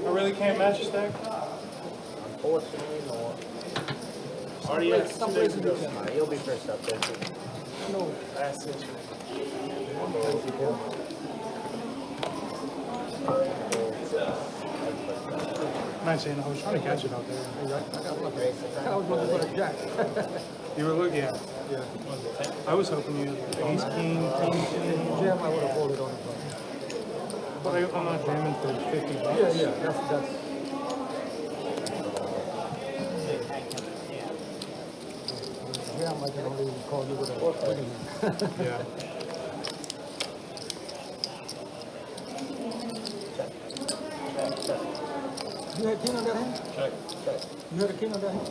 I really can't match a stack. Unfortunately, no. You'll be first up there. No. That's it. I'm not saying I was trying to catch it out there. I was looking for a jack. You were looking, yeah. I was hoping you ace, king, king, king. Jam, I would have folded on the front. But I'm not jamming for $50. Yeah, that's. Yeah, I can only call you with a Yeah. You had king on that hand? Check. You had a king on that hand?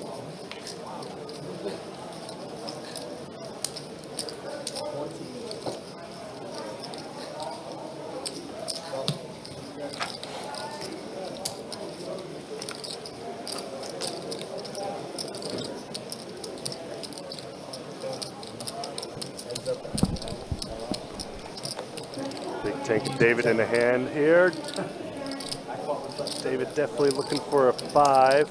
Big tank of David in the hand here. David definitely looking for a 5.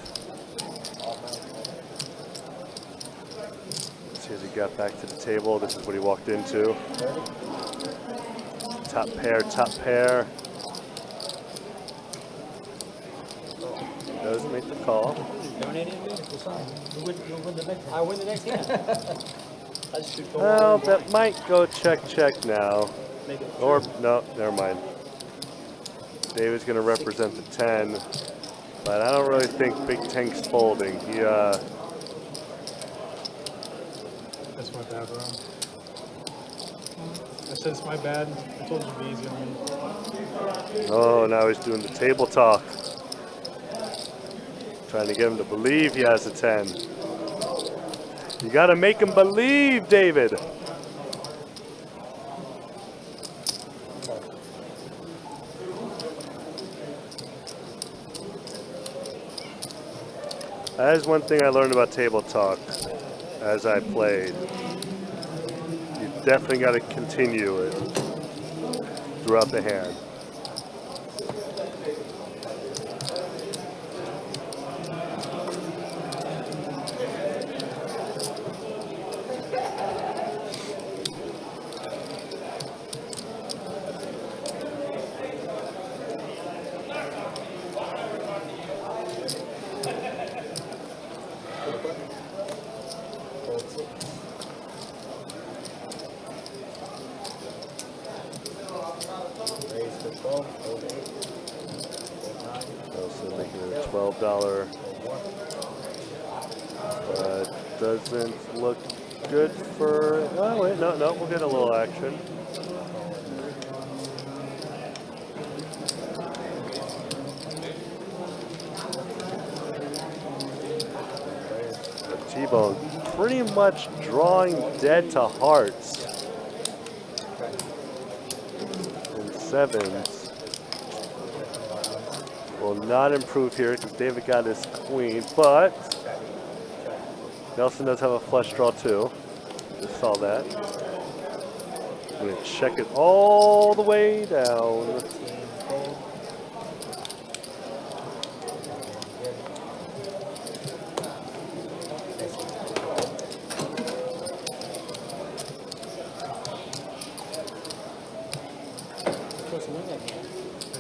Let's see as he got back to the table. This is what he walked into. Top pair, top pair. He does make the call. I win the next hand. Well, that might go check, check now. Or, no, never mind. David's going to represent the 10, but I don't really think Big Tank's folding. He, That's my bad, bro. I said it's my bad. I told you it'd be easy on me. oh, now he's doing the table talk. Trying to get him to believe he has a 10. You got to make him believe, David. That is one thing I learned about table talk as I played. You definitely got to continue it throughout the hand. Also making it a $12. But doesn't look good for, oh wait, no, we'll get a little action. T-Bone pretty much drawing dead to hearts. And 7s. Will not improve here because David got his queen, but Nelson does have a flush draw too. Just saw that. I'm going to check it all the way down.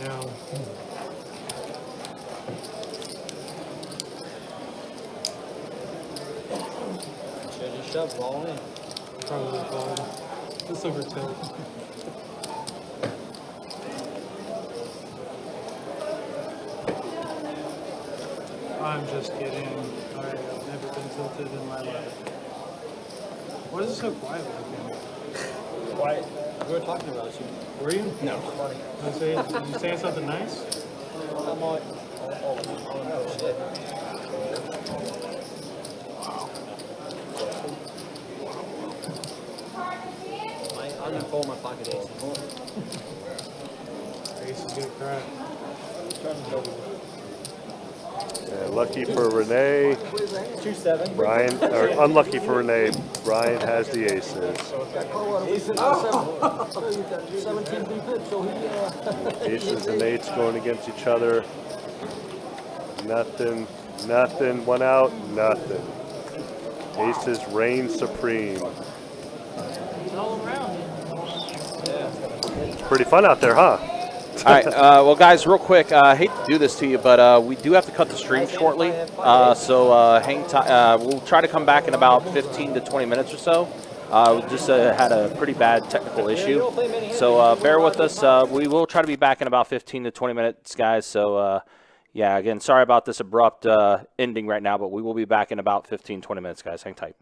Yeah. Should just shove ball in. Probably called. Just over tilt. I'm just kidding. I've never been tilted in my life. Why is it so quiet like that? Quiet. We were talking about you. Were you? No. You saying something nice? I'm on. Oh, shit. I'm gonna fold my pocket ace. Ace is gonna crack. Yeah, lucky for Renee. 2-7. Brian, or unlucky for Renee, Brian has the aces. Aces and 8s going against each other. Nothing, nothing, 1 out, nothing. Aces reign supreme. It's all around you. Pretty fun out there, huh? All right, well, guys, real quick, I hate to do this to you, but we do have to cut the stream shortly. So hang tight. We'll try to come back in about 15 to 20 minutes or so. Just had a pretty bad technical issue. So bear with us. We will try to be back in about 15 to 20 minutes, guys. So, yeah, again, sorry about this abrupt ending right now, but we will be back in about 15, 20 minutes, guys. Hang tight.